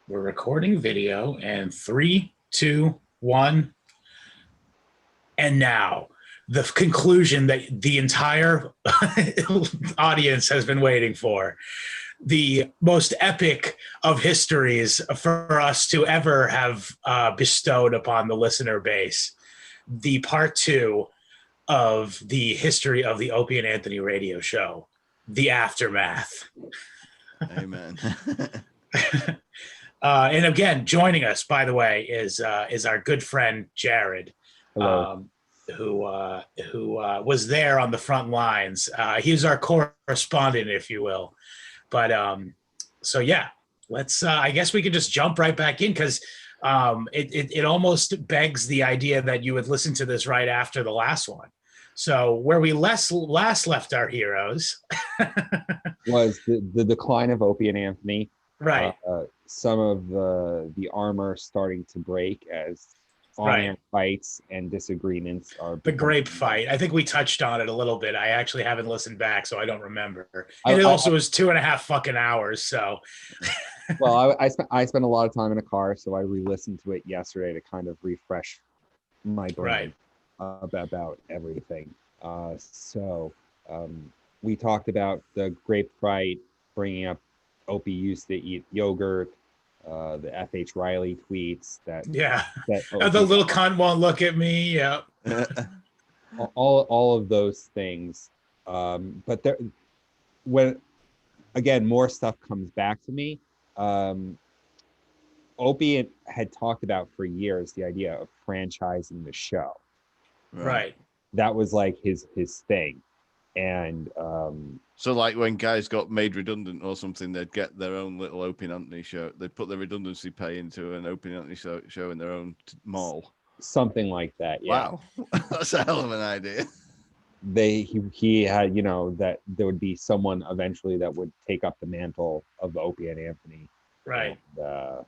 We're recording video, and 3, 2, 1. And now, the conclusion that the entire audience has been waiting for. The most epic of histories for us to ever have bestowed upon the listener base. The part 2 of the history of the Opie and Anthony radio show. The aftermath. Amen. And again, joining us, by the way, is our good friend Jared, who was there on the front lines. He was our correspondent, if you will. But so yeah, let's. I guess we could just jump right back in because it almost begs the idea that you would listen to this right after the last one. So where we last left our heroes was the decline of Opie and Anthony. Right. Some of the armor starting to break as on-air fights and disagreements are. The grape fight. I think we touched on it a little bit. I actually haven't listened back, so I don't remember. And it also was 2.5 fucking hours. So. Well, I spent a lot of time in a car, so I re-listened to it yesterday to kind of refresh my brain about everything. So we talked about the grape fight, bringing up Opie used to eat yogurt, the F.H. Riley tweets that the little cunt won't look at me. Yeah. all of those things. But there, when again more stuff comes back to me. Opie had talked about for years the idea of franchising the show. Right. That was like his thing. And so like when guys got made redundant or something, they'd get their own little Opie and Anthony show. They'd put their redundancy pay into an Opie and Anthony show in their own mall. Something like that. Yeah. Wow. That's a hell of an idea. He had, that there would be someone eventually that would take up the mantle of Opie and Anthony. Right. And,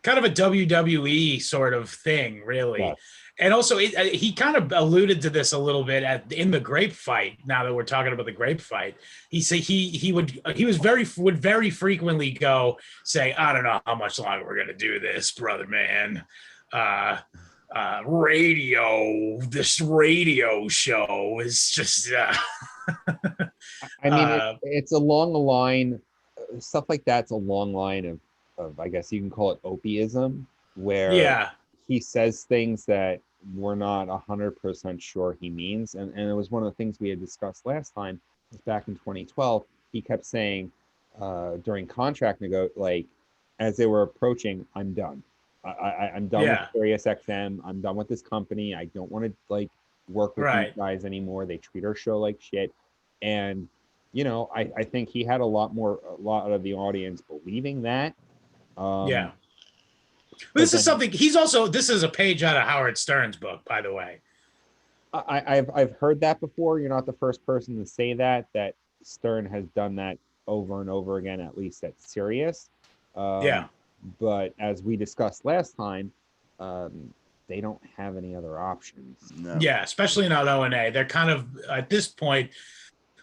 kind of a WWE sort of thing, really. Yes. And also, he kind of alluded to this a little bit in the grape fight. Now that we're talking about the grape fight, he said he would very frequently say, I don't know how much longer we're gonna do this, brother man. This radio show is just. I mean, it's along the line, stuff like that's a long line of I guess you can call it Opieism, where he says things that we're not 100% sure he means. And it was one of the things we had discussed last time, was back in 2012, he kept saying during contract as they were approaching, I'm done. I'm done with Sirius XM. I'm done with this company. I don't want to work with these guys anymore. They treat our show like shit. And, I think he had a lot of the audience believing that. This is something this is a page out of Howard Stern's book, by the way. I've heard that before. You're not the first person to say that Stern has done that over and over again, at least at Sirius. But as we discussed last time, they don't have any other options. No. Yeah, especially not O&A. They're kind of at this point,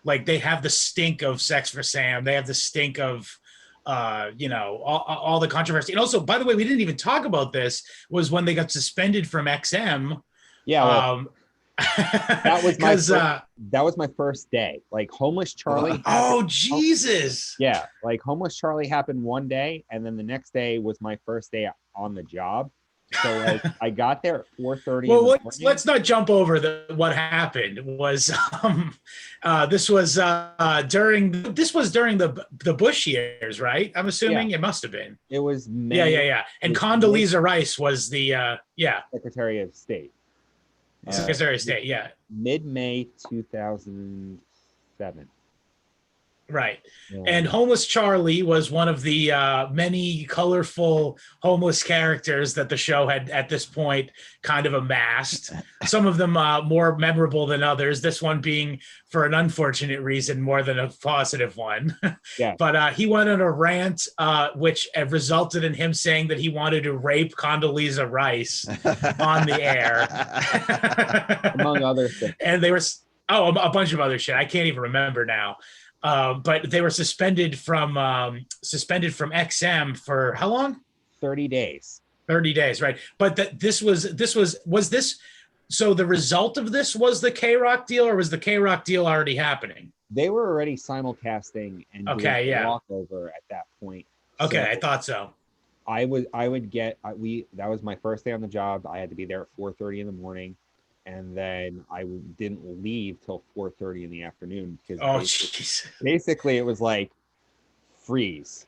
they have the stink of Sex for Sam. They have the stink of all the controversy. And also, by the way, we didn't even talk about this, was when they got suspended from XM. Yeah. That was my first day. Homeless Charlie. Oh, Jesus. Yeah. Homeless Charlie happened one day, and then the next day was my first day on the job. So I got there at 4:30. Well, let's not jump over what happened. Was this was during the Bush years, right? I'm assuming it must have been. It was May. Yeah. And Condoleezza Rice was the Secretary of State. Secretary of State, yeah. Mid-May 2007. Right. Yeah. And Homeless Charlie was one of the many colorful homeless characters that the show had at this point kind of amassed. Some of them more memorable than others. This one being, for an unfortunate reason, more than a positive one. Yeah. But he went on a rant, which resulted in him saying that he wanted to rape Condoleezza Rice on the air. Among other things. And they were... Oh, a bunch of other shit. I can't even remember now. but they were suspended from XM for how long? 30 days. 30 days, right? But this was this. So the result of this was the K-Rock deal, or was the K-Rock deal already happening? They were already simulcasting and doing walkover at that point. Okay, So I thought so. I would get that was my first day on the job. I had to be there at 4:30 in the morning, and then I didn't leave till 4:30 in the afternoon because basically it was like freeze.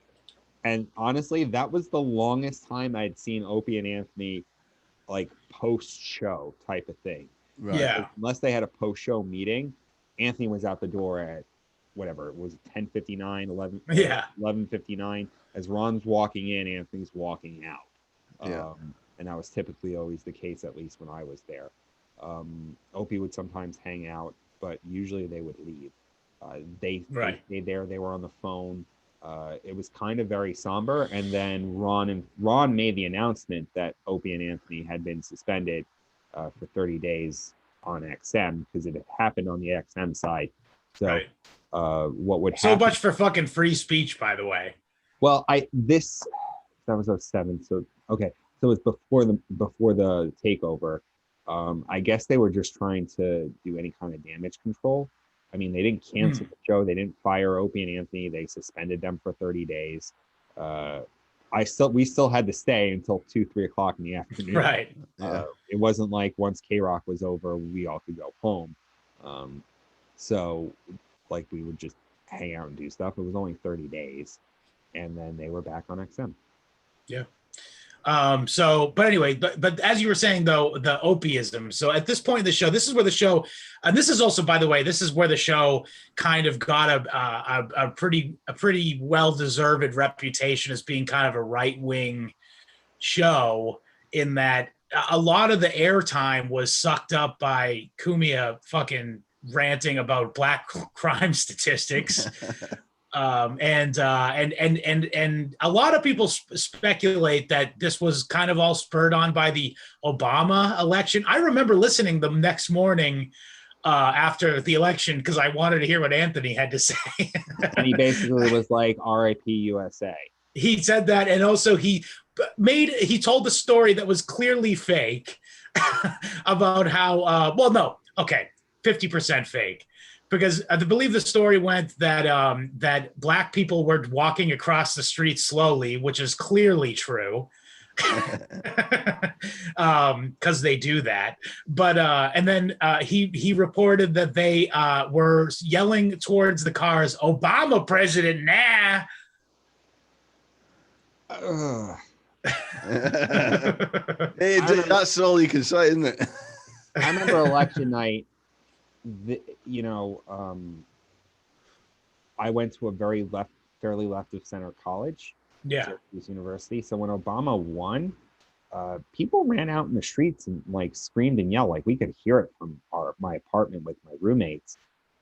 And honestly, that was the longest time I'd seen Opie and Anthony like post-show type of thing. Right. Yeah. Unless they had a post-show meeting, Anthony was out the door at whatever it was, 10:59, 11:59. As Ron's walking in, Anthony's walking out. Yeah. And that was typically always the case, at least when I was there. Opie would sometimes hang out, but usually they would leave. They stayed there. They were on the phone. It was kind of very somber. And then Ron made the announcement that Opie and Anthony had been suspended for 30 days on XM because it had happened on the XM side. So what would happen? So much for fucking free speech, by the way. Well, that was 2007. So okay, so it was before the takeover. I guess they were just trying to do any kind of damage control. I mean, they didn't cancel the show. They didn't fire Opie and Anthony. They suspended them for 30 days. We still had to stay until 2-3 o'clock in the afternoon. Right. It wasn't like once K-Rock was over, we all could go home. So like we would just hang out and do stuff. It was only 30 days. And then they were back on XM. Yeah. But anyway, but as you were saying though, the Opieism. So at this point in the show, this is where the show, and this is also, by the way, this is where the show kind of got a pretty well-deserved reputation as being kind of a right-wing show, in that a lot of the airtime was sucked up by Cumia fucking ranting about black crime statistics. And a lot of people speculate that this was kind of all spurred on by the Obama election. I remember listening the next morning after the election because I wanted to hear what Anthony had to say. And he basically was like, "R.I.P. USA." He said that, and also he told the story that was clearly fake about how 50% fake. Because I believe the story went that black people were walking across the street slowly, which is clearly true, because they do that. But and then he reported that they were yelling towards the cars, "Obama president, nah." Hey, that's all you can say, isn't it? I remember election night. I went to a fairly left of center college, Syracuse University. So when Obama won, people ran out in the streets and like screamed and yelled. Like we could hear it from my apartment with my roommates,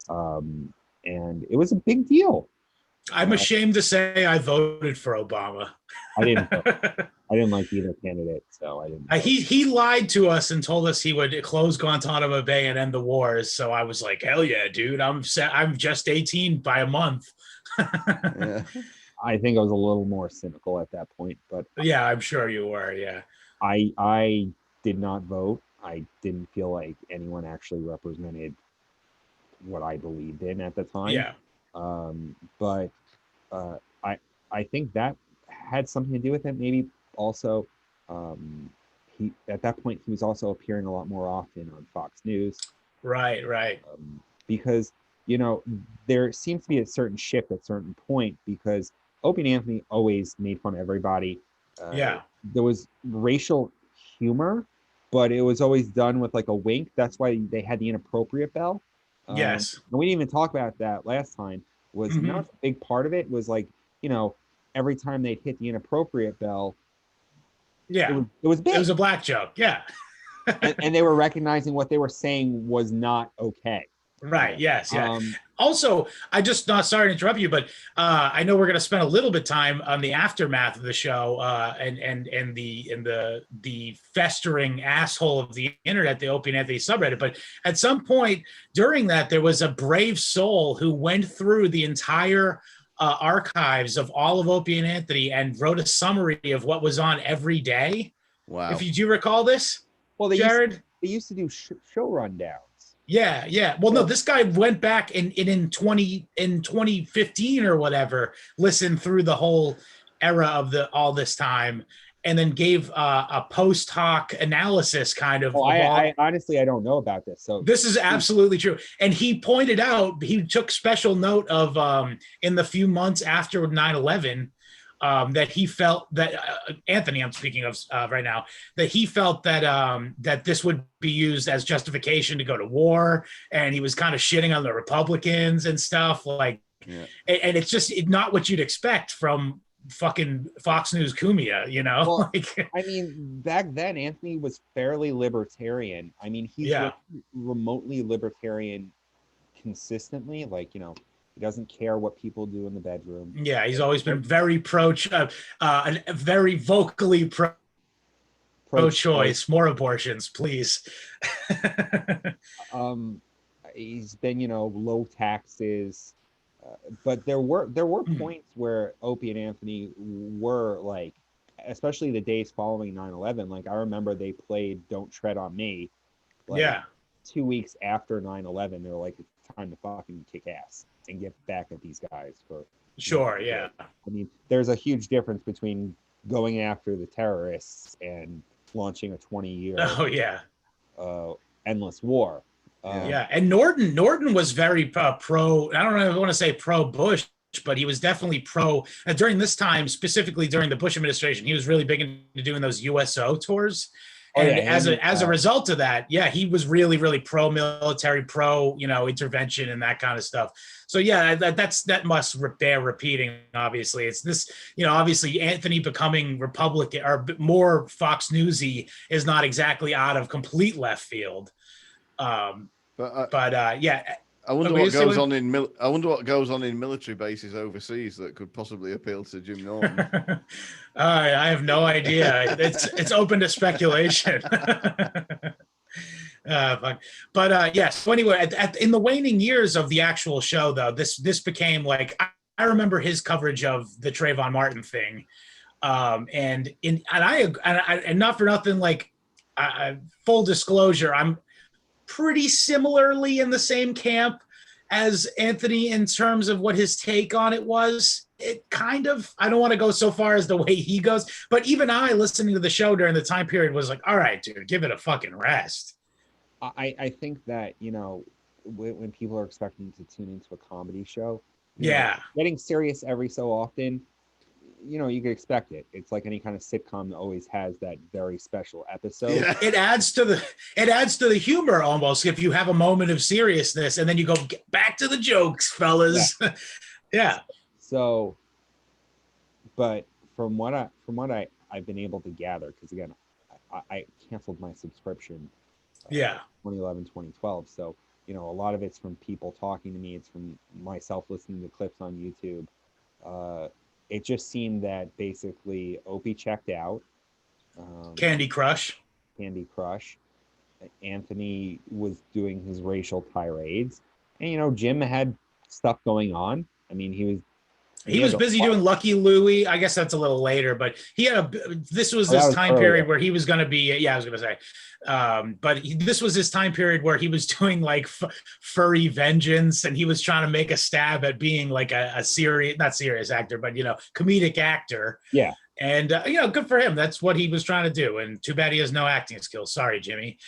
and it was a big deal. I'm ashamed to say I voted for Obama. I didn't. I didn't like either candidate, so I didn't. He lied to us and told us he would close Guantanamo Bay and end the wars. So I was like, hell yeah, dude! I'm just 18 by a month. Yeah. I think I was a little more cynical at that point, but yeah, I'm sure you were. Yeah, I did not vote. I didn't feel like anyone actually represented what I believed in at the time. Yeah. But I think that had something to do with it. Maybe also, he at that point he was also appearing a lot more often on Fox News. Right. Because there seems to be a certain shift at a certain point because Opie and Anthony always made fun of everybody. There was racial humor, but it was always done with like a wink. That's why they had the inappropriate bell. Yes. And we didn't even talk about that last time. Was not a big part of it was like, every time they'd hit the inappropriate bell. Yeah. It was big. It was a black joke. Yeah. and they were recognizing what they were saying was not okay. Right. Yes. Yeah. Um, Also, I just not sorry to interrupt you, but I know we're going to spend a little bit of time on the aftermath of the show and the festering asshole of the internet, the Opie and Anthony subreddit. But at some point during that, there was a brave soul who went through the entire archives of all of Opie and Anthony and wrote a summary of what was on every day. Wow. If you do recall this, well, Jared. They used to do show rundowns. Yeah, yeah. Well, no, this guy went back in 2015 or whatever, listened through the whole era of all this time, and then gave a post hoc analysis kind of. Oh, I honestly I don't know about this. So this is absolutely true. And he pointed out, he took special note of in the few months after 9/11. That he felt that Anthony, I'm speaking of right now, that he felt that that this would be used as justification to go to war, and he was kind of shitting on the Republicans and stuff like, and it's just not what you'd expect from fucking Fox News Cumia, you know. Well, like, I mean, back then Anthony was fairly libertarian. I mean, he's remotely libertarian consistently, like, you know. He doesn't care what people do in the bedroom. Yeah, he's always been very very vocally pro-choice. More abortions, please. He's been, you know, low taxes, but there were points where Opie and Anthony were like, especially the days following 9/11. Like I remember they played "Don't Tread on Me." Like, 2 weeks after 9/11, they were like, "It's time to fucking kick ass and get back at these guys for." Sure, yeah. I mean, there's a huge difference between going after the terrorists and launching a 20-year endless war. And Norton was very pro. I don't know if I want to say pro Bush, but he was definitely pro during this time, specifically during the Bush administration. He was really big into doing those USO tours. And as a result of that, he was really pro-military, intervention and that kind of stuff. So that must bear repeating. Obviously, it's this, obviously Anthony becoming Republican or more Fox Newsy is not exactly out of complete left field. I wonder what goes on in military bases overseas that could possibly appeal to Jim Norton. I have no idea. It's open to speculation. Yes. So anyway, in the waning years of the actual show, though, this became like I remember his coverage of the Trayvon Martin thing, and not for nothing. Like, full disclosure, I'm pretty similarly in the same camp as Anthony in terms of what his take on it was. It kind of, I don't want to go so far as the way he goes, but even I, listening to the show during the time period, was like, all right, dude, give it a fucking rest. I think that, when people are expecting to tune into a comedy show, getting serious every so often, you could expect it. It's like any kind of sitcom that always has that very special episode. Yeah. It adds to the humor almost if you have a moment of seriousness and then you go get back to the jokes, fellas. Yeah. So, but from what I've been able to gather, because again, I canceled my subscription. 2011, 2012. So, a lot of it's from people talking to me. It's from myself listening to clips on YouTube. It just seemed that basically Opie checked out. Candy Crush. Anthony was doing his racial tirades. And, Jim had stuff going on. I mean, he was busy doing Lucky Louie. I guess that's a little later, but he had this was this time period where he was going to be, I was going to say, but this was his time period where he was doing like furry vengeance, and he was trying to make a stab at being like a serious, not serious actor, but, comedic actor. Yeah. And, good for him. That's what he was trying to do. And too bad he has no acting skills. Sorry, Jimmy.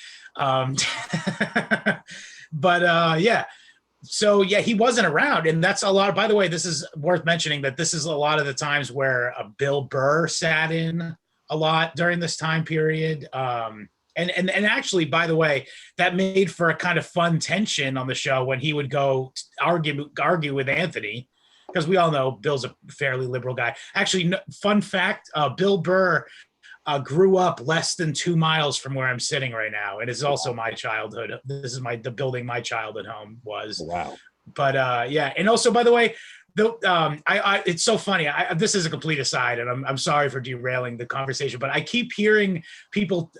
So he wasn't around, and that's a lot. By the way, this is worth mentioning that this is a lot of the times where Bill Burr sat in a lot during this time period. And actually, by the way, that made for a kind of fun tension on the show when he would go argue with Anthony, because we all know Bill's a fairly liberal guy. Actually, fun fact: Bill Burr grew up less than 2 miles from where I'm sitting right now. It is also my childhood. This is the building my childhood home was. Oh, wow. But yeah, and also, by the way, it's so funny. This is a complete aside, and I'm sorry for derailing the conversation, but I keep hearing people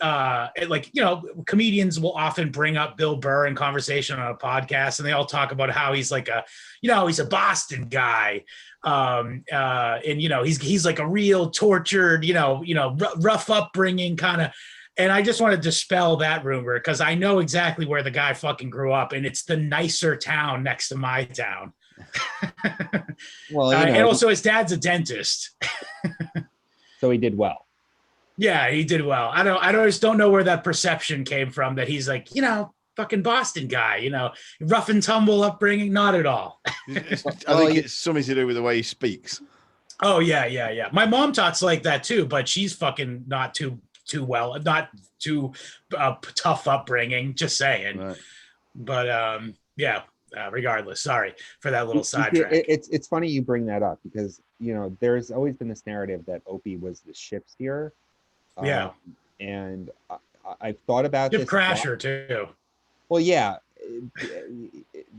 comedians will often bring up Bill Burr in conversation on a podcast, and they all talk about how he's like he's a Boston guy, and he's like a real tortured, rough upbringing kind of. And I just want to dispel that rumor because I know exactly where the guy fucking grew up, and it's the nicer town next to my town. Well, and also his dad's a dentist. So he did well. Yeah, he did well. I just don't know where that perception came from that he's like, fucking Boston guy, rough and tumble upbringing. Not at all. I think it's something to do with the way he speaks. Oh, yeah. My mom talks like that too, but she's fucking not too tough upbringing, just saying. Right. But yeah, regardless, sorry for that little sidetrack. It's funny you bring that up because there's always been this narrative that Opie was the ship steerer. Yeah. And I've thought about ship this crasher too. Well, yeah,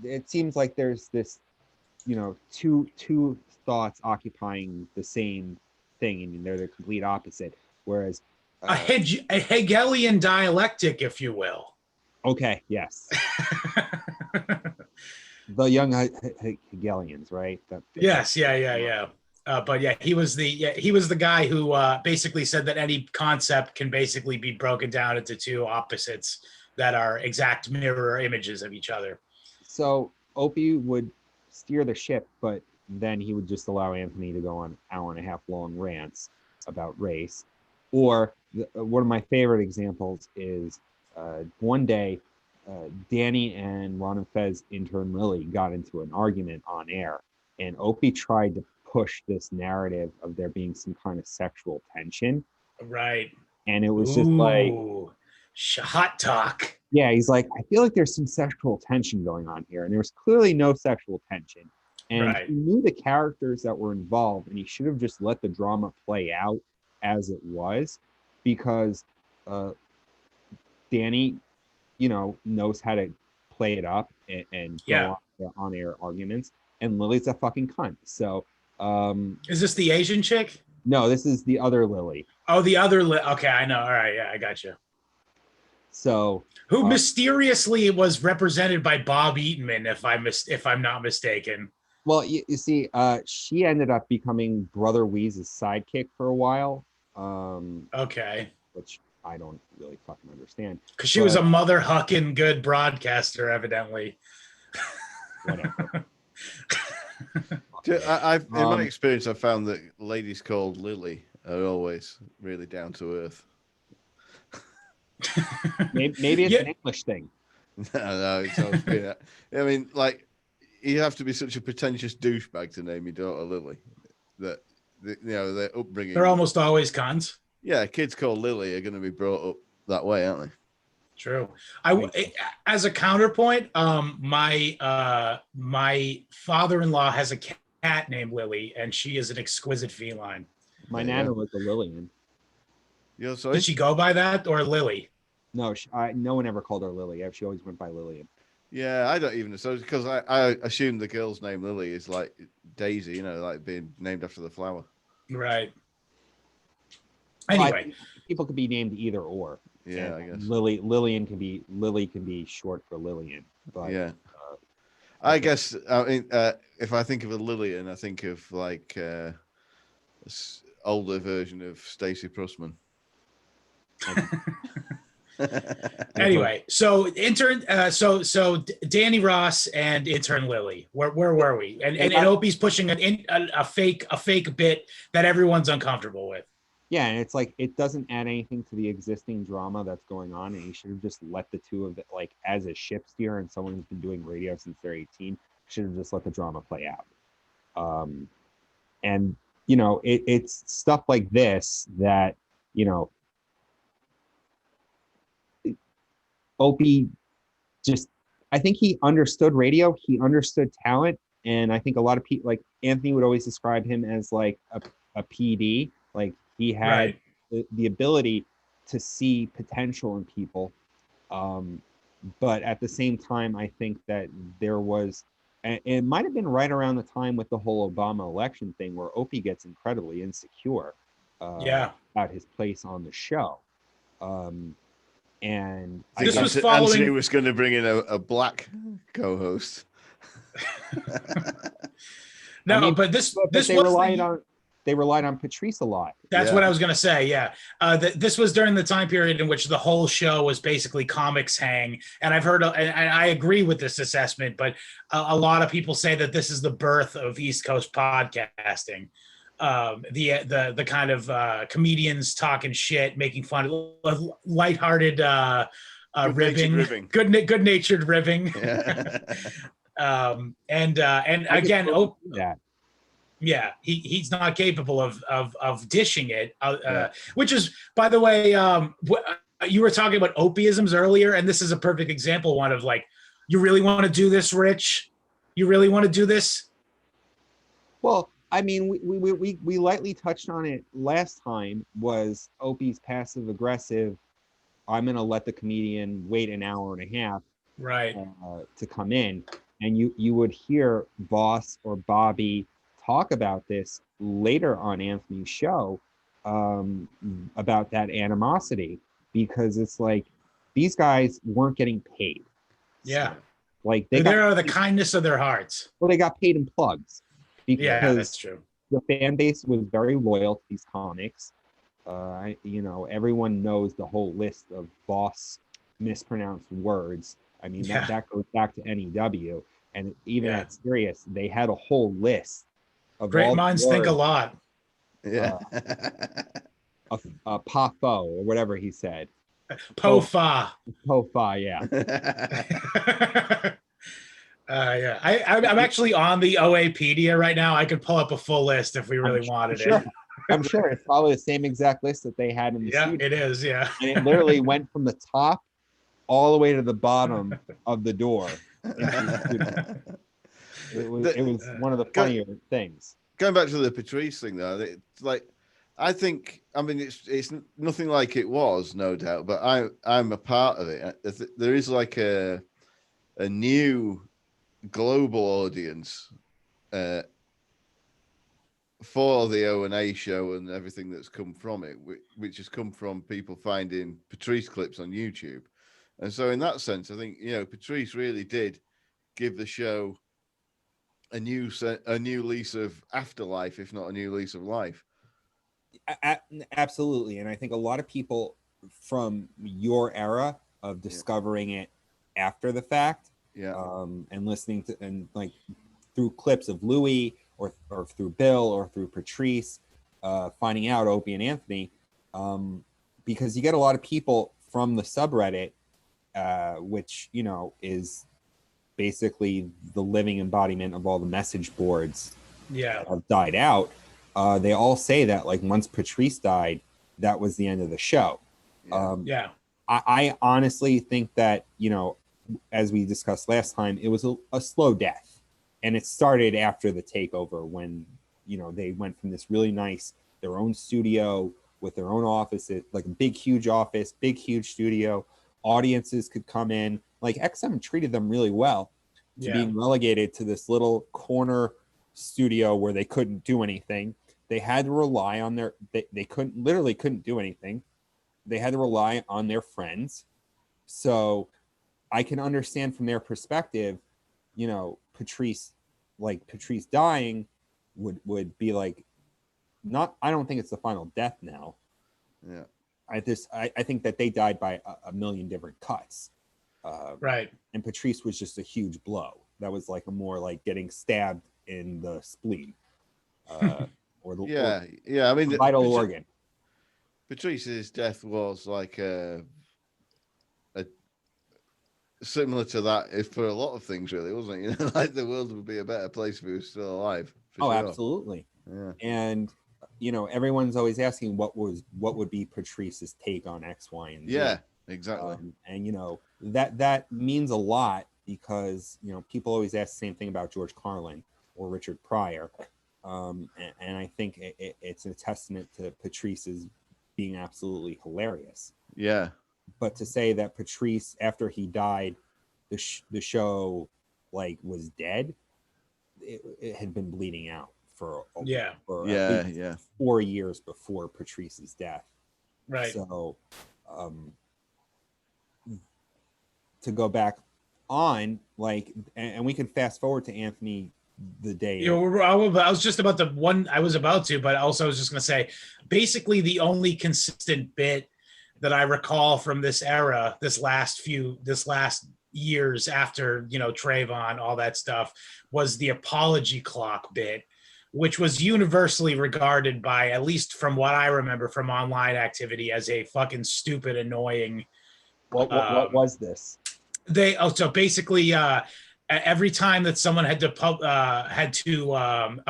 it seems like there's this two thoughts occupying the same thing, and they're the complete opposite. Whereas a Hegelian dialectic, if you will. Okay. Yes. The young Hegelians, right? Yes. Yeah. But yeah, he was the guy who basically said that any concept can basically be broken down into two opposites that are exact mirror images of each other. So Opie would steer the ship, but then he would just allow Anthony to go on hour-and-a-half long rants about race. Or one of my favorite examples is one day, Danny and Ron and Fez intern Lily got into an argument on air, and Opie tried to push this narrative of there being some kind of sexual tension. Right. And it was just like hot talk. Yeah, he's like, I feel like there's some sexual tension going on here, and there was clearly no sexual tension. And he knew the characters that were involved, and he should have just let the drama play out as it was, because Danny, knows how to play it up and go on air arguments, and Lily's a fucking cunt. So, is this the Asian chick? No, this is the other Lily. Oh, the other okay, I know. All right, yeah, I got you. So, who mysteriously was represented by Bob Eatonman, if I'm not mistaken. Well, you see, she ended up becoming Brother Weeze's sidekick for a while. Okay. Which I don't really fucking understand. Because she was a mother hucking good broadcaster, evidently. Whatever. In my experience, I've found that ladies called Lily are always really down to earth. Maybe it's an English thing. No, it's always been. I mean, like, you have to be such a pretentious douchebag to name your daughter Lily. That their upbringing. They're almost always cons. Yeah, kids called Lily are going to be brought up that way, aren't they? True. As a counterpoint, my father-in-law has a cat named Lily, and she is an exquisite feline. My nana was a Lillian. Yeah, sorry? Did she go by that or Lily? No, no one ever called her Lily. She always went by Lillian. Yeah, I don't even know. So because I assume the girl's name Lily is like Daisy, like being named after the flower. Right. Anyway, people could be named either or. Yeah, I guess Lily can be short for Lillian. But, yeah, I guess. I mean, if I think of a Lillian, I think of like older version of Stacey Pressman. Anyway, so intern, so Danny Ross and intern Lily, where were we? And Opie's pushing a fake bit that everyone's uncomfortable with. Yeah, and it's like it doesn't add anything to the existing drama that's going on, and you should have just let the two of it, like, as a ship steer and someone who's been doing radio since they're 18, should have just let the drama play out. And it's stuff like this that Opie just, I think he understood radio, he understood talent, and I think a lot of people, like Anthony would always describe him as like a PD, like he had the ability to see potential in people. But at the same time, I think that there was, and it might have been right around the time with the whole Obama election thing where Opie gets incredibly insecure about his place on the show. And this was Anthony was going to bring in a black co-host. No, I mean, but this they relied on Patrice a lot. That's what I was going to say. Yeah. This was during the time period in which the whole show was basically comics hang. And I've heard, and I agree with this assessment, but a lot of people say that this is the birth of East Coast podcasting. The kind of comedians talking shit, making fun of lighthearted ribbing, good-natured ribbing. Yeah. And again, yeah, he's not capable of dishing it, which is, by the way, you were talking about opiisms earlier, and this is a perfect example one of like, you really want to do this, Rich? You really want to do this? Well, I mean, we lightly touched on it last time, was Opie's passive aggressive. I'm going to let the comedian wait an hour and a half to come in. And you would hear Voss or Bobby talk about this later on Anthony's show, about that animosity, because it's like these guys weren't getting paid. Yeah. So, like they're out of the kindness of their hearts. Well, they got paid in plugs. Yeah, that's true. The fan base was very loyal to these comics. Everyone knows the whole list of Voss mispronounced words. I mean, that goes back to NEW. And even at Sirius, they had a whole list of great minds think a lot. Yeah. Pafo or whatever he said. Pofa, yeah. Yeah. I'm actually on the OApedia right now. I could pull up a full list if we really wanted it. I'm sure it's probably the same exact list that they had in the studio. It is, yeah. And it literally went from the top all the way to the bottom of the door. It was one of the funnier things. Going back to the Patrice thing, though, it's like, I think, I mean, it's nothing like it was, no doubt, but I'm a part of it. There is like a new global audience for the O&A show and everything that's come from it, which has come from people finding Patrice clips on YouTube. And so in that sense, I think, Patrice really did give the show a new lease of afterlife, if not a new lease of life. Absolutely. And I think a lot of people from your era of discovering it after the fact, and listening to, and like through clips of Louis or through Bill or through Patrice, finding out Opie and Anthony, because you get a lot of people from the subreddit, which, is basically the living embodiment of all the message boards have died out. They all say that, like, once Patrice died, that was the end of the show. I honestly think that, as we discussed last time, it was a slow death. And it started after the takeover when, they went from this really nice, their own studio with their own office, like a big, huge office, big, huge studio. Audiences could come in. Like, XM treated them really well, to being relegated to this little corner studio where they couldn't do anything. They had to rely on they couldn't do anything. They had to rely on their friends. So I can understand from their perspective, Patrice dying would be like, I don't think it's the final death now. Yeah. I think that they died by a million different cuts. Right. And Patrice was just a huge blow. That was like a more like getting stabbed in the spleen. Or the vital organ. Patrice's death was like a similar to that for a lot of things, really, wasn't it? Like the world would be a better place if he was still alive. Sure. Absolutely. Yeah. And everyone's always asking what would be Patrice's take on X, Y, and Z. Yeah, exactly. And that means a lot because people always ask the same thing about George Carlin or Richard Pryor. And I think it's a testament to Patrice's being absolutely hilarious. Yeah. But to say that Patrice, after he died, the show like was dead, it had been bleeding out for at least 4 years before Patrice's death. Right. So to go back on, like, and we can fast forward to Anthony the day. I was just about I was about to, but also I was just going to say, basically the only consistent bit that I recall from this era, this last years after, Trayvon, all that stuff, was the apology clock bit, which was universally regarded by, at least from what I remember from online activity, as a fucking stupid, annoying. What was this? So basically, every time that someone had to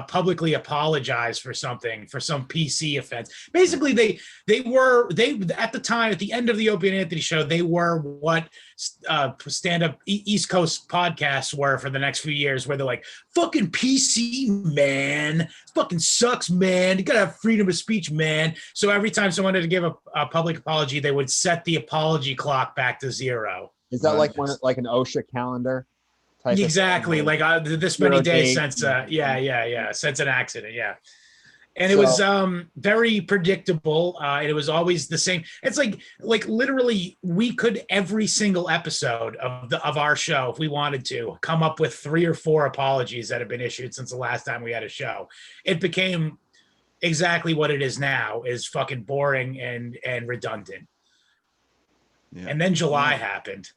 publicly apologize for something, for some PC offense, basically they at the time, at the end of the Opie and Anthony show, they were what stand-up East Coast podcasts were for the next few years, where they're like, fucking PC, man, fucking sucks, man, you gotta have freedom of speech, man. So every time someone had to give a public apology, they would set the apology clock back to 0. Is that like an OSHA calendar? Exactly, like this many days since since an accident, and it was very predictable. It was always the same. It's like literally we could, every single episode of our show, if we wanted to, come up with 3 or 4 apologies that have been issued since the last time we had a show. It became exactly what it is now, is fucking boring and redundant. And then July happened.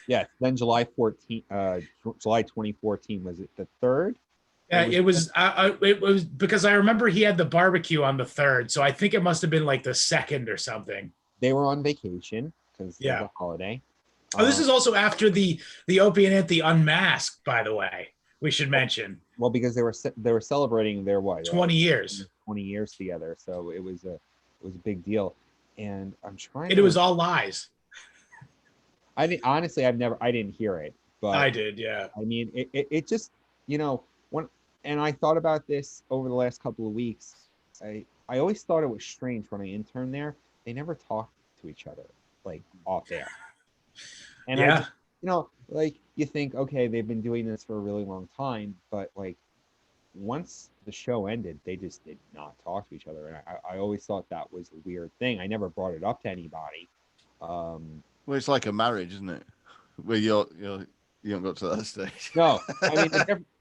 Yeah, then July 2014, was it the 3rd? It was because I remember he had the barbecue on the 3rd, so I think it must have been like the 2nd or something. They were on vacation because it was a holiday. This is also after the Opie and Anthony Unmasked, by the way. We should mention. Well, because they were celebrating their 20 years. 20 years together, so it was a big deal. And I'm trying. It was all lies. I didn't hear it, but I did, yeah. I mean, it just, and I thought about this over the last couple of weeks. I always thought it was strange when I interned there. They never talked to each other, like, off air. And I just, you think, okay, they've been doing this for a really long time, but like, once the show ended, they just did not talk to each other. And I always thought that was a weird thing. I never brought it up to anybody. Well, it's like a marriage, isn't it? Where you don't go to that stage. No, I mean,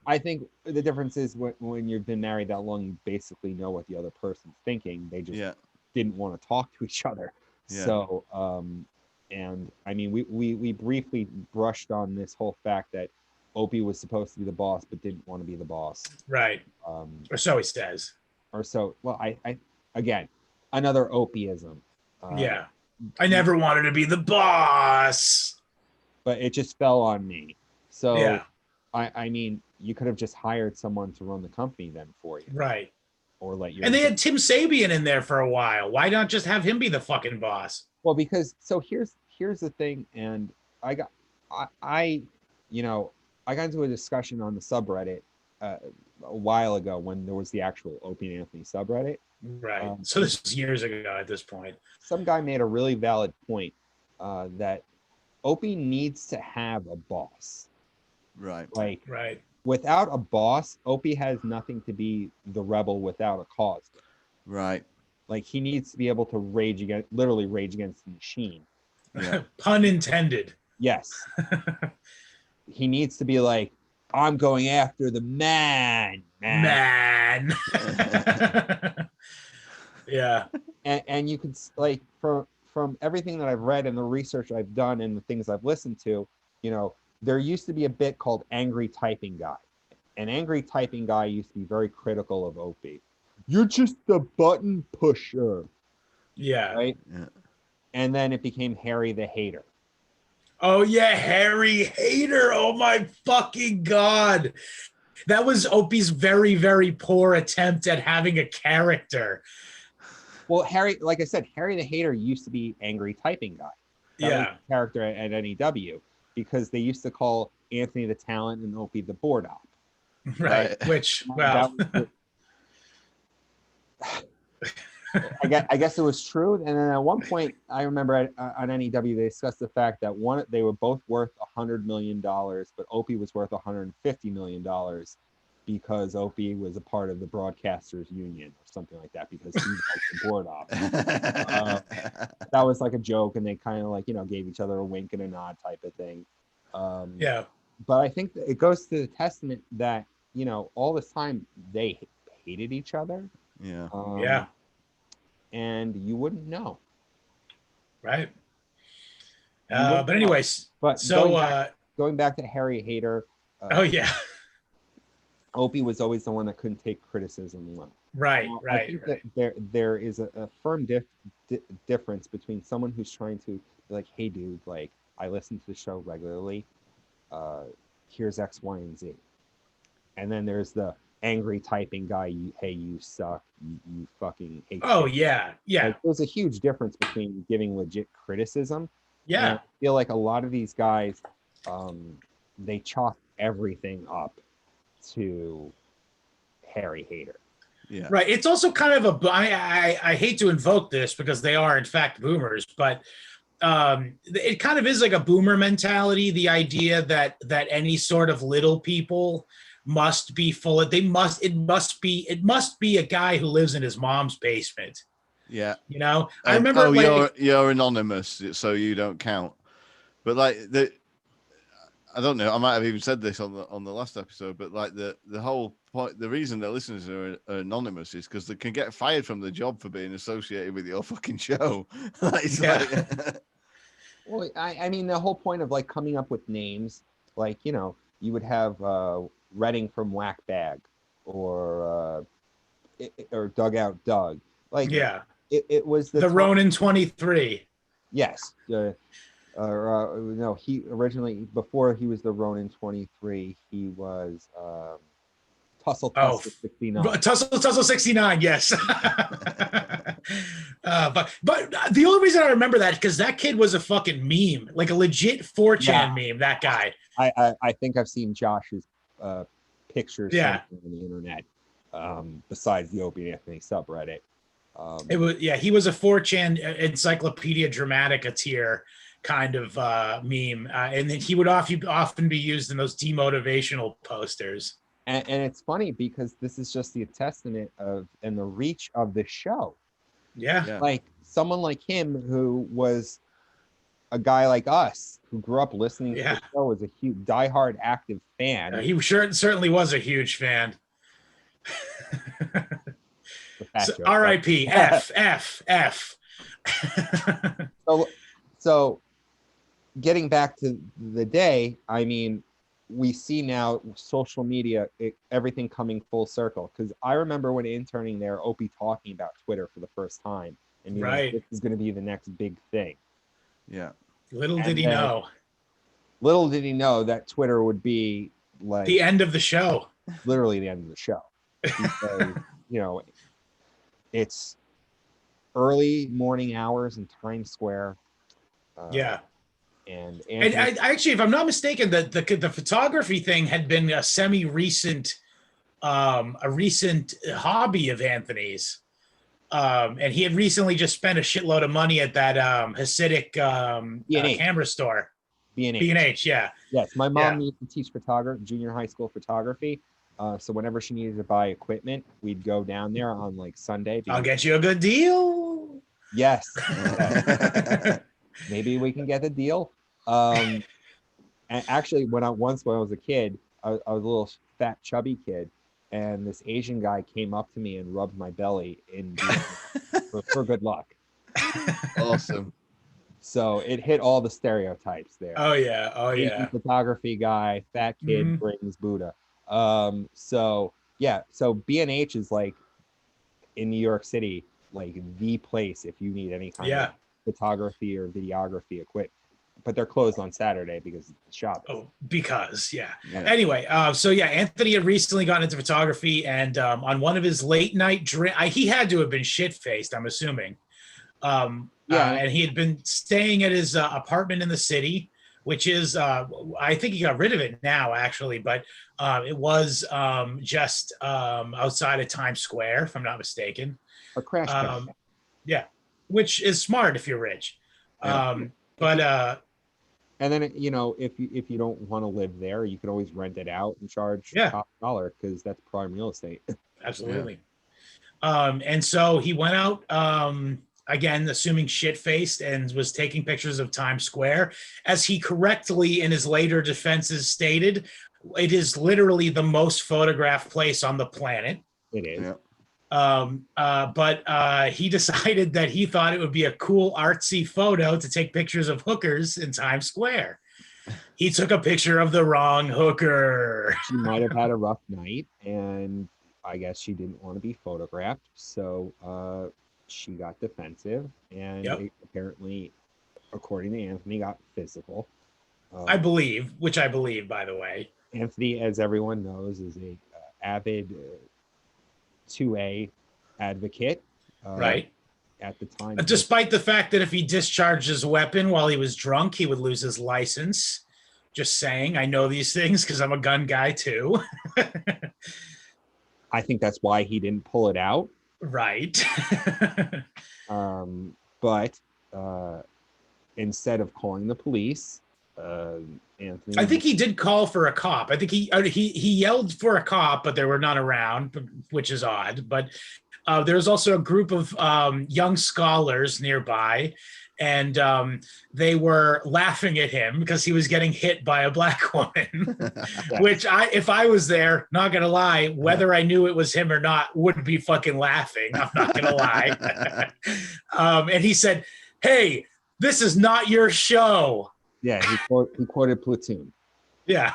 I think the difference is when you've been married that long, you basically know what the other person's thinking. They just didn't want to talk to each other. Yeah. So, and I mean, we briefly brushed on this whole fact that Opie was supposed to be the boss, but didn't want to be the boss. Right. Or so he says. Well, I again, another Opieism. I never wanted to be the boss, but it just fell on me. So I mean, you could have just hired someone to run the company then for you, right? Or let you. And they had Tim Sabian in there for a while. Why not just have him be the fucking boss? Well, because here's the thing, and I got into a discussion on the subreddit a while ago when there was the actual Opie and Anthony subreddit. Right. So this was years ago at this point. Some guy made a really valid point that Opie needs to have a boss. Right. Like, without a boss, Opie has nothing to be the rebel without a cause. Right. Like, he needs to be able to literally rage against the machine. Yeah. Pun intended. Yes. He needs to be like, I'm going after the man. Yeah. And you could, like, from everything that I've read and the research I've done and the things I've listened to, there used to be a bit called Angry Typing Guy. An Angry Typing Guy used to be very critical of Opie. You're just the button pusher. Yeah. Right? Yeah. And then it became Harry the Hater. Oh, yeah, Harry Hater. Oh, my fucking God. That was Opie's very, very poor attempt at having a character. Well, Harry, like I said, Harry the Hater used to be Angry Typing Guy. That was the character at NEW, because they used to call Anthony the Talent and Opie the Board Op. Right. Which, well. I guess it was true. And then at one point, I remember on NEW, they discussed the fact that they were both worth $100 million, but Opie was worth $150 million because Opie was a part of the Broadcasters Union or something like that, because he was like the board op. That was like a joke, and they kind of like, gave each other a wink and a nod type of thing. Yeah. But I think that it goes to the testament that, all this time they hated each other. Yeah. Yeah. And you wouldn't know. Right. But anyways, but so going back to Harry Hater. Oh yeah. Opie was always the one that couldn't take criticism well. Right. I think that there is a firm difference between someone who's trying to be like, hey dude, like I listen to the show regularly. Here's X, Y, and Z. And then there's the angry typing guy, you suck, you fucking hate. Oh shit. yeah. Like, there's a huge difference between giving legit criticism. Yeah. And I feel like a lot of these guys, they chalk everything up to Harry Hater. Yeah. Right. It's also kind of I hate to invoke this because they are in fact boomers, but it kind of is like a boomer mentality. The idea that any sort of little people must be full of, it must be a guy who lives in his mom's basement. Yeah. I remember you're anonymous, so you don't count. But like I don't know, I might have even said this on the last episode, but like the whole point, the reason that listeners are anonymous is because they can get fired from the job for being associated with your fucking show. Well, I mean, the whole point of like coming up with names, like, you would have Redding from Whack Bag or Dugout Doug. Like, yeah, it was the Ronin 23. Yes. No, he originally, before he was the Ronin 23, he was Tussle 69. Tussle 69, yes. But the only reason I remember that is because that kid was a fucking meme, like a legit 4chan meme, that guy. I think I've seen Josh's pictures on the internet, besides the Opie and Anthony subreddit. He was a 4chan Encyclopedia Dramatica tier kind of meme, and then he would often be used in those demotivational posters. And it's funny because this is just the testament of and the reach of the show. Yeah. Like someone like him who was a guy like us who grew up listening to the show, as a huge diehard active fan. He certainly was a huge fan. R.I.P. F. So getting back to the day, I mean, we see now social media, everything coming full circle. Because I remember when interning there, Opie talking about Twitter for the first time. And this is going to be the next big thing. Yeah. Little did he know that Twitter would be like the end of the show. Literally the end of the show. Because, it's early morning hours in Times Square. And I actually, if I'm not mistaken, the photography thing had been a semi-recent, a recent hobby of Anthony's, and he had recently just spent a shitload of money at that Hasidic camera store. B&H, yeah. Yes, my mom used to teach junior high school photography. So whenever she needed to buy equipment, we'd go down there on like Sunday. I'll get you a good deal. Yes. Maybe we can get the deal. And actually, when I was a kid, I was a little fat, chubby kid, and this Asian guy came up to me and rubbed my belly for good luck. Awesome. So it hit all the stereotypes there. Oh yeah. Asian photography guy, fat kid brings Buddha. So B&H is like in New York City, like the place if you need any kind of photography or videography equipment. But they're closed on Saturday because it's the shop. Anyway, Anthony had recently gotten into photography, and and one of his late night he had to have been shit-faced, I'm assuming. And he had been staying at his apartment in the city, which is I think he got rid of it now actually, but it was just outside of Times Square, if I'm not mistaken. A crash pad. Yeah, which is smart if you're rich. Yeah. But and then if you don't want to live there, you can always rent it out and charge Yeah. top dollar because that's prime real estate. Absolutely. And so he went out again, assuming shit-faced, and was taking pictures of Times Square. As he correctly in his later defenses stated, it is literally the most photographed place on the planet. It is. Yeah. But he decided that he thought it would be a cool artsy photo to take pictures of hookers in Times Square. He took a picture of the wrong hooker. She might have had a rough night, and I guess she didn't want to be photographed, so she got defensive, and it apparently, according to Anthony, got physical. I believe, by the way. Anthony, as everyone knows, is a avid 2A advocate. Right. At the time. Despite the fact that if he discharged his weapon while he was drunk, he would lose his license. Just saying, I know these things because I'm a gun guy too. I think that's why he didn't pull it out. Right. But instead of calling the police, Anthony. I think he did call for a cop. I think he yelled for a cop, but there were none around, which is odd. But there was also a group of young scholars nearby, and they were laughing at him because he was getting hit by a black woman. Which if I was there, not gonna lie, whether I knew it was him or not, would be fucking laughing. I'm not gonna lie. And he said, "Hey, this is not your show." Yeah, he quoted Platoon. Yeah.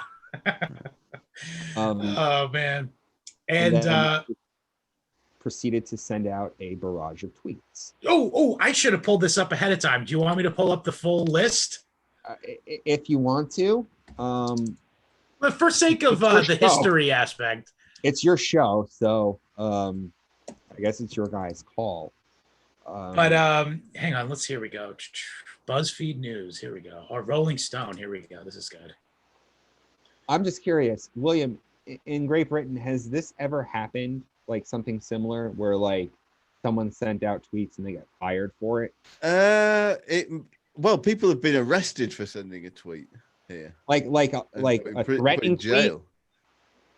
Oh man. And proceeded to send out a barrage of tweets. Oh, I should have pulled this up ahead of time. Do you want me to pull up the full list? If you want to. But for sake of the history aspect. It's your show, so I guess it's your guys' call. But hang on, here we go. BuzzFeed News, here we go. Or Rolling Stone, here we go. This is good. I'm just curious, William, in Great Britain, has this ever happened, like something similar, where like someone sent out tweets and they got fired for it? Well, people have been arrested for sending a tweet here. Like a threatening tweet?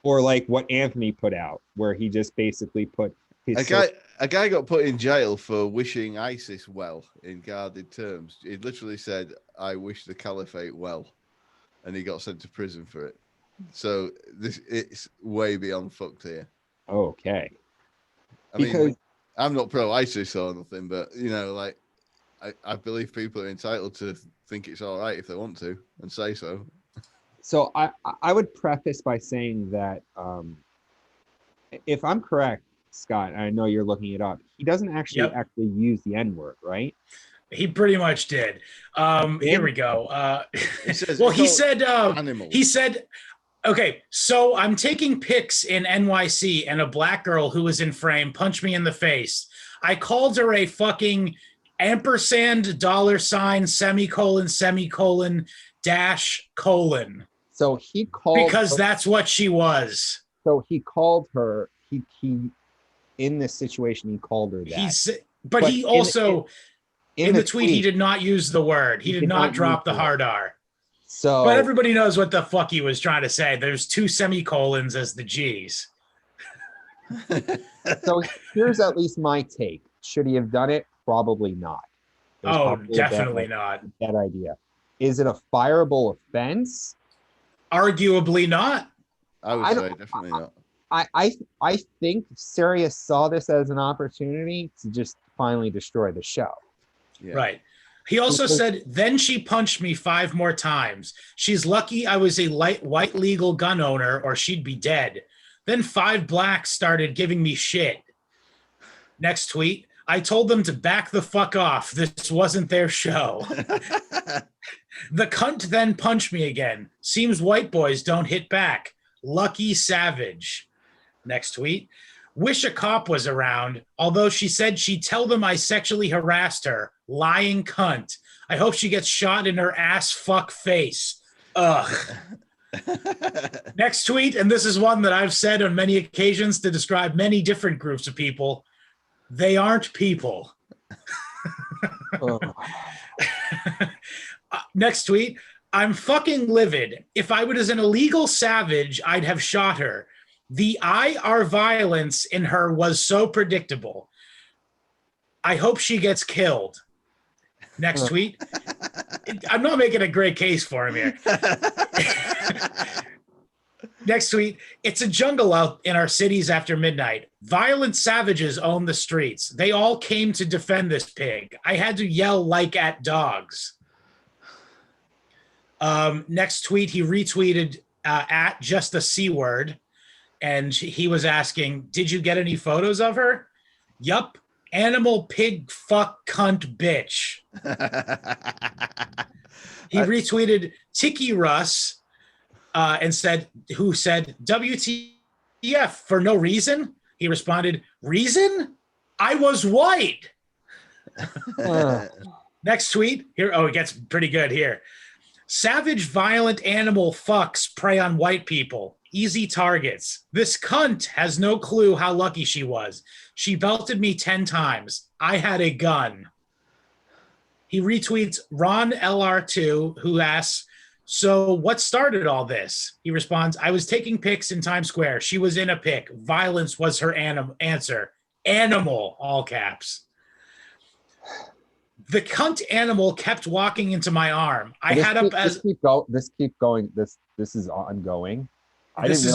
Or like what Anthony put out, where he just basically put a guy got put in jail for wishing ISIS well in guarded terms. He literally said, "I wish the caliphate well," and he got sent to prison for it. So it's way beyond fucked here. Okay. I mean, I'm not pro ISIS or nothing, but like I believe people are entitled to think it's all right if they want to and say so. So I would preface by saying that if I'm correct, Scott, I know you're looking it up, he doesn't actually use the N-word, right? He pretty much did. Here we go. He said, okay, so I'm taking pics in NYC and a black girl who was in frame punched me in the face. I called her a fucking ampersand $, semicolon, dash, colon. So he called because that's what she was. So he called her, he in this situation, he called her that. But he also, in the tweet, he did not use the word. He did not drop the hard R. So, but everybody knows what the fuck he was trying to say. There's 2 semicolons as the G's. So here's at least my take. Should he have done it? Probably not. Definitely not. That idea. Is it a fireable offense? Arguably not. I would say definitely not. I think Sirius saw this as an opportunity to just finally destroy the show. Yeah. Right. He also said, then she punched me 5 more times. She's lucky I was a white legal gun owner or she'd be dead. Then 5 blacks started giving me shit. Next tweet. I told them to back the fuck off. This wasn't their show. The cunt then punched me again. Seems white boys don't hit back. Lucky savage. Next tweet. Wish a cop was around, although she said she'd tell them I sexually harassed her. Lying cunt. I hope she gets shot in her ass fuck face. Ugh. Next tweet, and this is one that I've said on many occasions to describe many different groups of people. They aren't people. Oh. Next tweet. I'm fucking livid. If I was an illegal savage, I'd have shot her. The IR violence in her was so predictable. I hope she gets killed. Next tweet. I'm not making a great case for him here. Next tweet. It's a jungle out in our cities after midnight. Violent savages own the streets. They all came to defend this pig. I had to yell like at dogs. Next tweet, he retweeted at just a C word. And he was asking, did you get any photos of her? Yup. Animal, pig, fuck, cunt, bitch. He retweeted Tiki Russ and said, WTF for no reason? He responded, reason? I was white. Next tweet here. Oh, it gets pretty good here. Savage, violent animal fucks prey on white people. Easy targets. This cunt has no clue how lucky she was. She belted me 10 times. I had a gun. He retweets Ron LR2, who asks, so what started all this? He responds, I was taking pics in Times Square. She was in a pic. Violence was her answer. Animal, all caps. The cunt animal kept walking into my arm. I had up as this keep going. This is ongoing. These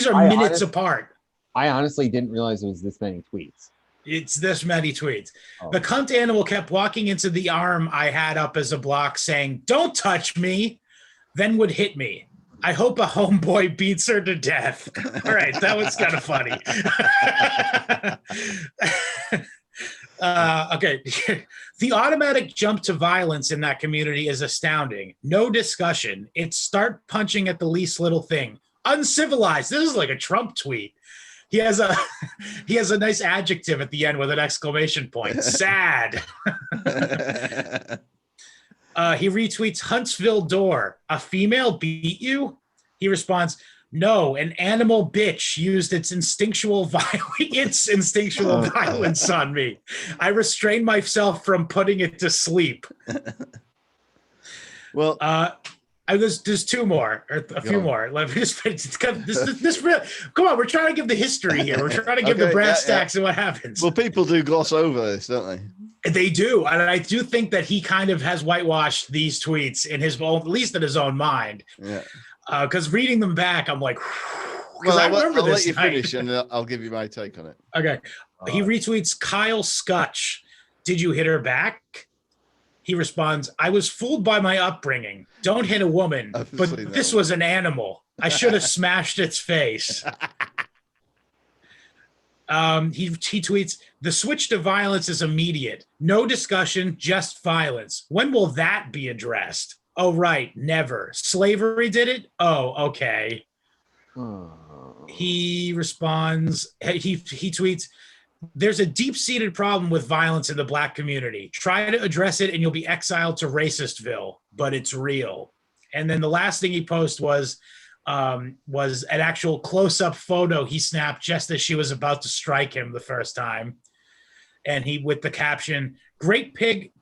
are minutes apart. I honestly didn't realize it was this many tweets. It's this many tweets. Oh. The cunt animal kept walking into the arm I had up as a block saying, don't touch me, then would hit me. I hope a homeboy beats her to death. All right, that was kind of funny. Okay. The automatic jump to violence in that community is astounding. No discussion. It's start punching at the least little thing. Uncivilized. This is like a Trump tweet. He has a nice adjective at the end with an exclamation point. Sad. He retweets Huntsville Door. A female beat you? He responds, no, an animal bitch used its instinctual violence on me. I restrained myself from putting it to sleep. Well, there's two more, or a few more. Let me just come on, we're trying to give the history here. We're trying to give the brass tacks and what happens. Well, people do gloss over this, don't they? They do, and I do think that he kind of has whitewashed these tweets in his own, at least in his own mind. Yeah. Because reading them back, I'm like, well, I'll let you finish, and I'll give you my take on it. Okay. He retweets Kyle Scutch. Did you hit her back? He responds, I was fooled by my upbringing. Don't hit a woman, but this was an animal. I should have smashed its face. He tweets, the switch to violence is immediate. No discussion, just violence. When will that be addressed? Oh, right, never. Slavery did it? Oh, okay. He responds, he tweets, there's a deep-seated problem with violence in the Black community. Try to address it and you'll be exiled to Racistville, but it's real. And then the last thing he posted was an actual close-up photo he snapped just as she was about to strike him the first time. And he, with the caption, great pic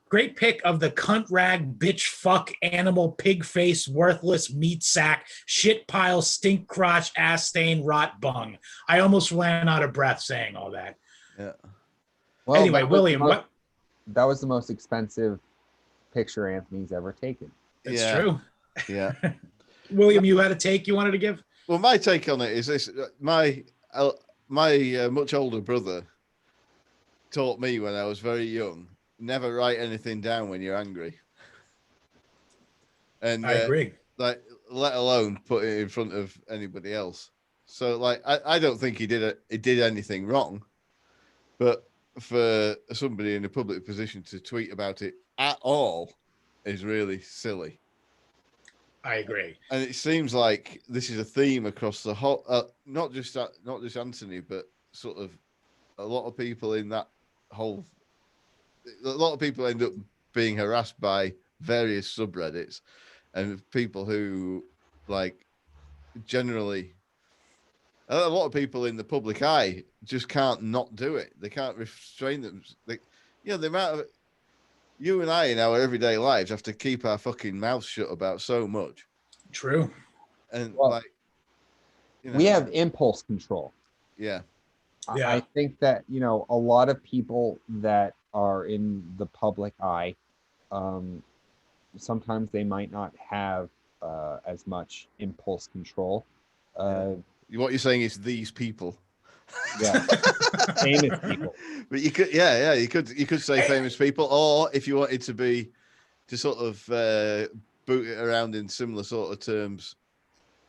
of the cunt rag, bitch, fuck, animal, pig face, worthless, meat sack, shit pile, stink crotch, ass stain, rot bung. I almost ran out of breath saying all that. Yeah. Well, anyway, William, what? That was the most expensive picture Anthony's ever taken. It's true. Yeah. William, you had a take you wanted to give? Well, my take on it is this: my much older brother taught me when I was very young, never write anything down when you're angry. And I agree. Like, let alone put it in front of anybody else. So, like, I don't think he did anything wrong, but for somebody in a public position to tweet about it at all is really silly. I agree. And it seems like this is a theme across the whole, not just Anthony, but sort of a lot of people in that whole. A lot of people end up being harassed by various subreddits, and people who, like, generally, a lot of people in the public eye just can't not do it. They can't restrain them. the amount of you and I in our everyday lives have to keep our fucking mouths shut about so much. True. And we have impulse control. Yeah. I think that, a lot of people that are in the public eye, sometimes they might not have as much impulse control. What you're saying is these people. Yeah. Famous people. But you could, you could say famous people, or if you wanted to sort of boot it around in similar sort of terms,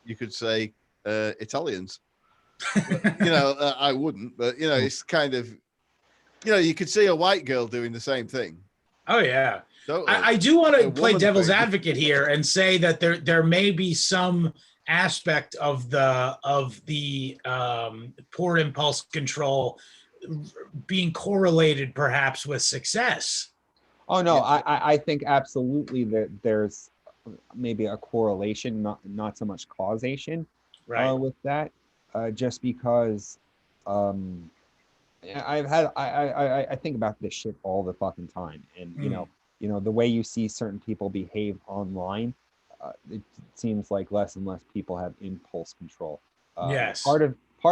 you could say Italians. But, I wouldn't, but it's kind of, you could see a white girl doing the same thing. Oh yeah. Totally. I do want to play devil's advocate here and say that there may be some aspect of the poor impulse control being correlated perhaps with success. Oh no, I think absolutely that there's maybe a correlation, not so much causation, right, with that. Just because I think about this shit all the fucking time, and the way you see certain people behave online, it seems like less and less people have impulse control. Yes. Part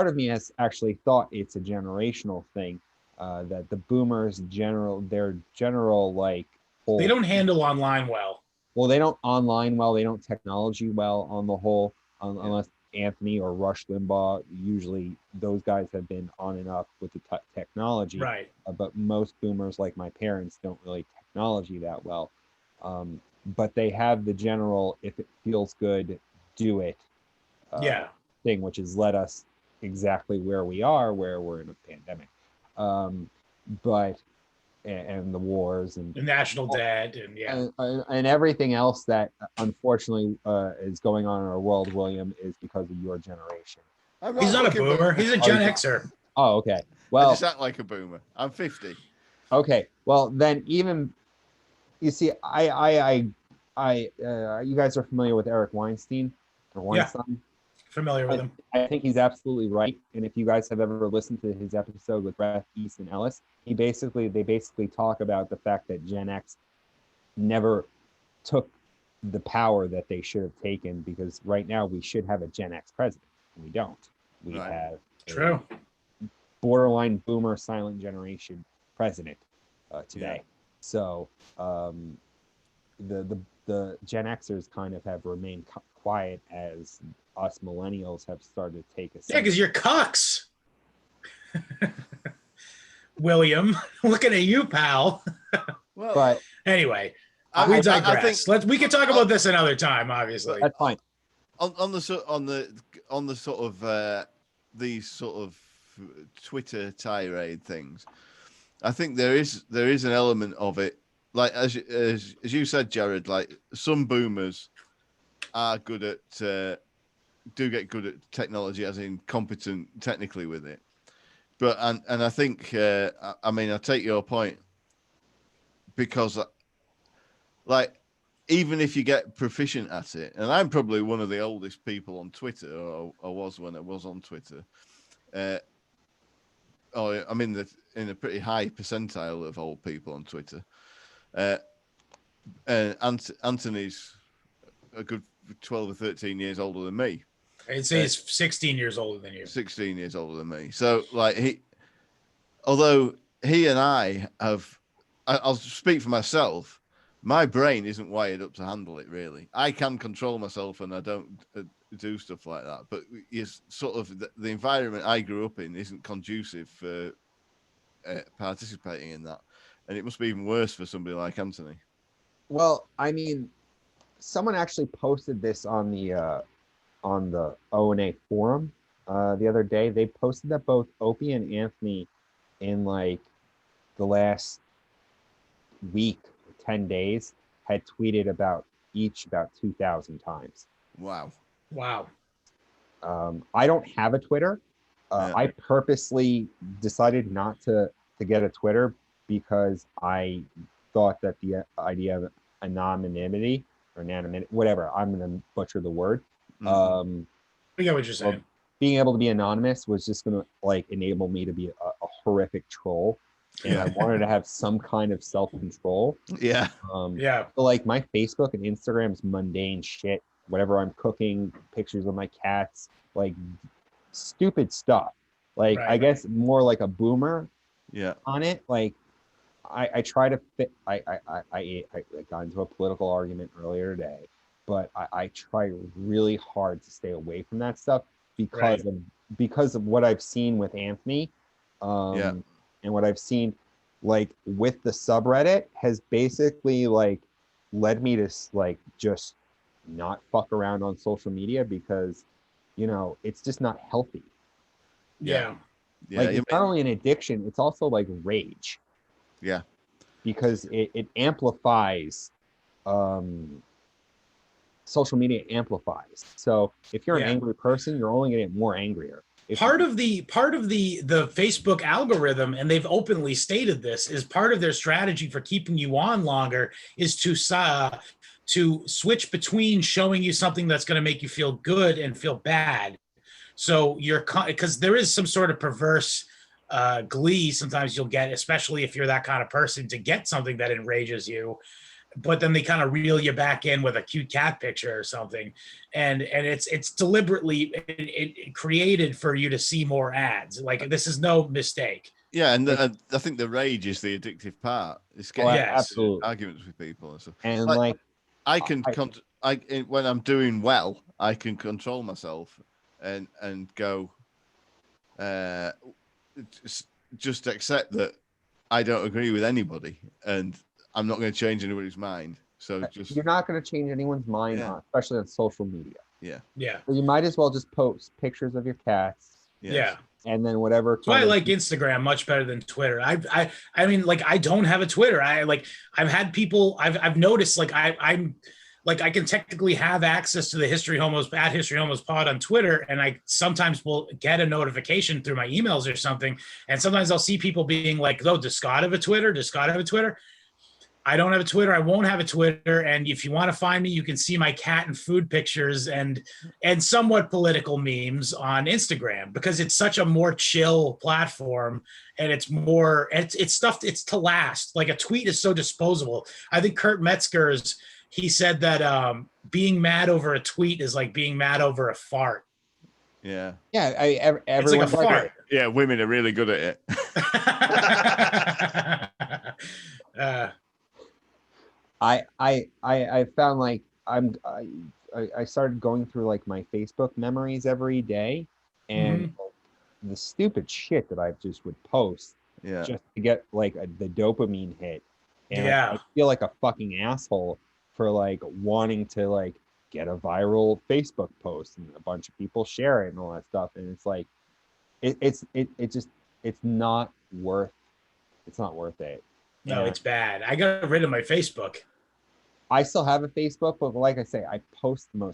of me has actually thought it's a generational thing, that the boomers their general like whole, they don't handle online well. Well, they don't online well, they don't technology well on the whole, unless Anthony or Rush Limbaugh. Usually those guys have been on and up with the technology, right? But most boomers, like my parents, don't really technology that well. But they have the general, if it feels good, do it thing, which has led us exactly where we are, where we're in a pandemic. But and the wars and the national debt and everything else that unfortunately is going on in our world, William, is because of your generation. He's not a boomer. He's a Gen Xer. Oh, okay. Well, I just act like a boomer. I'm 50. Okay. Well, then even you see, you guys are familiar with Eric Weinstein or Weinstein? Yeah. Familiar with him. I think he's absolutely right. And if you guys have ever listened to his episode with Beth Easton Ellis, they basically talk about the fact that Gen X never took the power that they should have taken, because right now we should have a Gen X president. We don't. We have true borderline boomer silent generation president today. Yeah. So the Gen Xers kind of have remained quiet as us millennials have started to take a because you're cucks. William, looking at you, pal. Well, but anyway, we digress. We can talk about this another time. Obviously, that's fine. On the sort of these sort of Twitter tirade things, I think there is an element of it. Like as you said, Jared, like some boomers are good at do get good at technology, as in competent technically with it. But and I think I mean, I take your point, because like even if you get proficient at it, and I'm probably one of the oldest people on Twitter, or was when I was on Twitter. I'm in a pretty high percentile of old people on Twitter. And Anthony's a good 12 or 13 years older than me. I'd say he's 16 years older than you. 16 years older than me. So like although he and I'll speak for myself. My brain isn't wired up to handle it, really. I can control myself and I don't do stuff like that. But it's sort of the environment I grew up in isn't conducive for participating in that. And it must be even worse for somebody like Anthony. Well, I mean, someone actually posted this on the O&A forum the other day. They posted that both Opie and Anthony in like the last week, 10 days, had tweeted about 2,000 times. Wow. I don't have a Twitter. I purposely decided not to get a Twitter because I thought that the idea of anonymity or anonymity, whatever, I'm going to butcher the word. I get what you're saying. Being able to be anonymous was just going to like enable me to be a horrific troll. and I wanted to have some kind of self-control. Yeah. Yeah. So like my Facebook and Instagram is mundane shit. Whatever I'm cooking, pictures of my cats, like stupid stuff. Like Right. I guess more like a boomer Yeah. on it. Like I try to fit. I got into a political argument earlier today, but I try really hard to stay away from that stuff because of what I've seen with Anthony, and what I've seen like with the subreddit has basically like led me to like just not fuck around on social media because it's just not healthy. Yeah. Like it's not only an addiction, it's also like rage. Yeah. Because it amplifies, social media amplifies. So if you're an angry person, you're only going to get more angrier. Part of the Facebook algorithm, and they've openly stated this, is part of their strategy for keeping you on longer is to switch between showing you something that's going to make you feel good and feel bad. So because there is some sort of perverse glee sometimes you'll get, especially if you're that kind of person, to get something that enrages you, but then they kind of reel you back in with a cute cat picture or something, and it's deliberately it created for you to see more ads. Like, this is no mistake. Yeah, and I think the rage is the addictive part. It's getting absolutely arguments with people and stuff. And like I can when I'm doing well, I can control myself and go, just accept that I don't agree with anybody, and I'm not going to change anybody's mind. So you're not going to change anyone's mind, especially on social media. Yeah. So you might as well just post pictures of your cats. Yes. Yeah. And then whatever. That's why I like Instagram much better than Twitter. I mean, like, I don't have a Twitter. I've had people, I've noticed, like, I'm like, I can technically have access to the History Homos pod on Twitter, and I sometimes will get a notification through my emails or something. And sometimes I'll see people being like, "Oh, does Scott have a Twitter? Does Scott have a Twitter?" I don't have a Twitter. I won't have a Twitter. And if you want to find me, you can see my cat and food pictures and somewhat political memes on Instagram, because it's such a more chill platform, and it's stuff. It's to last. Like, a tweet is so disposable. I think Kurt Metzger's, he said that being mad over a tweet is like being mad over a fart. Yeah. Yeah. It's like a fart. Yeah. Women are really good at it. I found like I started going through like my Facebook memories every day, and the stupid shit that I just would post just to get like the dopamine hit. And I feel like a fucking asshole for like wanting to like get a viral Facebook post and a bunch of people share it and all that stuff. And it's like it's not worth it. No, it's bad. I got rid of my Facebook. I still have a Facebook, but like I say, I post I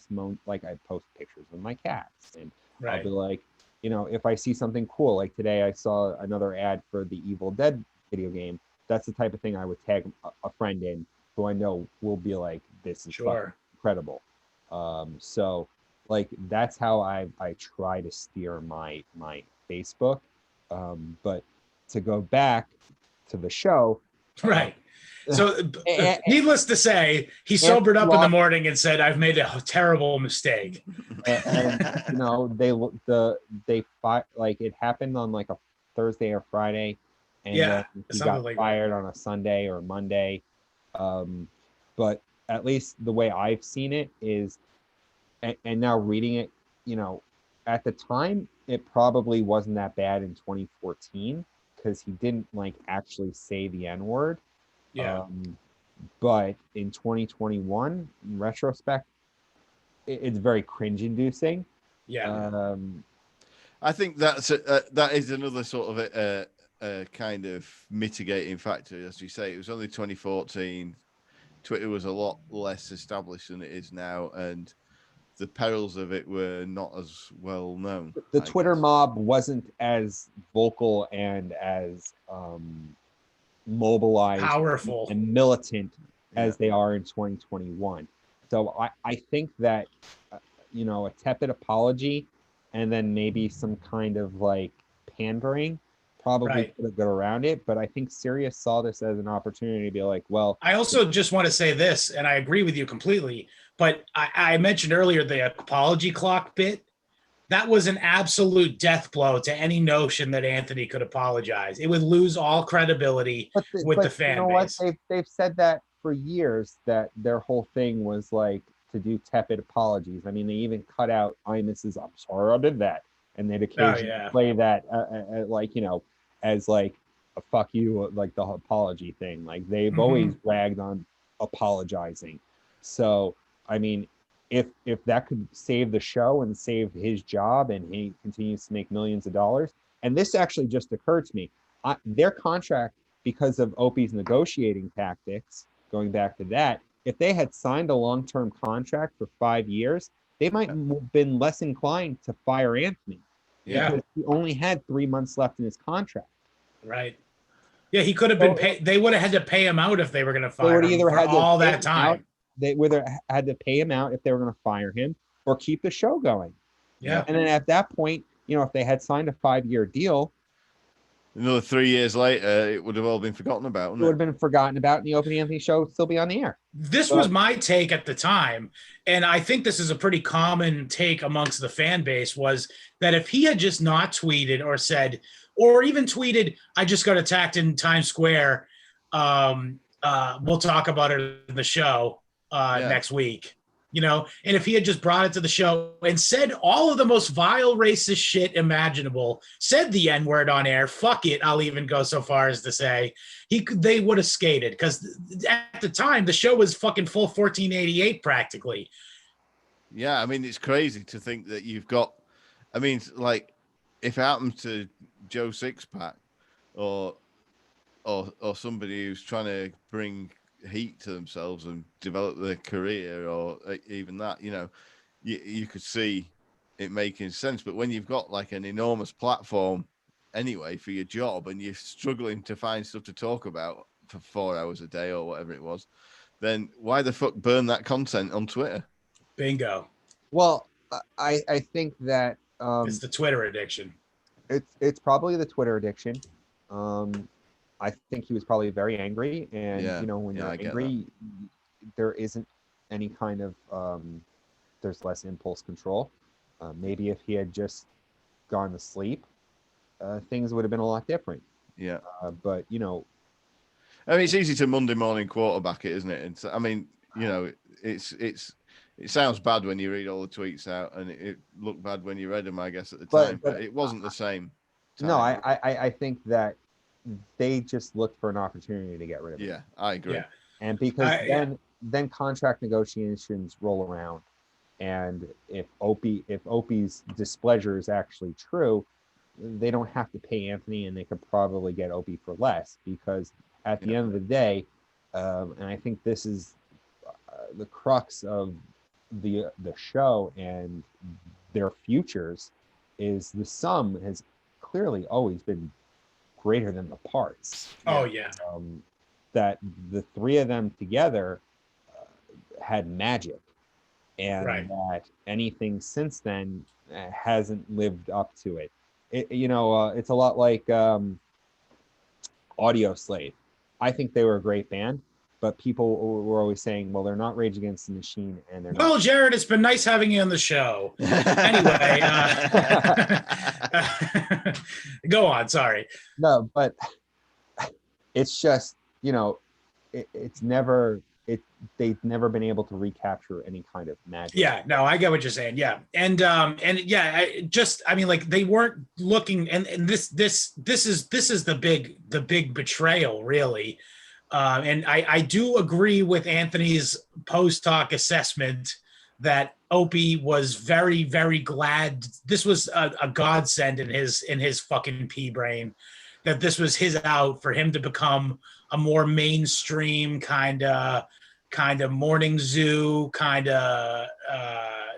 post pictures of my cats, and I'll be like, if I see something cool, like today I saw another ad for the Evil Dead video game. That's the type of thing I would tag a friend in who I know will be like, this is incredible. So like that's how I try to steer my Facebook. But to go back to the show, right. So needless to say, he sobered up in the morning and said, "I've made a terrible mistake." And they like it happened on like a Thursday or Friday, and he got fired on a Sunday or Monday. But at least the way I've seen it is, and now reading it, at the time it probably wasn't that bad in 2014 because he didn't like actually say the N-word. Yeah. But in 2021, in retrospect, it's very cringe-inducing. Yeah. I think that is another sort of a kind of mitigating factor, as you say. It was only 2014. Twitter was a lot less established than it is now, and the perils of it were not as well known. The Twitter mob wasn't as vocal and as mobilized, powerful, and militant as they are in 2021. So I think that a tepid apology and then maybe some kind of like pandering probably could have got around it, but I think Sirius saw this as an opportunity to be like, well. I also just want to say this, and I agree with you completely, but I mentioned earlier the apology clock bit. That was an absolute death blow to any notion that Anthony could apologize. It would lose all credibility with the fan you know base. What? They've said that for years, that their whole thing was like to do tepid apologies. I mean, they even cut out Imus's "I'm sorry I did that," and they'd occasionally play that, like, you know, as like a fuck you, like the apology thing. Like they've always ragged on apologizing. So I mean, if that could save the show and save his job, and he continues to make millions of dollars, and this actually just occurred to me, their contract, because of Opie's negotiating tactics, going back to that, if they had signed a long-term contract for 5 years, they might have been less inclined to fire Anthony. Yeah. Because he only had 3 months left in his contract. Right. Yeah, he could have been paid. They would have had to pay him out if they were going to fire him either for had to all pay that him time. out. They either had to pay him out if they were going to fire him, or keep the show going. Yeah. And then at that point, you know, if they had signed a 5-year deal, another 3 years later, it would have all been forgotten about. It would have been forgotten about, and the Opie and Anthony Show would still be on the air. This was my take at the time, and I think this is a pretty common take amongst the fan base, was that if he had just not tweeted or said, or even tweeted, "I just got attacked in Times Square. We'll talk about it in the show next week." You know, and if he had just brought it to the show and said all of the most vile racist shit imaginable, said the N-word on air, fuck it, I'll even go so far as to say they would have skated, because at the time the show was fucking full 1488 practically. Yeah, I mean, it's crazy to think that you've got, I mean, like, if it happened to Joe Sixpack or somebody who's trying to bring heat to themselves and develop their career, or even that, you know, you could see it making sense. But when you've got like an enormous platform anyway for your job, and you're struggling to find stuff to talk about for 4 hours a day or whatever it was, then why the fuck burn that content on Twitter? Bingo. Well, I think that it's the Twitter addiction. It's probably the Twitter addiction. I think he was probably very angry, and you know, when you're angry, there isn't any kind of there's less impulse control. Maybe if he had just gone to sleep, things would have been a lot different. Yeah. But you know, I mean, it's easy to Monday morning quarterback it, isn't it? It's, I mean, you know, it sounds bad when you read all the tweets out, and it looked bad when you read them, I guess, at the time. But it wasn't the same time. No, I think that they just looked for an opportunity to get rid of it. Yeah, I agree. Yeah. And because then contract negotiations roll around, and if Opie's displeasure is actually true, they don't have to pay Anthony, and they could probably get Opie for less, because at the end of the day, and I think this is the crux of the show and their futures, is the sum has clearly always been greater than the parts. Oh yeah. That the three of them together had magic, and that anything since then hasn't lived up to it. You know, it's a lot like Audio Slave. I think they were a great band, but people were always saying, well, they're not Rage Against the Machine, and they're not. Well, Jared, it's been nice having you on the show. Anyway, go on. Sorry. No, but it's just, you know, they've never been able to recapture any kind of magic. Yeah, no, I get what you're saying. Yeah. And yeah, I mean, like, they weren't looking, and this is the big betrayal, really. And I do agree with Anthony's post-talk assessment that Opie was very, very glad. This was a godsend in his fucking pea brain, that this was his out for him to become a more mainstream kind of morning zoo kind of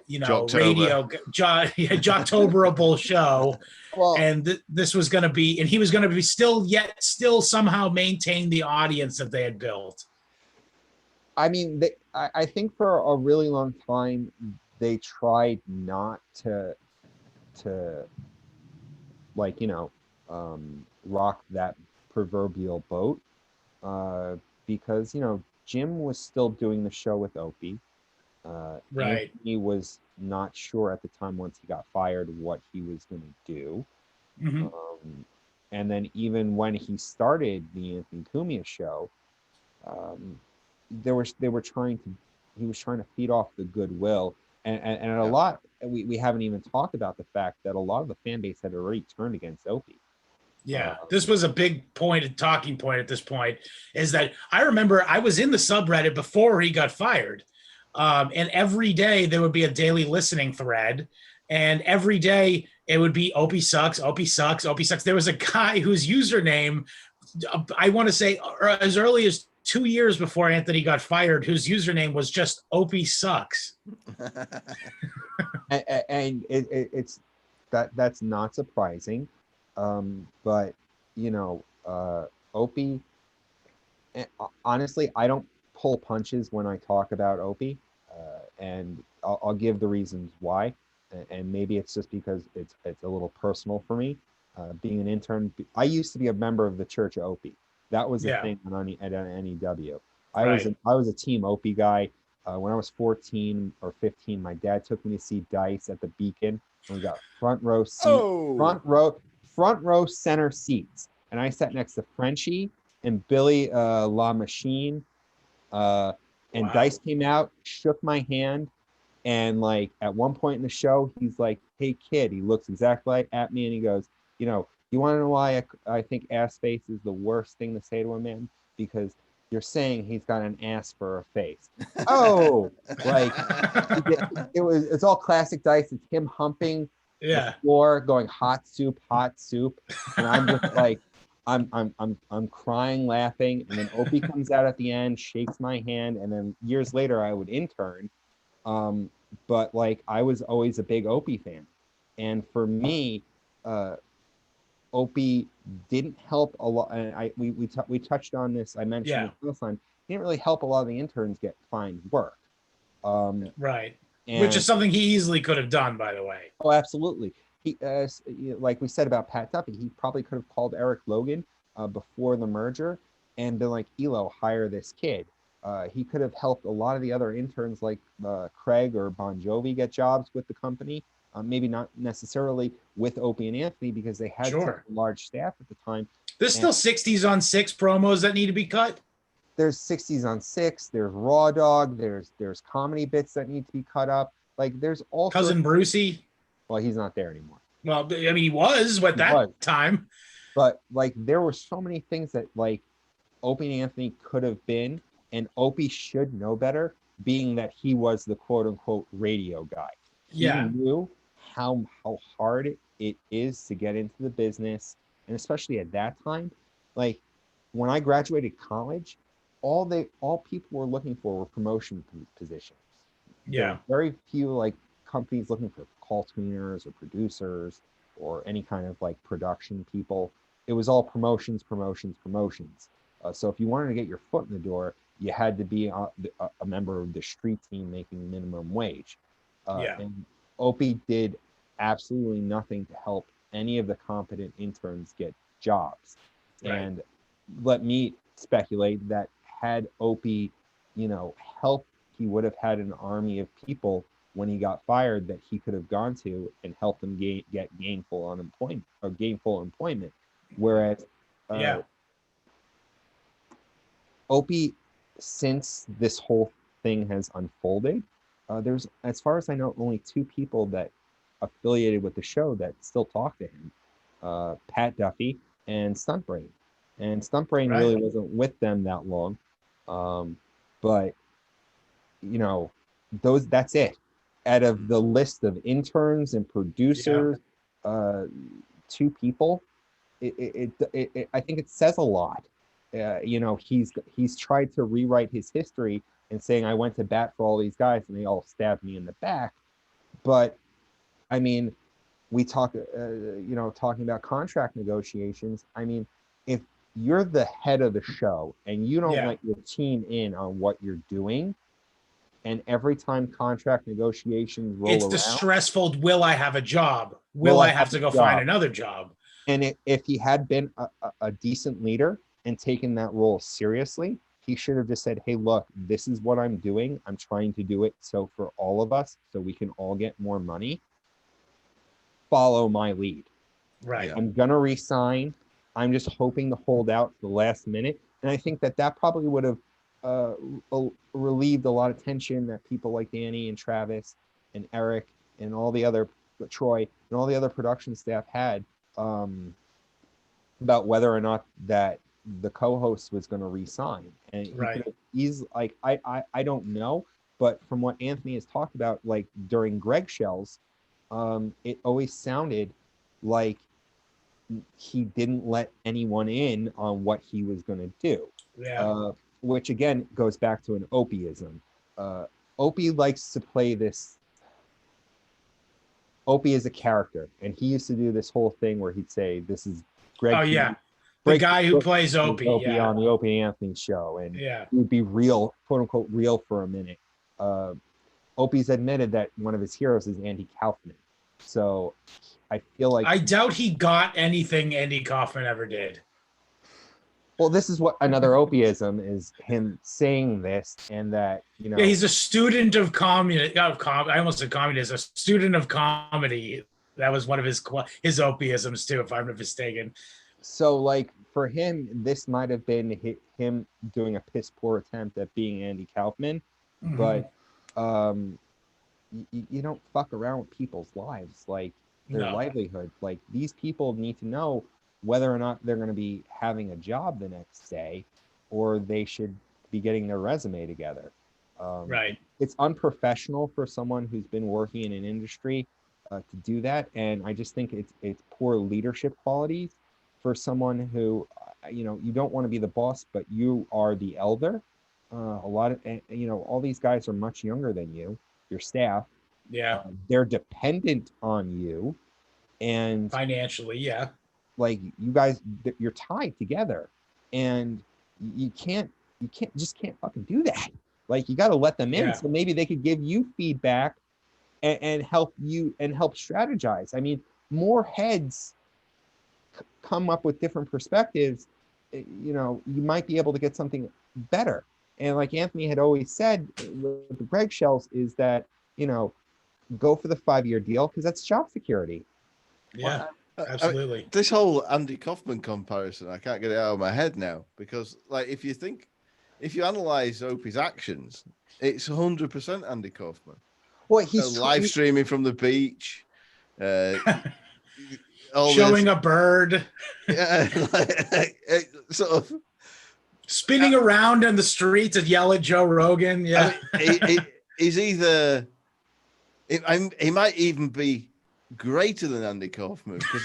you know, radio Jocktoberable show. Well, and this was going to be, and he was going to be still somehow maintain the audience that they had built. I mean, I think for a really long time they tried not to like, you know, rock that proverbial boat, because Jim was still doing the show with Opie. Right. Anthony was not sure at the time, once he got fired, what he was going to do. Mm-hmm. And then even when he started the Anthony Cumia show, he was trying to feed off the goodwill, and a lot, we haven't even talked about the fact that a lot of the fan base had already turned against Opie. Yeah, this was a big talking point at this point, is that I remember I was in the subreddit before he got fired. And every day there would be a daily listening thread. And every day it would be Opie sucks, Opie sucks, Opie sucks. There was a guy whose username, I want to say as early as 2 years before Anthony got fired, whose username was just Opie sucks. And it's that's not surprising. But Opie, honestly, I don't pull punches when I talk about Opie, and I'll give the reasons why, and maybe it's just because it's a little personal for me. Being an intern, I used to be a member of the Church of Opie. That was a thing at NEW. I was a team Opie guy. When I was 14 or 15, my dad took me to see Dice at the Beacon, and we got front row center seats, and I sat next to Frenchie and Billy La Machine, and Dice came out, shook my hand, and like at one point in the show, he's like, "Hey kid," he looks exactly at me, and he goes, "You want to know why I think ass face is the worst thing to say to a man? Because you're saying he's got an ass for a face." Oh, like it's all classic Dice. It's him humping the floor, going hot soup, and I'm just like, I'm crying, laughing, and then Opie comes out at the end, shakes my hand, and then years later I would intern. But like I was always a big Opie fan, and for me, Opie didn't help a lot. And we touched on this. I mentioned it last time. He didn't really help a lot of the interns find work. Right. And, which is something he easily could have done, by the way. Oh, absolutely. He, like we said about Pat Duffy, he probably could have called Eric Logan before the merger and been like, "Elo, hire this kid." He could have helped a lot of the other interns like Craig or Bon Jovi get jobs with the company. Maybe not necessarily with Opie and Anthony because they had such a large staff at the time. There's still 60s on 6 promos that need to be cut. There's 60s on 6. There's Raw Dog. There's comedy bits that need to be cut up. Like there's all Cousin Brucey. Well, he's not there anymore. Well, I mean, he was at that time. But like there were so many things that like Opie and Anthony could have been, and Opie should know better, being that he was the quote unquote radio guy. He knew how hard it is to get into the business, and especially at that time. Like when I graduated college, all people were looking for were promotion positions. Yeah. Very few like companies looking for call screeners or producers or any kind of like production people. It was all promotions. So if you wanted to get your foot in the door, you had to be a member of the street team making minimum wage. And Opie did absolutely nothing to help any of the competent interns get jobs. Right. And let me speculate that had Opie, helped, he would have had an army of people when he got fired that he could have gone to and helped them get gainful employment. Whereas Opie, since this whole thing has unfolded, there's, as far as I know, only 2 people that affiliated with the show that still talk to him, Pat Duffy and Stuntbrain. And Stuntbrain really wasn't with them that long. But that's it. Out of the list of interns and producers, 2 people, I think it says a lot. He's tried to rewrite his history and saying I went to bat for all these guys and they all stabbed me in the back. But I mean, we talking about contract negotiations. I mean, if you're the head of the show and you don't let your team in on what you're doing, and every time contract negotiations roll around, it's the stressful, will I have a job? Will I have to go find another job? And if he had been a decent leader and taken that role seriously, he should have just said, hey, look, this is what I'm doing. I'm trying to do it so for all of us, so we can all get more money. Follow my lead. Right. I'm going to resign. I'm just hoping to hold out for the last minute. And I think that probably would have relieved a lot of tension that people like Danny and Travis and Eric and all the other, Troy and all the other production staff had about whether or not that the co-host was going to resign. And he's like, I don't know, but from what Anthony has talked about, like during Greg Shells, it always sounded like he didn't let anyone in on what he was going to do. Yeah. Which again goes back to an Opieism. Opie likes to play this. Opie is a character, and he used to do this whole thing where he'd say, "This is Greg." Oh yeah, the guy who plays Opie on the Opie and Anthony Show, and he would be real, quote unquote, real for a minute. Opie's admitted that one of his heroes is Andy Kaufman, so I feel like I doubt he got anything Andy Kaufman ever did. Well, this is what another Opieism is, him saying this, and that, you know. Yeah, he's a student of I almost said communism. A student of comedy. That was one of his Opieisms too, if I'm not mistaken. So, like, for him, this might have been him doing a piss poor attempt at being Andy Kaufman, but you don't fuck around with people's lives, like their livelihood. Like, these people need to know whether or not they're going to be having a job the next day, or they should be getting their resume together. Right. It's unprofessional for someone who's been working in an industry to do that, and I just think it's poor leadership qualities for someone who, you don't want to be the boss, but you are the elder. A lot of, all these guys are much younger than you, your staff. Yeah. They're dependent on you, and financially, yeah. Like, you guys, you're tied together, and you can't fucking do that. Like, you got to let them in, so maybe they could give you feedback and help you and help strategize. I mean, more heads come up with different perspectives. You might be able to get something better. And like Anthony had always said with the Greg Shells, is that, go for the 5-year deal, because that's job security. Yeah. Absolutely. I mean, this whole Andy Kaufman comparison, I can't get it out of my head now, because, like, if you analyze Opie's actions, it's 100% Andy Kaufman. Well, he's live streaming from the beach, showing a bird, sort of spinning around in the streets and yell at Joe Rogan. Yeah, I mean, he's either. He might even be greater than Andy Kaufman, because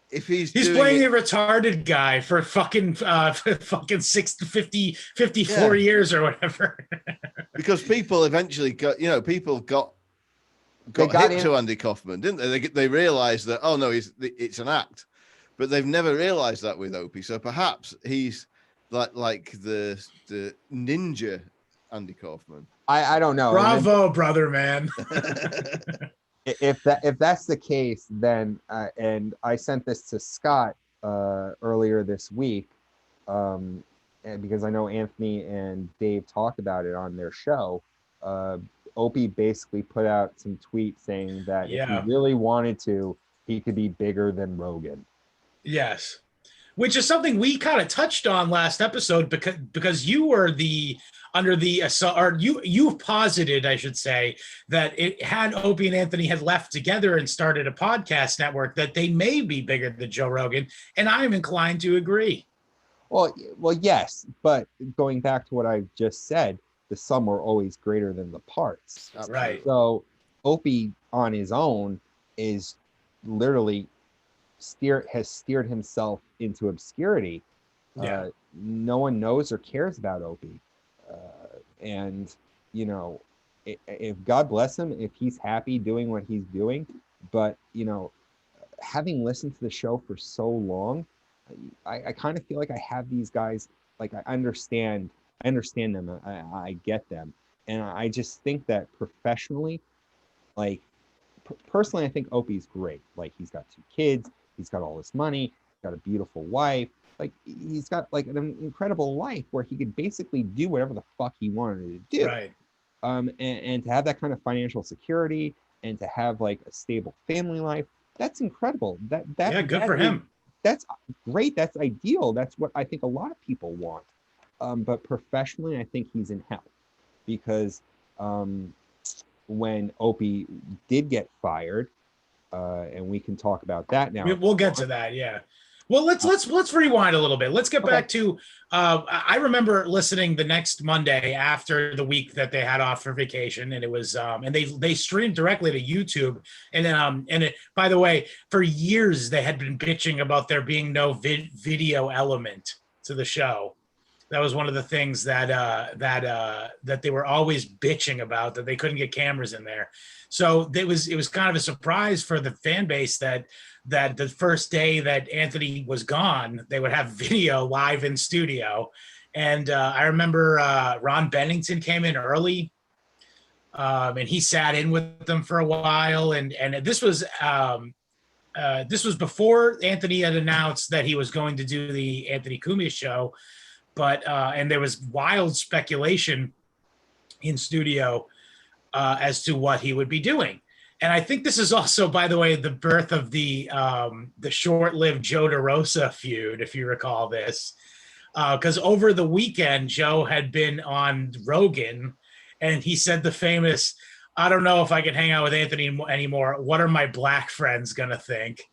if he's playing a retarded guy for fucking 54 years or whatever. Because people eventually got hip to Andy Kaufman, didn't they? They realized that, oh no, it's an act, but they've never realized that with Opie. So perhaps he's like the ninja Andy Kaufman. I don't know. Bravo, brother, man. If that's the case, then and I sent this to Scott earlier this week, and because I know Anthony and Dave talked about it on their show. Opie basically put out some tweets saying that if he really wanted to, he could be bigger than Rogan. Yes, which is something we kind of touched on last episode, because you were you posited, I should say, that it had Opie and Anthony had left together and started a podcast network, that they may be bigger than Joe Rogan, and I'm inclined to agree. Well, yes, but going back to what I just said, the sum are always greater than the parts. Right. So Opie on his own is literally has steered himself into obscurity. Yeah. No one knows or cares about Opie. And, if God bless him, if he's happy doing what he's doing, but, having listened to the show for so long, I kind of feel like I have these guys, like, I understand them. I get them. And I just think that professionally, like, personally, I think Opie's great. Like, he's got 2 kids. He's got all this money, he's got a beautiful wife, like he's got like an incredible life where he could basically do whatever the fuck he wanted to do. Right. And to have that kind of financial security and to have like a stable family life, that's incredible. Yeah, good for him. That's great. That's ideal. That's what I think a lot of people want. But professionally, I think he's in hell because when Opie did get fired, and we can talk about that now. We'll get to that. Yeah. Well, let's rewind a little bit. Let's get back to. I remember listening the next Monday after the week that they had off for vacation, and it was and they streamed directly to YouTube. And by the way, for years they had been bitching about there being no video element to the show. That was one of the things that they were always bitching about, that they couldn't get cameras in there. So it was kind of a surprise for the fan base that the first day that Anthony was gone, they would have video live in studio. And I remember Ron Bennington came in early, and he sat in with them for a while. And this was before Anthony had announced that he was going to do the Anthony Cumia show. But and there was wild speculation in studio as to what he would be doing. And I think this is also, by the way, the birth of the short-lived Joe DeRosa feud, if you recall this. Because over the weekend, Joe had been on Rogan, and he said the famous, "I don't know if I can hang out with Anthony anymore. What are my black friends gonna think?"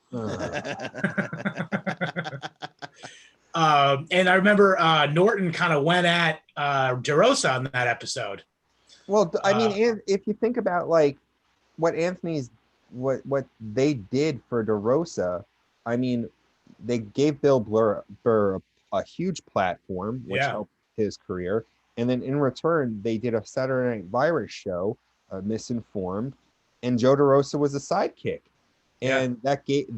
And I remember Norton kind of went at DeRosa on that episode. Well, I mean, if you think about like what they did for DeRosa, I mean, they gave Bill Burr a huge platform, which helped his career, and then in return, they did a Saturday Night Virus show, Misinformed, and Joe DeRosa was a sidekick, and that gave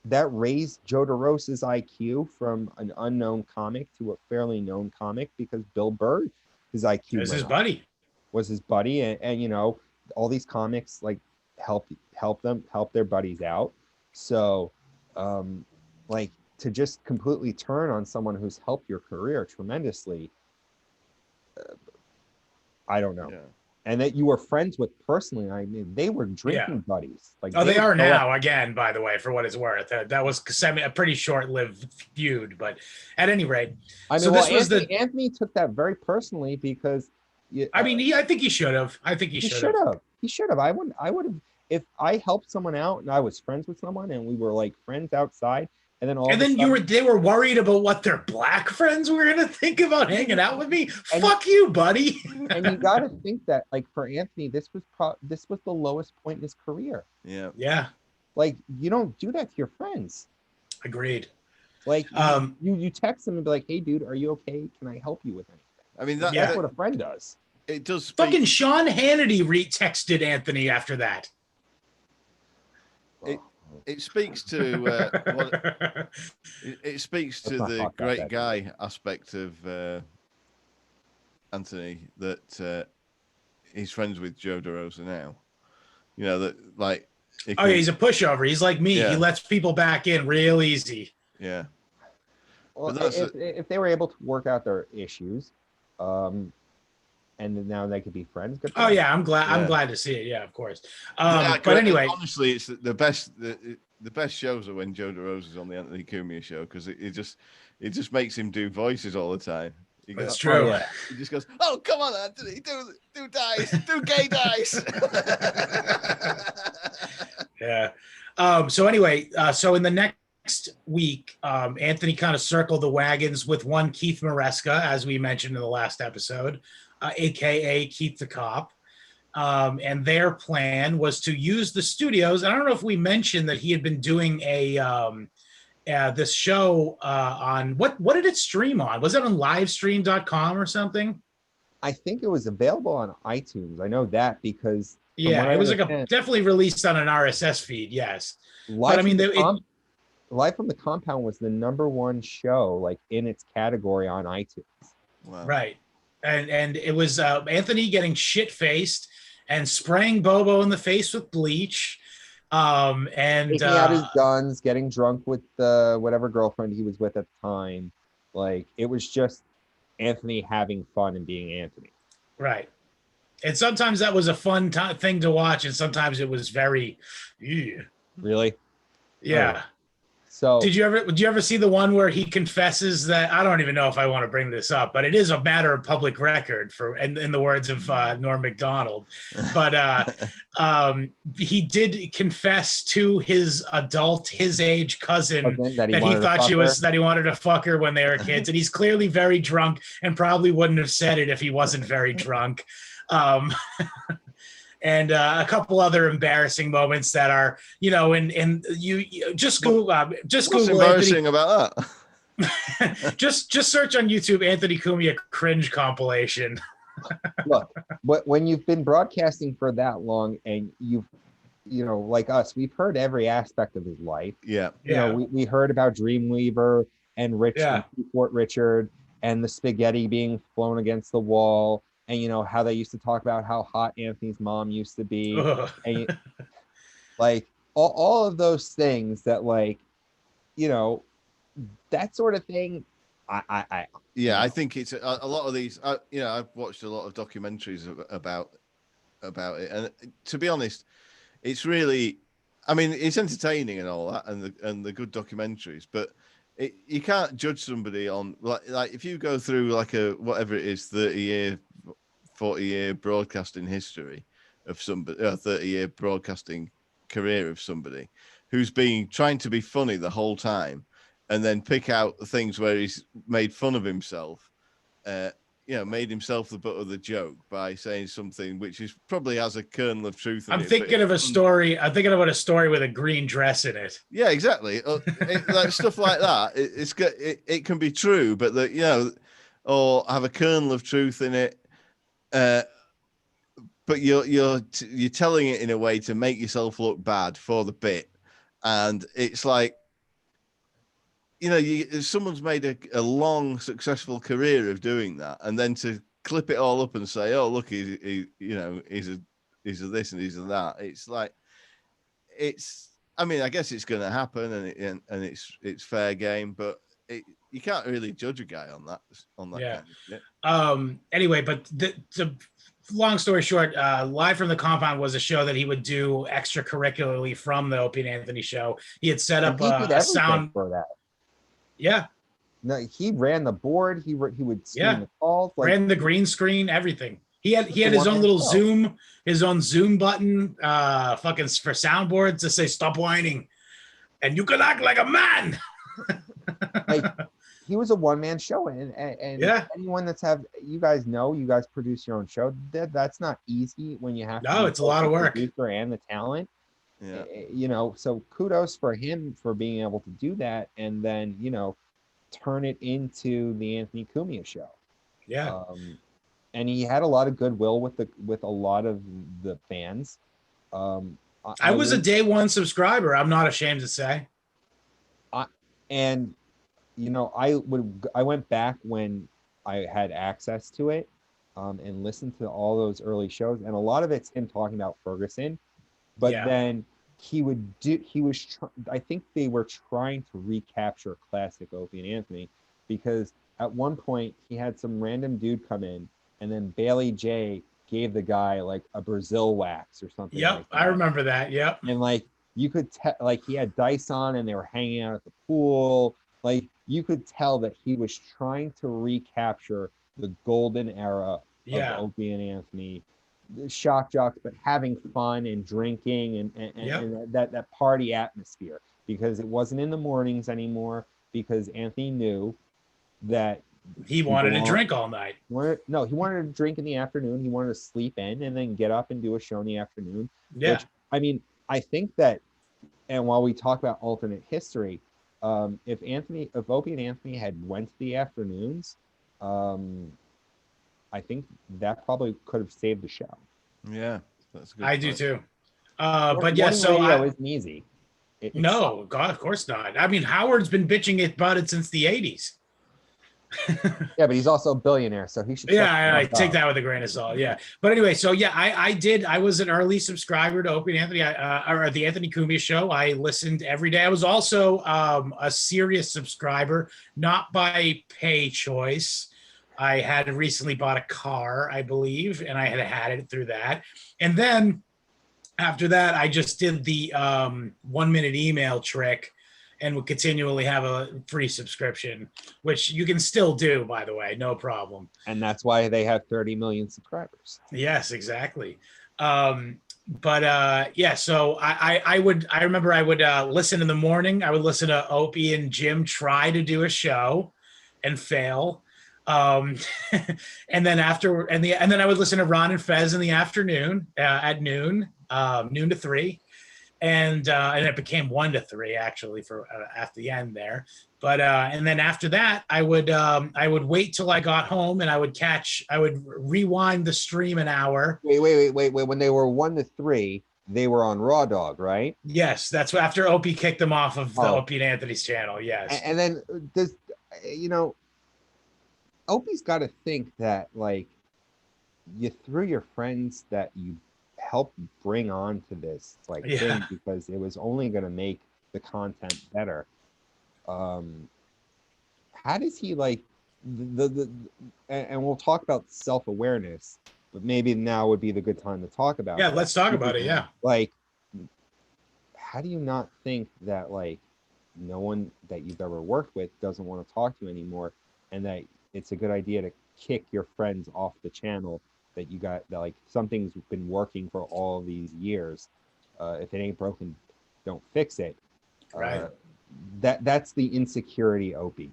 that raised Joe DeRosa's IQ from an unknown comic to a fairly known comic because Bill Burr, his IQ was his buddy. Was his buddy, and all these comics like help their buddies out. So, like to just completely turn on someone who's helped your career tremendously, I don't know. Yeah. And that you were friends with personally. I mean, they were drinking buddies. Like, they are now again, by the way, for what it's worth. That was a pretty short-lived feud, but at any rate, I mean, Anthony took that very personally because. I think he should have. He should have. He should have. I would have. If I helped someone out and I was friends with someone and we were like friends outside, and then they were worried about what their black friends were gonna think about hanging out with me. Fuck you, buddy. And you got to think that, like, for Anthony, this was the lowest point in his career. Yeah. Yeah. Like, you don't do that to your friends. Agreed. Like, you text them and be like, "Hey, dude, are you okay? Can I help you with anything?" I mean, that's what a friend does. It does. Fucking Sean Hannity retexted Anthony after that. It speaks to it speaks to the great guy aspect of Anthony, that he's friends with Joe DeRosa now. You know that, like. He's a pushover. He's like me. Yeah. He lets people back in real easy. Yeah. Well, if they were able to work out their issues, and now they could be friends. Good. Oh yeah, I'm glad. Yeah. I'm glad to see it. Yeah, of course. But anyway, honestly, it's the best. The best shows are when Joe DeRosa's on the Anthony Cumia show, because it just makes him do voices all the time. That's true. Yeah. He just goes, "Oh, come on, Anthony, do dice, do gay dice." Yeah. So anyway, so in the next week, Anthony kind of circled the wagons with one Keith Maresca, as we mentioned in the last episode, aka Keith the Cop. And their plan was to use the studios. I don't know if we mentioned that he had been doing this show on what did it stream on? Was it on livestream.com or something? I think it was available on iTunes. I know that because it was definitely released on an RSS feed. Yes, Live from the Compound was the #1 show, like, in its category on iTunes. Wow. Right, and it was Anthony getting shit faced and spraying Bobo in the face with bleach. And taking out his guns, getting drunk with the whatever girlfriend he was with at the time. Like, it was just Anthony having fun and being Anthony. Right. And sometimes that was a fun thing to watch, and sometimes it was very, really, yeah. So did you ever see the one where he confesses that, I don't even know if I want to bring this up, but it is a matter of public record for, in the words of Norm Macdonald, but he did confess to his age cousin that he wanted to fuck her when they were kids, and he's clearly very drunk and probably wouldn't have said it if he wasn't very drunk. And a couple other embarrassing moments that are, and you just Google, What's embarrassing about that? just search on YouTube Anthony Cumia cringe compilation. Look, when you've been broadcasting for that long, and like us, we've heard every aspect of his life. Yeah. We heard about Dreamweaver and Fort Richard and the spaghetti being flown against the wall. And how they used to talk about how hot Anthony's mom used to be, and like all of those things that, like, that sort of thing. I think it's a lot of these. I've watched a lot of documentaries about it, and to be honest, it's really, I mean, it's entertaining and all that, and the good documentaries, but you can't judge somebody on like if you go through like a whatever it is 30-year 40-year broadcasting history of somebody, 30-year broadcasting career of somebody who's been trying to be funny the whole time, and then pick out the things where he's made fun of himself, made himself the butt of the joke by saying something which is probably has a kernel of truth in it. I'm thinking about a story with a green dress in it. Yeah, exactly. Like stuff like that. It can be true, but or have a kernel of truth in it. But you're telling it in a way to make yourself look bad for the bit, and it's like, someone's made a long successful career of doing that, and then to clip it all up and say, oh look, he's a this and he's a that. It's like, I mean, I guess it's going to happen, and it's fair game, but you can't really judge a guy on that. Yeah. Kind of anyway, but the long story short, Live from the Compound was a show that he would do extracurricularly from the Opie and Anthony Show. He had set up a sound for that. Yeah. No, he ran the board. He would screen the calls. Ran the green screen, everything. He had his own little Zoom button, fucking for soundboards to say "Stop whining," and you can act like a man. He was a one-man show, and anyone you guys produce your own show. That's not easy when you have it's a lot of work. Producer and the talent. Yeah. So kudos for him for being able to do that, and then turn it into the Anthony Cumia Show. Yeah. And he had a lot of goodwill with a lot of the fans. I was a day one subscriber. I'm not ashamed to say. I went back when I had access to it, and listened to all those early shows, and a lot of it's him talking about Ferguson, but then I think they were trying to recapture classic Opie and Anthony, because at one point he had some random dude come in, and then Bailey J gave the guy like a Brazil wax or something. Yep, like that. I remember that. Yep. And like you could tell, like he had dice on, and they were hanging out at the pool. Like you could tell that he was trying to recapture the golden era of Opie and Anthony, the shock jocks, but having fun and drinking and that party atmosphere, because it wasn't in the mornings anymore, because Anthony knew that he wanted to drink all night. He wanted to drink in the afternoon. He wanted to sleep in and then get up and do a show in the afternoon. Yeah. Which, I mean, I think that, and while we talk about alternate history, if Opie and Anthony had went to the afternoons, I think that probably could have saved the show. Yeah, that's a good I point. do too. But yeah, so radio isn't easy. No, God, of course not. I mean, Howard's been bitching about it since the 80s. Yeah, but he's also a billionaire, so he should. Yeah, I take that with a grain of salt. Yeah, but anyway, so yeah, I was an early subscriber to Opie and Anthony, or the Anthony Cumia Show. I listened every day. I was also a serious subscriber, not by pay choice. I had recently bought a car, I believe, and I had it through that. And then after that, I just did the 1 minute email trick and would continually have a free subscription, which you can still do, by the way, no problem. And that's why they have 30 million subscribers. Yes, exactly. Yeah, so I remember I would listen in the morning. I would listen to Opie and Jim try to do a show and fail. And then then I would listen to Ron and Fez in the afternoon at noon, noon to 3. And it became 1 to 3 actually for at the end there. But and then after that, I would wait till I got home and I would rewind the stream an hour. Wait. When they were 1 to 3, they were on Raw Dog, right? Yes, that's after Opie kicked them off of the Opie and Anthony's channel. Yes. And then Opie's got to think that like you threw your friends that you helped bring on to this thing because it was only going to make the content better. How does he and we'll talk about self-awareness, but maybe now would be the good time to talk about it. Let's talk about it. Yeah. Like, how do you not think that like no one that you've ever worked with doesn't want to talk to you anymore, and that it's a good idea to kick your friends off the channel that you got, that like something's been working for all of these years. If it ain't broken, don't fix it. Right. That's the insecurity Opie.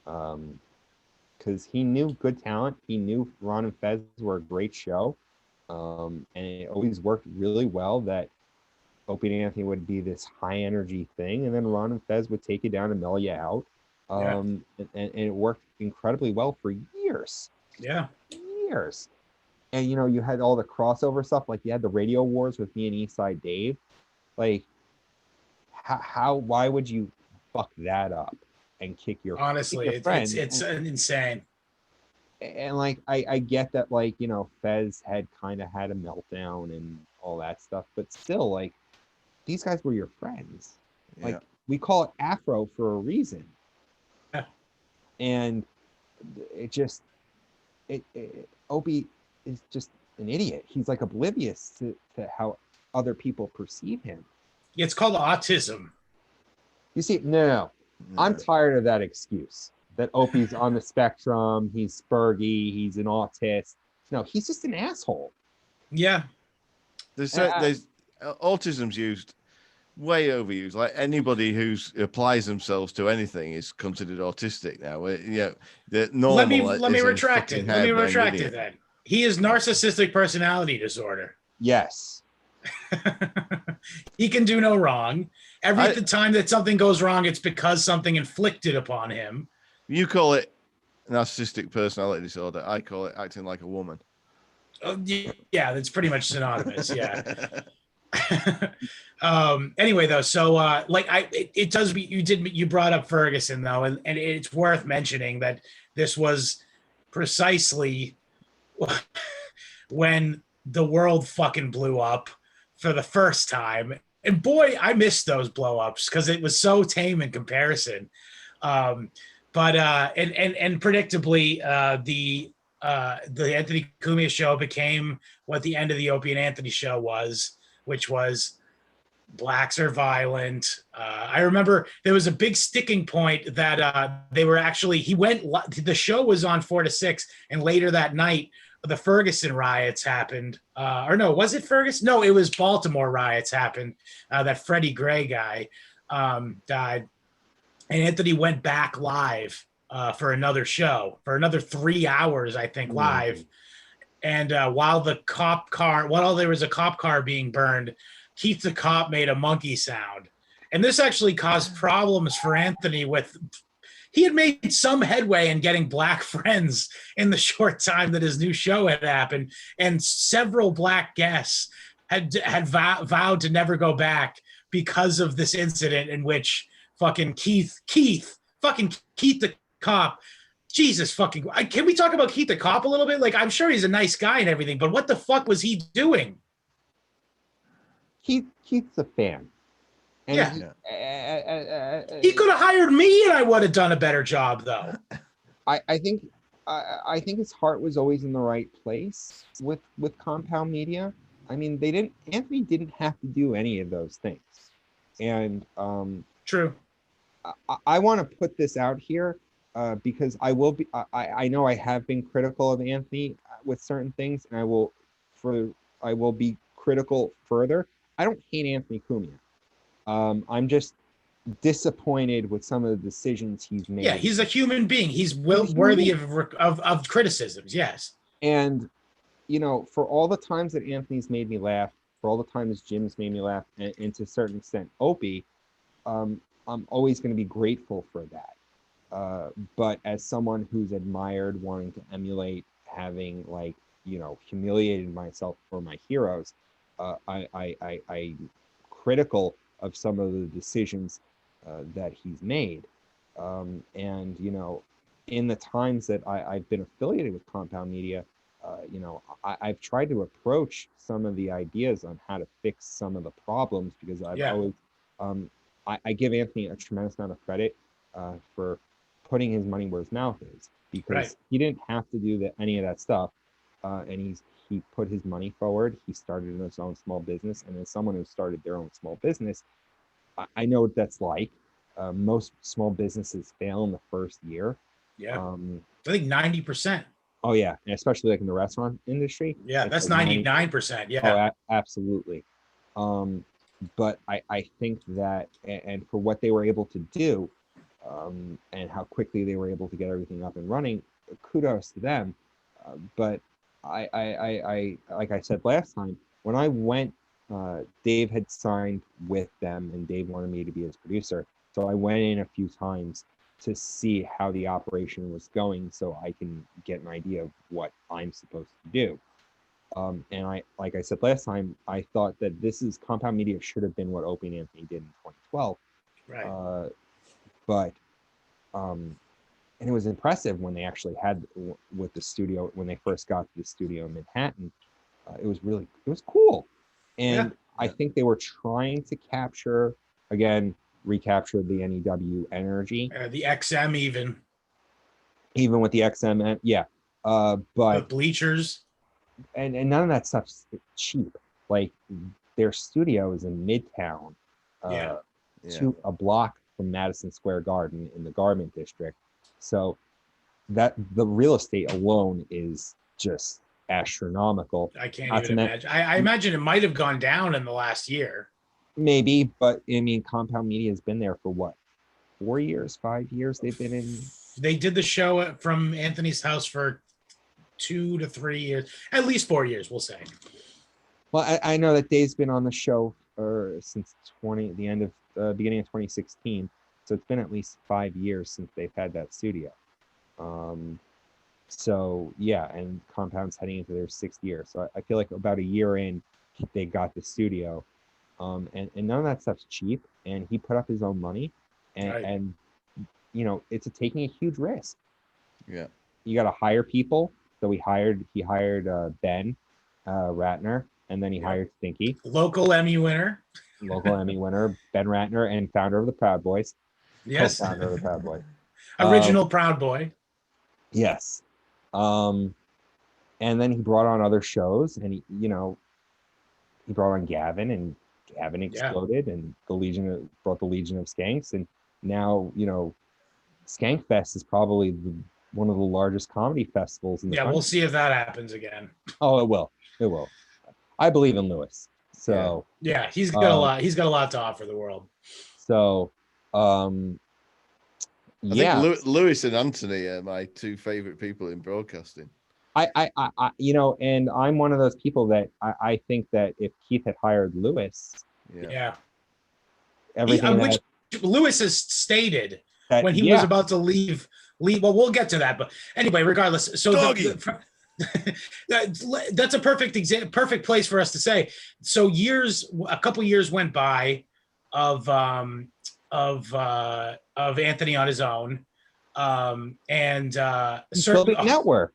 Because he knew good talent. He knew Ron and Fez were a great show. And it always worked really well that Opie and Anthony would be this high energy thing, and then Ron and Fez would take you down and mellow you out. And it worked incredibly well for years. Yeah. Years. And you had all the crossover stuff, like you had the radio wars with me and Eastside Dave. Like, why would you fuck that up and kick your friend? It's insane. And like I get that, like, Fez had kind of had a meltdown and all that stuff, but still, like, these guys were your friends. Like, we call it Afro for a reason. Yeah. And Opie is just an idiot. He's like oblivious to how other people perceive him. It's called autism. You see, no. I'm tired of that excuse that Opie's on the spectrum, he's spurgy, he's an autist. No, he's just an asshole. Yeah. There's autism's used, way overused. Like, anybody who applies themselves to anything is considered autistic now. The normal. Let me retract it. Let me retract it then. He is narcissistic personality disorder. Yes. He can do no wrong. Every time that something goes wrong, it's because something inflicted upon him. You call it narcissistic personality disorder. I call it acting like a woman. Yeah, that's pretty much synonymous. Yeah. Anyway, though, so you brought up Ferguson though, and it's worth mentioning that this was precisely when the world fucking blew up for the first time. And boy, I missed those blow ups because it was so tame in comparison. But predictably, the Anthony Cumia Show became what the end of the Opie and Anthony Show was, which was blacks are violent. I remember there was a big sticking point that the show was on 4 to 6, and later that night, the Ferguson riots happened. Or no, was it Ferguson? No, it was Baltimore riots happened. That Freddie Gray guy died. And Anthony went back live for another show, for another 3 hours, I think, live. And while there was a cop car being burned, Keith the cop made a monkey sound. And this actually caused problems for Anthony he had made some headway in getting black friends in the short time that his new show had happened. And several black guests had vowed to never go back because of this incident in which fucking Keith the cop Jesus fucking, can we talk about Keith the cop a little bit? Like, I'm sure he's a nice guy and everything, but what the fuck was he doing? Keith's a fan. And he could have hired me and I would have done a better job, though. I think his heart was always in the right place with Compound Media. I mean, Anthony didn't have to do any of those things. And true. I want to put this out here because I know I have been critical of Anthony with certain things, and I will be critical further. I don't hate Anthony Cumia. I'm just disappointed with some of the decisions he's made. Yeah, he's a human being. He's worthy of criticisms. Yes. And for all the times that Anthony's made me laugh, for all the times Jim's made me laugh, and to a certain extent Opie, I'm always going to be grateful for that. But as someone who's admired, wanting to emulate, having humiliated myself for my heroes, I critical of some of the decisions that he's made. And in the times that I've been affiliated with Compound Media, I've tried to approach some of the ideas on how to fix some of the problems, because I've always I give Anthony a tremendous amount of credit for putting his money where his mouth is, because he didn't have to do any of that stuff, and he put his money forward. He started his own small business, and as someone who started their own small business, I know what that's like. Most small businesses fail in the first year. Yeah, I think 90%. Oh yeah, and especially like in the restaurant industry. Yeah, that's 99%. Yeah. Oh, absolutely. But I think that, and for what they were able to do, and how quickly they were able to get everything up and running, kudos to them. But I like I said last time, when I went, Dave had signed with them, and Dave wanted me to be his producer. So I went in a few times to see how the operation was going, so I can get an idea of what I'm supposed to do. And like I said last time, I thought that Compound Media should have been what Opie and Anthony did in 2012. Right. But and it was impressive when they actually had with the studio, when they first got to the studio in Manhattan. It was cool. And I think they were trying to recapture the NEW energy. The XM even with the XM, but the bleachers. And none of that stuff's cheap. Like, their studio is in Midtown, to a block from Madison Square Garden in the Garment District. So that the real estate alone is just astronomical. I can't even imagine. I imagine it might have gone down in the last year. Maybe, but I mean, Compound Media has been there for what, 4 years, 5 years? They've been in. They did the show from Anthony's house for 2 to 3 years, at least 4 years, we'll say. Well, I know that Dave's been on the show since beginning of 2016, so it's been at least 5 years since they've had that studio. So yeah, and Compound's heading into their 6th year, so I feel like about a year in, they got the studio, and none of that stuff's cheap. And he put up his own money, and it's taking a huge risk. Yeah, you got to hire people. So he hired Ben Ratner, and then he hired Stinky. Local Emmy winner, Ben Ratner, and founder of the Proud Boys. Yes. Co-founder of the Proud Boys. Original Proud Boy. Yes. And then he brought on other shows, and he brought on Gavin, and Gavin exploded, and brought the Legion of Skanks, and now, Skankfest is probably one of the largest comedy festivals in the country. We'll see if that happens again. Oh, it will. I believe in Lewis. So he's got a lot. He's got a lot to offer the world. So, I think Lewis and Anthony are my two favorite people in broadcasting. And I'm one of those people that I think that if Keith had hired Lewis, everything which Lewis has stated when he was about to leave. Well, we'll get to that, but anyway, regardless. So that's a perfect place for us to say. So a couple years went by of Anthony on his own. And He built a network.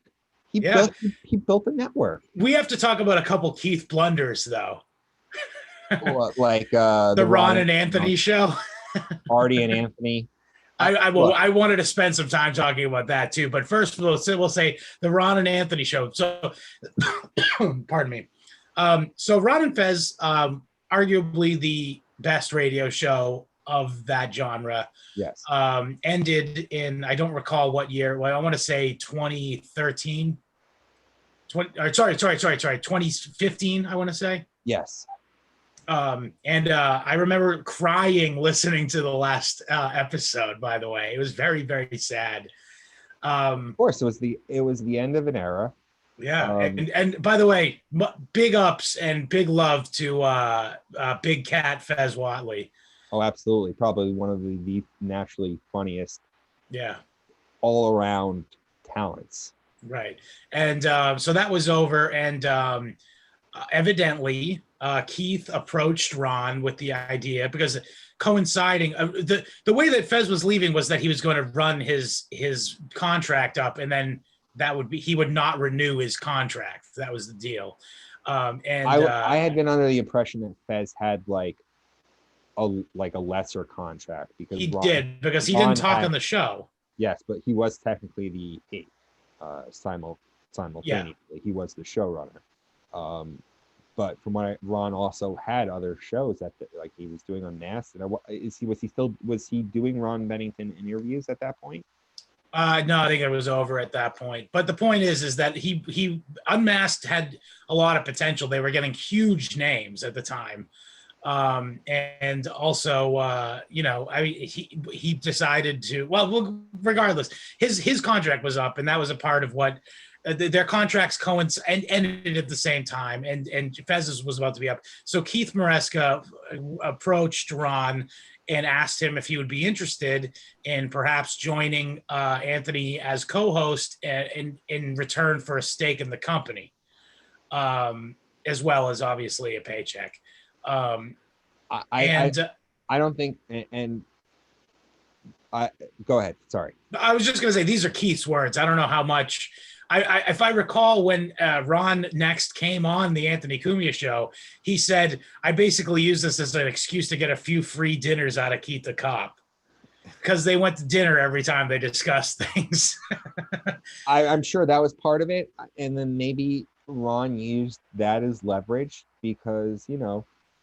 He built a network. We have to talk about a couple Keith blunders, though. Like the Ron and Anthony show. Artie and Anthony. I wanted to spend some time talking about that too, but first we'll say the Ron and Anthony show. So, pardon me. So Ron and Fez, arguably the best radio show of that genre. Yes. Ended in, I don't recall what year. Well, I want to say 2013. 2015. I want to say. Yes. And I remember crying listening to the last episode. By the way, it was very, very sad. Of course, it was the end of an era. Yeah, and by the way, big ups and big love to Big Cat Fez Whatley. Oh, absolutely, probably one of the naturally funniest. Yeah. All around talents. Right, and so that was over, and evidently. Keith approached Ron with the idea because coinciding the way that Fez was leaving was that he was going to run his contract up, and then he would not renew his contract. That was the deal. And I had been under the impression that Fez had like a lesser contract because he didn't talk on the show. Yes, but he was technically the eighth simultaneously. Yeah. He was the showrunner. But from what Ron also had other shows that like he was doing on Nast. Was he doing Ron Bennington interviews at that point? No, I think it was over at that point. But the point is that he Unmasked had a lot of potential. They were getting huge names at the time. And also, he decided to, well, regardless, his contract was up, and that was a part of what their contracts ended at the same time, and Fez's was about to be up. So Keith Maresca approached Ron and asked him if he would be interested in perhaps joining Anthony as co-host in return for a stake in the company, as well as obviously a paycheck. I don't think, and I go ahead. Sorry. I was just going to say, these are Keith's words. I don't know how much. If I recall, when Ron next came on the Anthony Cumia show, he said, I basically use this as an excuse to get a few free dinners out of Keith the Cop, because they went to dinner every time they discussed things. I'm sure that was part of it. And then maybe Ron used that as leverage because,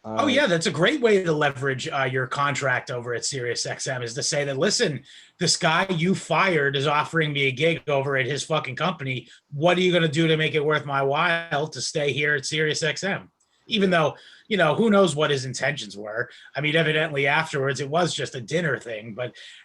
oh yeah, that's a great way to leverage your contract over at SiriusXM, is to say that, listen, this guy you fired is offering me a gig over at his fucking company. What are you going to do to make it worth my while to stay here at SiriusXM? Even though, who knows what his intentions were. I mean, evidently afterwards it was just a dinner thing.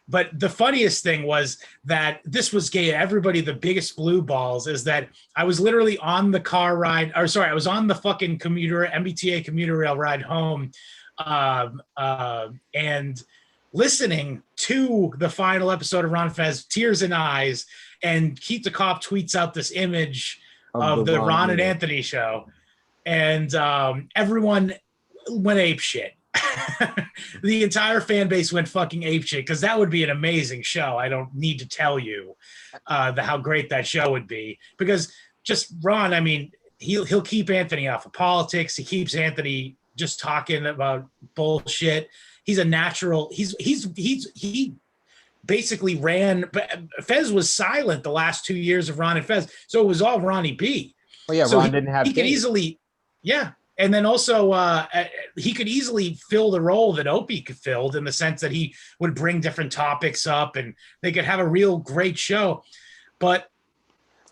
But the funniest thing was that this was gave everybody the biggest blue balls, is that I was literally on the car ride, I was on the fucking MBTA commuter rail ride home, and listening to the final episode of Ron Fez, tears in eyes, and Keith the Cop tweets out this image of the Ron and Anthony show. And everyone went apeshit. The entire fan base went fucking apeshit, because that would be an amazing show. I don't need to tell you how great that show would be, because just Ron, I mean, he'll keep Anthony off of politics. He keeps Anthony just talking about bullshit. He's a natural. He basically ran. Fez was silent the last 2 years of Ron and Fez, so it was all Ronnie B. Oh yeah, so Ron didn't have. He could easily. Yeah. And then also he could easily fill the role that Opie filled, in the sense that he would bring different topics up and they could have a real great show. But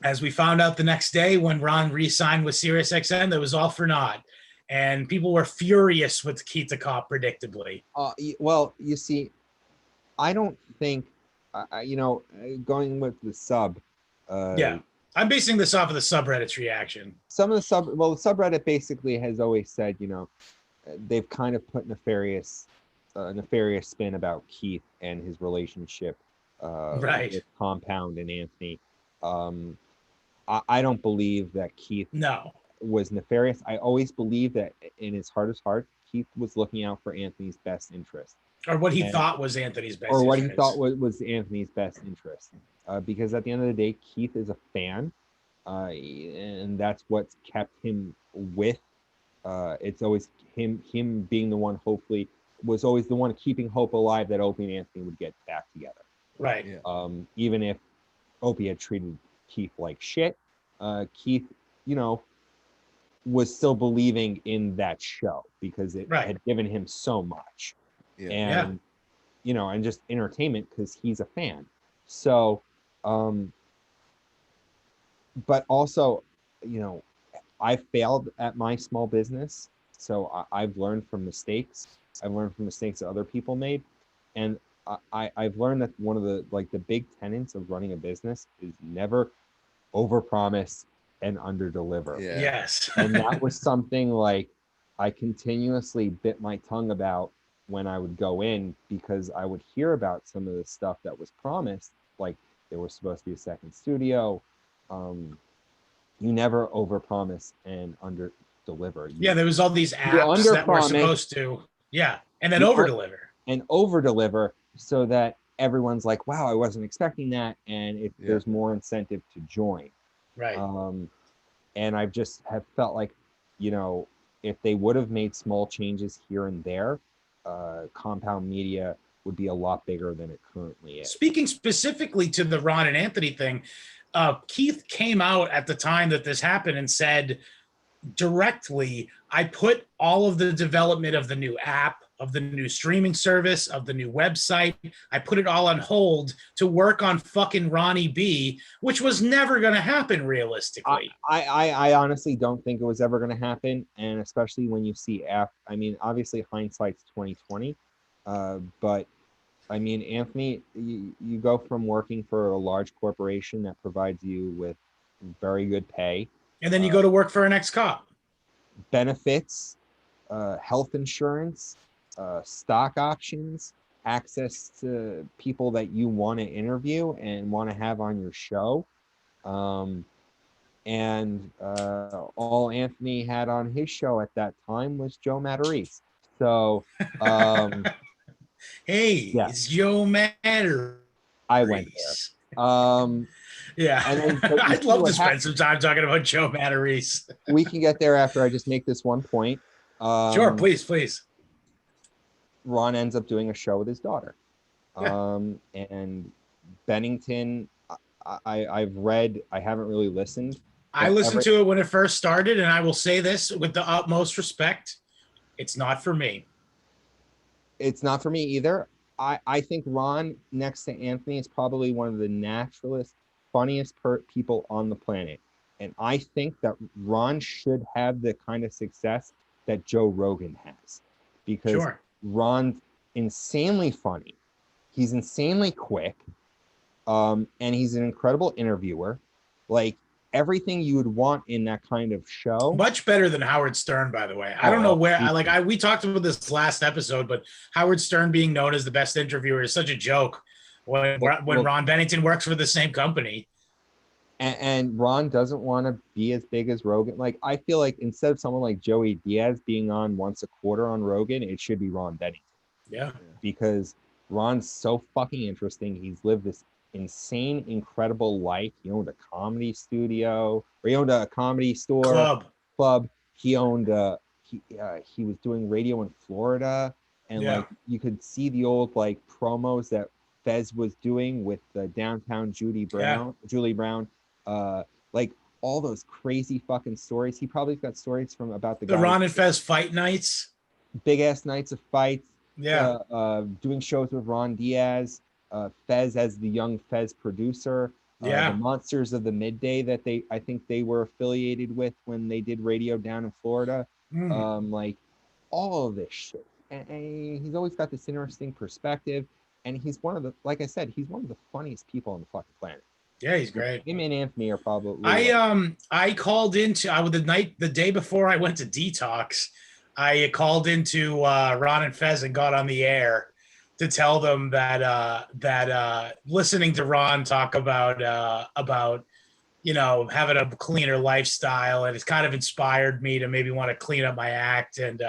as we found out the next day, when Ron re-signed with SiriusXM, that was all for naught. And people were furious with Keith the Cop, predictably. Well, you see, I don't think, going with the sub. Yeah. I'm basing this off of the subreddit's reaction. The subreddit basically has always said, they've kind of put nefarious spin about Keith and his relationship with Compound and Anthony. I don't believe that Keith was nefarious. I always believe that in his heart of hearts, Keith was looking out for Anthony's best interest. or what he thought was Anthony's best or what interest. he thought was Anthony's best interest. Because at the end of the day, Keith is a fan, and that's what's kept him with. It's always him being the one. Hopefully, was always the one keeping hope alive that Opie and Anthony would get back together. Right. Yeah. Even if Opie had treated Keith like shit, Keith, was still believing in that show because it had given him so much. Yeah. And and just entertainment because he's a fan. So, but also, I failed at my small business, so I've learned from mistakes. I've learned from mistakes that other people made, and I've learned that one of the big tenets of running a business is never overpromise and underdeliver. Yeah. Yes. And that was something like I continuously bit my tongue about when I would go in, because I would hear about some of the stuff that was promised, like there was supposed to be a second studio. You never overpromise and underdeliver. There was all these apps that were supposed to, and then overdeliver. And overdeliver so that everyone's like, wow, I wasn't expecting that, and there's more incentive to join. Right. And I've just have felt like, if they would have made small changes here and there, Compound Media would be a lot bigger than it currently is. Speaking specifically to the Ron and Anthony thing, Keith came out at the time that this happened and said directly, I put all of the development of the new app, of the new streaming service, of the new website, I put it all on hold to work on fucking Ronnie B, which was never going to happen realistically. I honestly don't think it was ever going to happen, and especially when you see obviously hindsight's 2020, but I mean, Anthony, you go from working for a large corporation that provides you with very good pay, and then you go to work for an ex-cop, benefits, health insurance, stock options, access to people that you want to interview and want to have on your show. And all Anthony had on his show at that time was Joe Matarese. So, it's Joe Matarese. I went there. And then, I'd love to spend some time talking about Joe Matarese. We can get there after I just make this one point. Sure, please. Ron ends up doing a show with his daughter. And Bennington, I've read, I haven't really listened. I listened to it when it first started, and I will say this with the utmost respect, it's not for me. It's not for me either. I think Ron, next to Anthony, is probably one of the naturalist, funniest people on the planet. And I think that Ron should have the kind of success that Joe Rogan has. Because Ron's insanely funny. He's insanely quick. And he's an incredible interviewer. Like, everything you would want in that kind of show. Much better than Howard Stern, by the way. I don't know where, we talked about this last episode, but Howard Stern being known as the best interviewer is such a joke when Ron Bennington works for the same company. And Ron doesn't want to be as big as Rogan. Like, I feel like instead of someone like Joey Diaz being on once a quarter on Rogan, it should be Ron Bennington. Yeah. Because Ron's so fucking interesting. He's lived this insane, incredible life. He owned a comedy studio, or he owned a comedy store club. He owned he was doing radio in Florida, and like you could see the old like promos that Fez was doing with the downtown Julie Brown, like all those crazy fucking stories. He probably got stories from about the Ron and Fez fight nights, big ass nights of fights. Doing shows with Ron Diaz. Fez as the young Fez producer, the Monsters of the Midday that I think they were affiliated with when they did radio down in Florida. Like all of this shit. And he's always got this interesting perspective. And he's one of the, like I said, he's one of the funniest people on the fucking planet. Yeah, he's great. Him and Anthony are probably. I called into the day before I went to detox. I called into Ron and Fez and got on the air to tell them that listening to Ron talk about having a cleaner lifestyle, and it's kind of inspired me to maybe want to clean up my act, and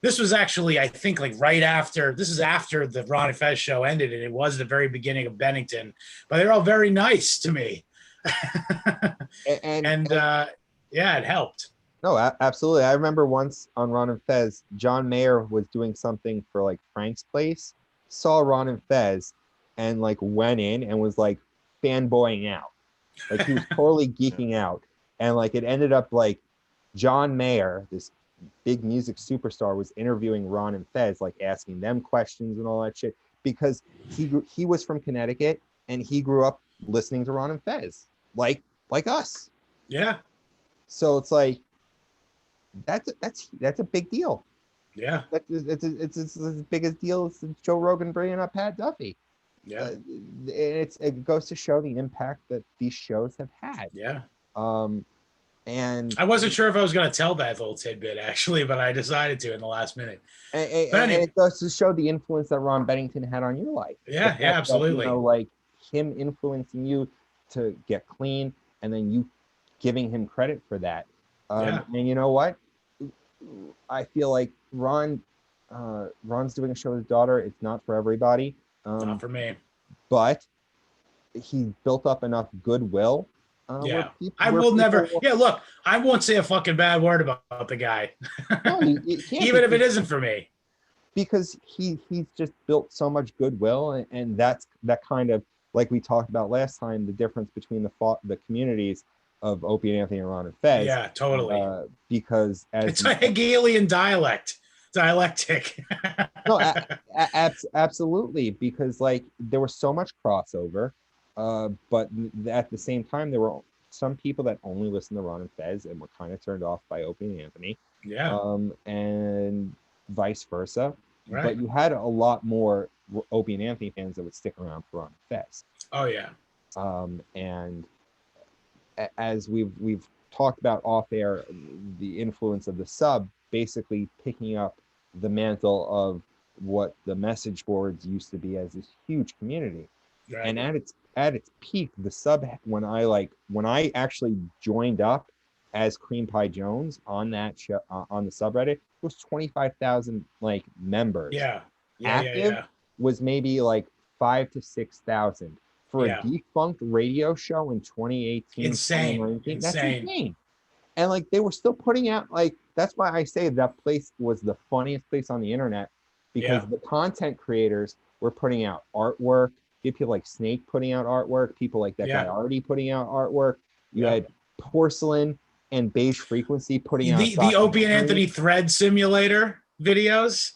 This was actually, I think, like right after. This is after the Ron and Fez show ended, and it was the very beginning of Bennington. But they're all very nice to me, and yeah, it helped. No, absolutely. I remember once on Ron and Fez, John Mayer was doing something for like Frank's Place, saw Ron and Fez, and like went in and was like fanboying out. Like he was totally geeking out. And like it ended up like John Mayer, this big music superstar, was interviewing Ron and Fez, like asking them questions and all that shit, because he was from Connecticut and he grew up listening to Ron and Fez, like us. Yeah. So it's like that's a big deal. Yeah. It's as big a deal as Joe Rogan bringing up Pat Duffy. Yeah. It goes to show the impact that these shows have had. Yeah. And I wasn't sure if I was going to tell that little tidbit actually, but I decided to in the last minute. And it goes to show the influence that Ron Bennington had on your life. Yeah, yeah, absolutely. Like him influencing you to get clean, and then you giving him credit for that. And you know what? I feel like Ron's doing a show with his daughter. It's not for everybody. Not for me. But he built up enough goodwill. Look, I won't say a fucking bad word about the guy. No, you can't, even if it isn't for me. Because he's just built so much goodwill, and that kind of, like we talked about last time, the difference between the communities of Opie and Anthony and Ron and Fez. Yeah, totally. Because it's a Hegelian dialectic. No, absolutely, because like there was so much crossover, but at the same time there were some people that only listened to Ron and Fez and were kind of turned off by Opie and Anthony. Yeah. And vice versa. Right. But you had a lot more Opie and Anthony fans that would stick around for Ron and Fez. Oh yeah. And as we've talked about off air, the influence of the sub basically picking up the mantle of what the message boards used to be as this huge community. Right. And at its peak, the sub, when I actually joined up as Creampie Jones on that show, on the subreddit, it was 25,000 like members. Yeah. Active was maybe like 5,000 to 6,000 for a defunct radio show in 2018. Insane. That's insane. And like they were still putting out, like, that's why I say that place was the funniest place on the internet, because the content creators were putting out artwork. You had people like Snake putting out artwork, people like that guy Artie putting out artwork. You had Porcelain and Beige Frequency putting out the Opie and Anthony thread simulator videos.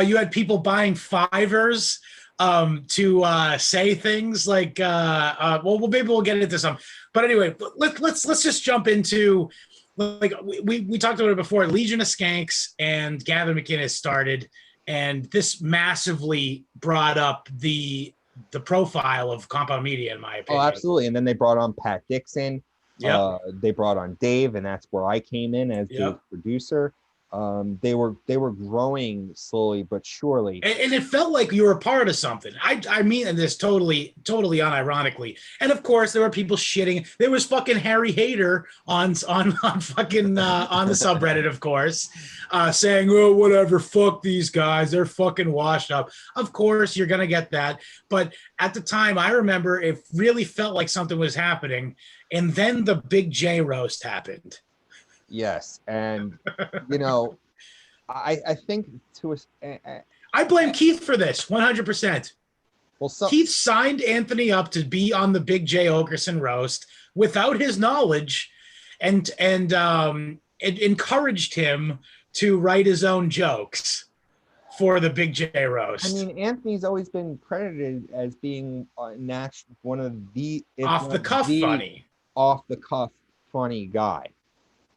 You had people buying Fivers to say things like well maybe we'll get into some, but anyway, let's just jump into, like, we talked about it before. Legion of Skanks and Gavin McInnes started, and this massively brought up the profile of Compound Media, in my opinion. Oh, absolutely. And then they brought on Pat Dixon. They brought on Dave, and that's where I came in as the producer. They were growing slowly but surely, and it felt like you were a part of something. I mean, and this totally unironically. And of course, there were people shitting. There was fucking Harry Hader on fucking on the subreddit, of course, saying, "Oh, whatever, fuck these guys, they're fucking washed up." Of course, you're gonna get that. But at the time, I remember it really felt like something was happening, and then the Big J roast happened. Yes, and you know, I think I blame Keith for this 100%. Well, Keith signed Anthony up to be on the Big J Ogerson roast without his knowledge, and it encouraged him to write his own jokes for the Big J roast. I mean, Anthony's always been credited as being one of the off the cuff funny guy.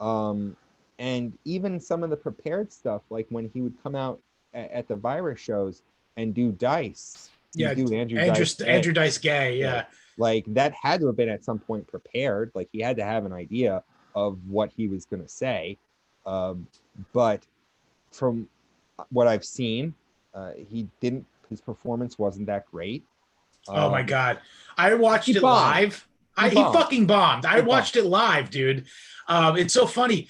And even some of the prepared stuff, like when he would come out at the virus shows and do Dice. Do Andrew Dice Gay. Like that had to have been at some point prepared. Like he had to have an idea of what he was going to say. But from what I've seen, his performance wasn't that great. Oh my God. I watched it live. He fucking bombed. I watched it live, dude. It's so funny.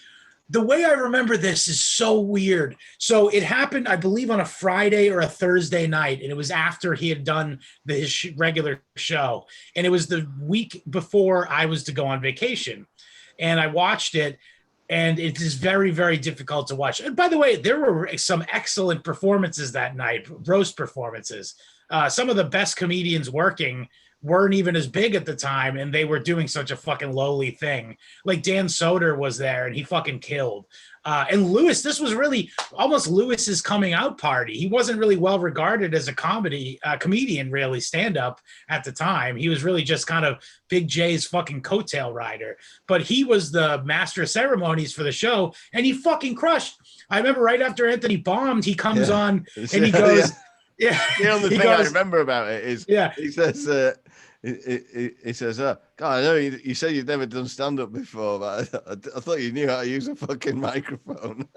the way I remember this is so weird. So it happened, I believe, on a Friday or a Thursday night, and it was after he had done his regular show, and it was the week before I was to go on vacation, and I watched it, and it is very, very difficult to watch. And by the way, there were some excellent performances that night, roast performances. Some of the best comedians working weren't even as big at the time, and they were doing such a fucking lowly thing. Like Dan Soder was there, and he fucking killed. And Lewis, this was really almost Lewis's coming out party. He wasn't really well regarded as a comedian, really, stand-up at the time. He was really just kind of Big J's fucking coattail rider. But he was the master of ceremonies for the show, and he fucking crushed. I remember right after Anthony bombed, he comes on and he goes, yeah. The only thing I remember about it is he says, he says, God, I know you said you've never done stand-up before, but I thought you knew how to use a fucking microphone.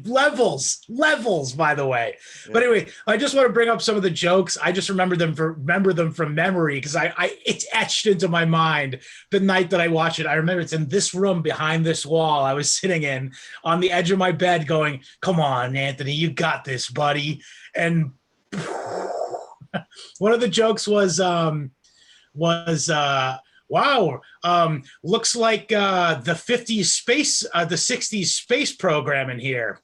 levels, by the way. Yeah. But anyway, I just want to bring up some of the jokes. I just remember them from memory because it's etched into my mind the night that I watched it. I remember it's in this room behind this wall I was sitting in on the edge of my bed going, come on, Anthony, you got this, buddy. And one of the jokes was wow, looks like the 50s space, the 60s space program in here.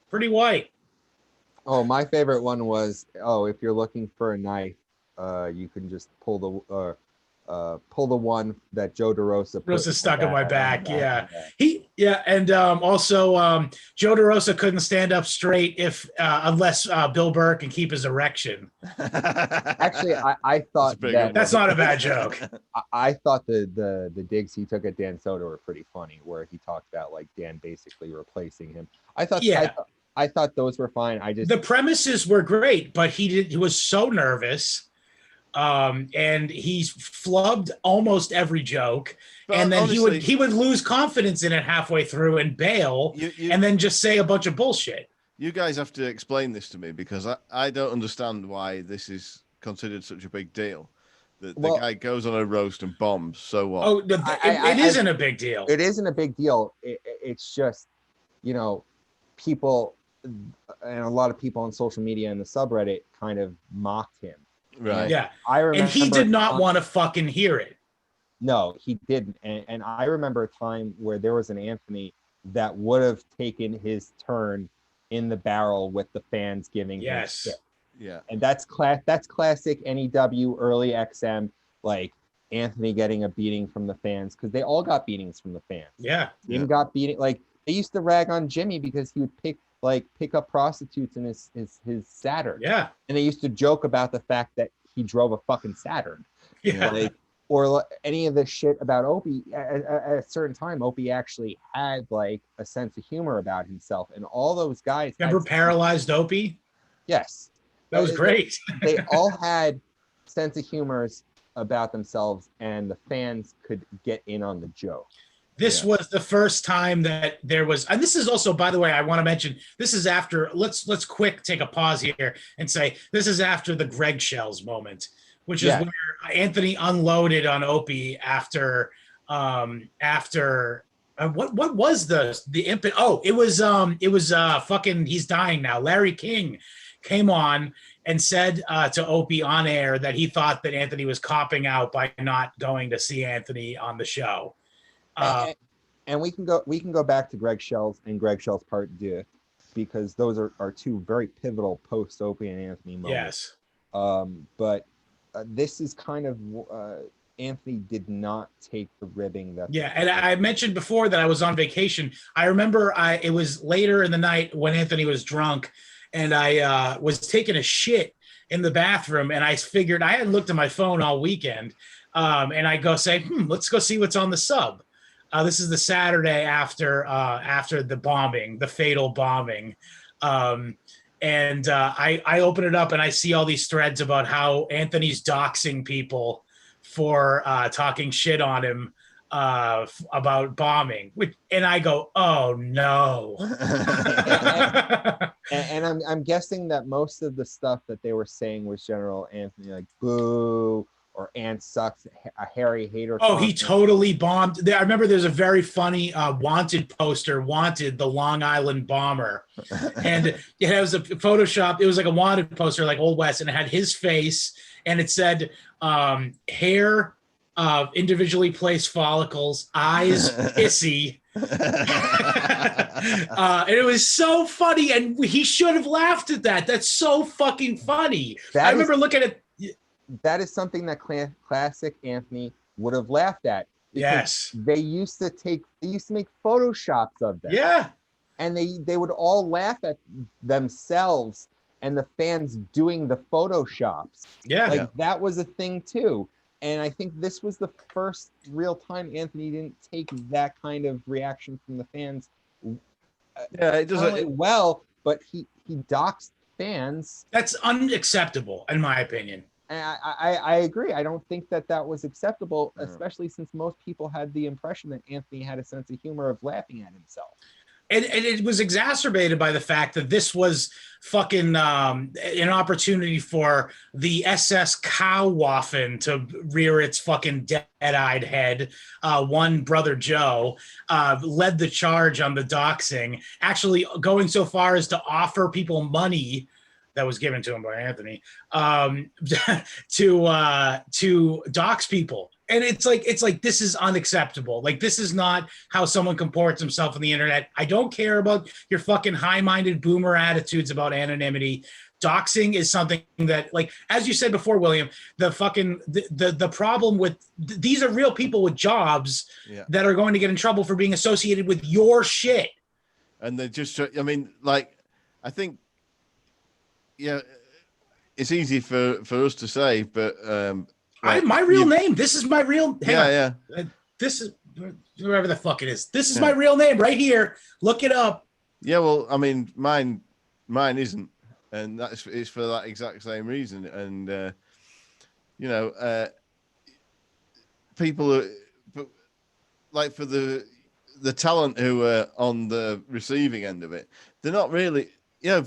Pretty white. Oh, my favorite one was, if you're looking for a knife, you can just pull the one that Joe DeRosa stuck in my back. And also Joe DeRosa couldn't stand up straight unless Bill Burr can keep his erection. Actually, I thought that's not a bad joke. I thought the digs he took at Dan Soder were pretty funny, where he talked about like Dan basically replacing him. I thought those were fine. The premises were great, but he was so nervous. And he's flubbed almost every joke, but and then honestly, he would lose confidence in it halfway through and bail, and then just say a bunch of bullshit. You guys have to explain this to me because I don't understand why this is considered such a big deal. The guy goes on a roast and bombs. So what? Oh, it isn't a big deal. It isn't a big deal. It's just, people, and a lot of people on social media and the subreddit kind of mocked him. Right. Yeah. I remember, and he did not want to fucking hear it. No, he didn't. And I remember a time where there was an Anthony that would have taken his turn in the barrel with the fans giving him shit. Yeah. And that's classic NEW early XM, like Anthony getting a beating from the fans, because they all got beatings from the fans. Yeah. Jim got beating, like they used to rag on Jimmy because he would pick up prostitutes in his Saturn. Yeah. And they used to joke about the fact that he drove a fucking Saturn. Yeah. Or any of the shit about Opie. At a certain time, Opie actually had like a sense of humor about himself, and all those guys. Remember Paralyzed Opie? Yes. That was great. They all had sense of humors about themselves, and the fans could get in on the joke. This was the first time that there was, and this is also, by the way, I want to mention, this is after, let's take a pause here and say, this is after the Greg Shells moment, which is where Anthony unloaded on Opie after what was the impetus? Oh, it was fucking, he's dying now. Larry King came on and said to Opie on air that he thought that Anthony was copping out by not going to see Anthony on the show. And we can go back to Greg Shells and Greg Shells Part 2, because those are two very pivotal post Opie and Anthony moments. Yes. But this is kind of Anthony did not take the ribbing that. Yeah, and I mentioned before that I was on vacation. I remember it was later in the night when Anthony was drunk, and I was taking a shit in the bathroom, and I figured I hadn't looked at my phone all weekend, and I go say, let's go see what's on the sub. This is the Saturday after the bombing, the fatal bombing. And I open it up and I see all these threads about how Anthony's doxing people for talking shit on him about bombing. And I go, oh no. and I'm guessing that most of the stuff that they were saying was General Anthony, like, boo, or Ant sucks, a Harry hater. Oh, he totally bombed. I remember there's a very funny wanted poster, wanted the Long Island bomber. And it was a Photoshop. It was like a wanted poster, like Old West, and it had his face, and it said hair, individually placed follicles, eyes, pissy. And it was so funny, and he should have laughed at that. That's so fucking funny. I remember looking at that is something that classic Anthony would have laughed at. Yes. They used to make photoshops of them. Yeah. And they would all laugh at themselves and the fans doing the photoshops. Yeah. Like that was a thing too. And I think this was the first real time Anthony didn't take that kind of reaction from the fans. Yeah, it doesn't well, but he doxed fans. That's unacceptable, in my opinion. And I agree. I don't think that was acceptable, especially since most people had the impression that Anthony had a sense of humor of laughing at himself. And it was exacerbated by the fact that this was fucking an opportunity for the SS Cowwaffen to rear its fucking dead-eyed head. One brother Joe led the charge on the doxing, actually going so far as to offer people money that was given to him by Anthony to dox people. And it's like this is unacceptable. Like, this is not how someone comports himself on the internet. I don't care about your fucking high-minded boomer attitudes about anonymity. Doxing is something that, like, as you said before, William, the problem with these are real people with jobs that are going to get in trouble for being associated with your shit. And they're just, I mean, like, I think, yeah, it's easy for us to say, but my real name. This is my real. Yeah. This is whoever the fuck it is. This is my real name right here. Look it up. Yeah, well, I mean, mine isn't, and it's for that exact same reason. And you know, people are, like, for the talent who are on the receiving end of it, they're not really, you know,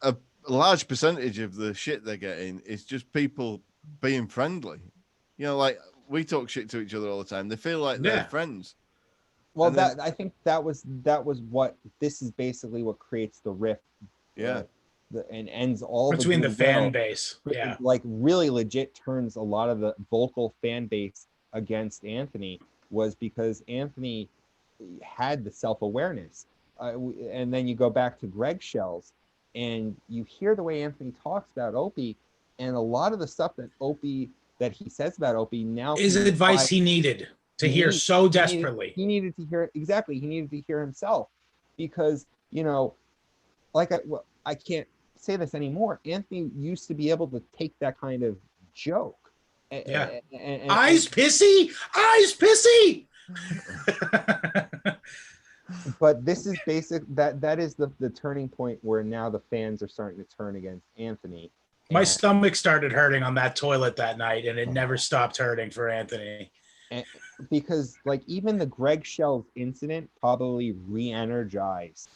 a large percentage of the shit they're getting is just people being friendly. You know, like, we talk shit to each other all the time. They feel like they're friends. Well, I think that was what this is basically what creates the rift. Yeah. And ends all between the fan base. Yeah. Like, really legit turns a lot of the vocal fan base against Anthony was because Anthony had the self-awareness. And then you go back to Greg Shells and you hear the way Anthony talks about Opie, and a lot of the stuff that he says about Opie now is advice he needed to hear so desperately. He needed to hear exactly. He needed to hear himself, because, you know, like, I can't say this anymore. Anthony used to be able to take that kind of joke. And eyes pissy. But this is that is the turning point where now the fans are starting to turn against Anthony. My stomach started hurting on that toilet that night, and it never stopped hurting for Anthony. Because, like, even the Greg Shells incident probably re-energized.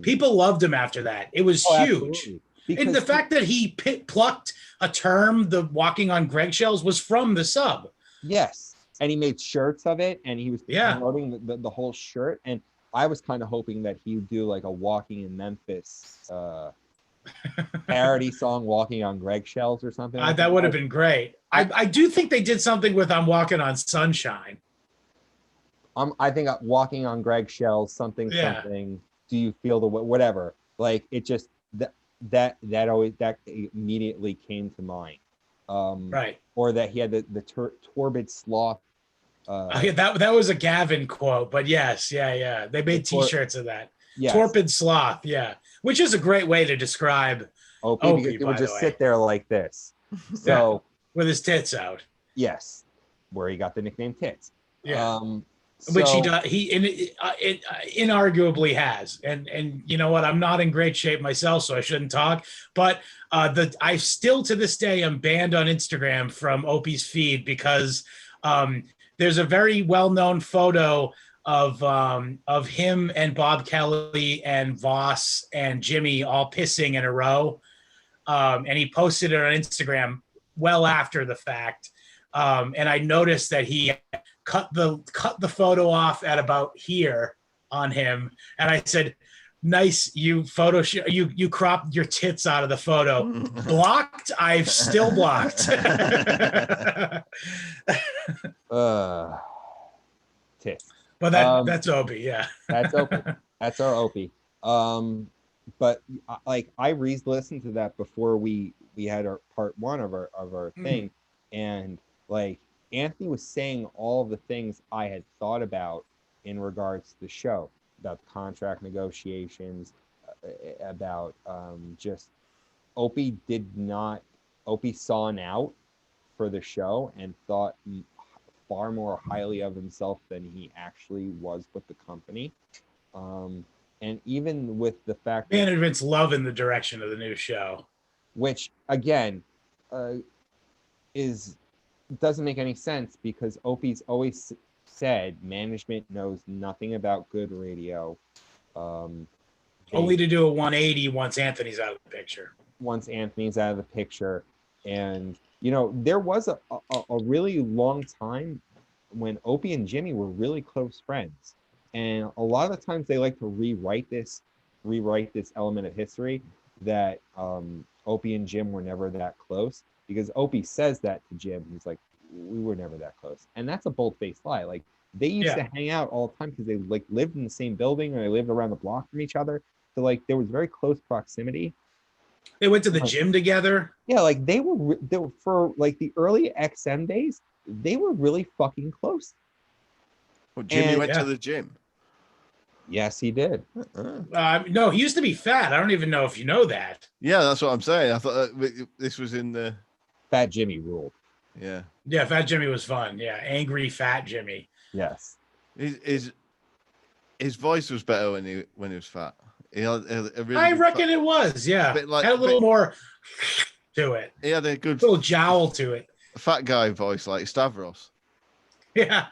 People loved him after that. It was huge. And the fact that he plucked a term, the walking on Greg Shells, was from the sub. Yes. And he made shirts of it, and he was promoting the whole shirt. And I was kind of hoping that he would do like a Walking in Memphis parody song, Walking on Greg Shells or something. That would have been great. I do think they did something with I'm Walking on Sunshine. I think Walking on Greg Shells, something. Do you feel the whatever? Like, it just that immediately came to mind. Right. Or that he had the torpid sloth. That was a Gavin quote, but yes, yeah. They made T-shirts of that. Yes. Torpid sloth, which is a great way to describe Opie, because he would just sit there like this. So with his tits out. Yes, where he got the nickname Tits. Yeah. Which he inarguably has, and you know what? I'm not in great shape myself, so I shouldn't talk. But I still to this day am banned on Instagram from Opie's feed because there's a very well-known photo of him and Bob Kelly and Voss and Jimmy all pissing in a row, and he posted it on Instagram well after the fact. And I noticed that he cut the photo off at about here on him. And I said, nice, you you cropped your tits out of the photo. Blocked? I've still blocked. Tits. But that's Opie, yeah. That's Opie. That's our Opie. But like I re-listened to that before we had our part one of our thing, and like Anthony was saying all of the things I had thought about in regards to the show, about the contract negotiations, about just Opie saw an out for the show and thought far more highly of himself than he actually was with the company. And even with the fact that management's loving the direction of the new show, which again doesn't make any sense, because Opie's always said management knows nothing about good radio. Only to do a 180 once Anthony's out of the picture. And you know, there was a really long time when Opie and Jimmy were really close friends. And a lot of the times they like to rewrite this element of history, that Opie and Jim were never that close, because Opie says that to Jim. He's like, we were never that close. And that's a bold-faced lie. Like, they used to hang out all the time because they like lived in the same building, or they lived around the block from each other. So like there was very close proximity. They went to the gym together. Yeah, like they were for like the early XM days, they were really fucking close. Well, Jimmy went to the gym. Yes, he did. No, he used to be fat. I don't even know if you know that. Yeah, that's what I'm saying. I thought this was in the Fat Jimmy ruled. Yeah. Yeah, Fat Jimmy was fun. Yeah, angry fat Jimmy. Yes. His voice was better when he was fat. He had a really I reckon it was. Yeah, had a little more to it. He had a good little jowl to it. Fat guy voice like Stavros. Yeah.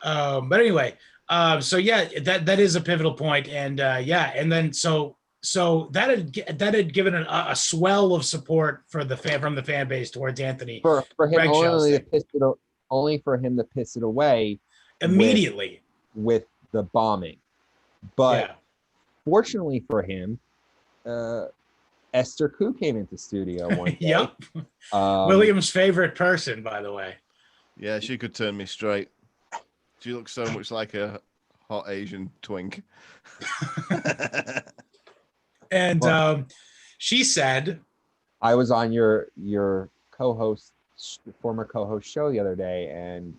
But anyway, so yeah, that is a pivotal point, and and then so that had given a swell of support from the fan base towards Anthony for him only for him to piss it away immediately with the bombing. But fortunately for him, Esther Koo came into studio one day. Yep. William's favorite person, by the way. Yeah, she could turn me straight. She looks so much like a hot Asian twink. And she said, I was on your former co-host show the other day, and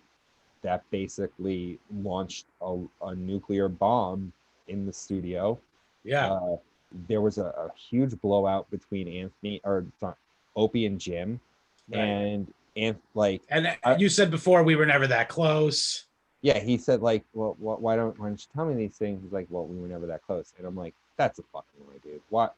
that basically launched a nuclear bomb in the studio. Yeah. There was a huge blowout between Opie and Jim. Right. And you said before we were never that close. Yeah, he said like, well, why don't you tell me these things? He's like, well, we were never that close. And I'm like, that's a fucking lie, dude. What?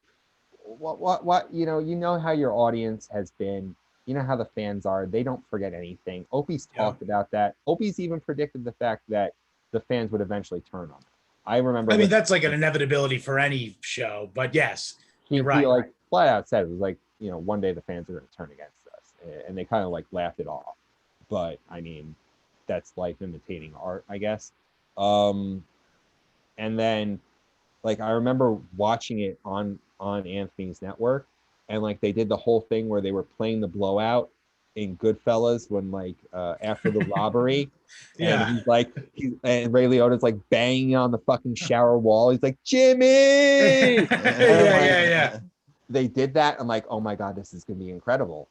You know how your audience has been. You know how the fans are. They don't forget anything. Opie's talked about that. Opie's even predicted the fact that the fans would eventually turn on him. I remember. I mean, that's like an inevitability for any show, but yes, you're right. He like flat out said it was like, one day the fans are going to turn against us, and they kind of like laughed it off. But I mean, that's life imitating art, I guess. And then, like, I remember watching it on Anthony's network, and like they did the whole thing where they were playing the blowout in Goodfellas when like after the robbery. And and Ray Liotta's like banging on the fucking shower wall. He's like, Jimmy. Yeah. They did that. I'm like, oh my God, this is gonna be incredible.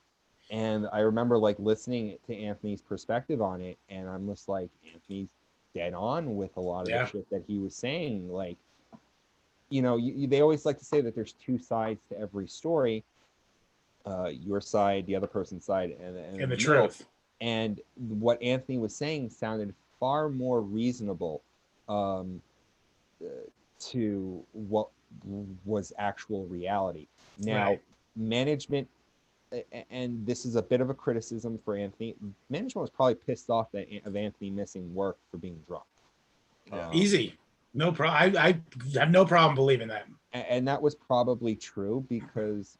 And I remember like listening to Anthony's perspective on it, and I'm just like, Anthony's dead on with a lot of the shit that he was saying. Like, they always like to say that there's two sides to every story. Your side, the other person's side, and the truth. And what Anthony was saying sounded far more reasonable to what was actual reality. Now, management, and this is a bit of a criticism for Anthony, management was probably pissed off of Anthony missing work for being drunk. Easy. No problem. I have no problem believing that. And that was probably true, because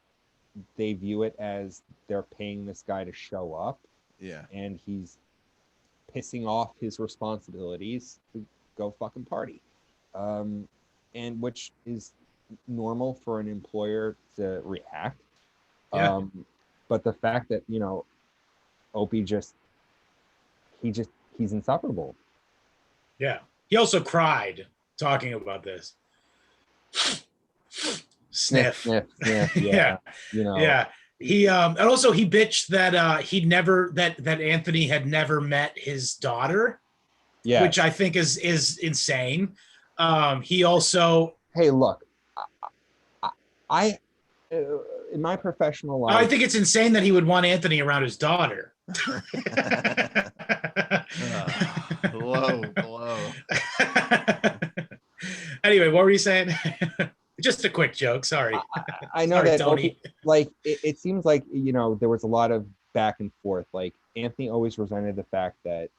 they view it as they're paying this guy to show up. Yeah. And he's pissing off his responsibilities to go fucking party. And which is normal for an employer to react. Yeah. But the fact that, you know, Opie he's insufferable. Yeah. He also cried talking about this. Sniff. Yeah. You know. Yeah. He and also he bitched that that Anthony had never met his daughter. Yeah. Which I think is insane. He also Hey, look, I in my professional life, I think it's insane that he would want Anthony around his daughter. Low. Anyway, what were you saying? Just a quick joke. Sorry. I know Sorry, that Tony. Opie, like it seems like, you know, there was a lot of back and forth. Like Anthony always resented the fact that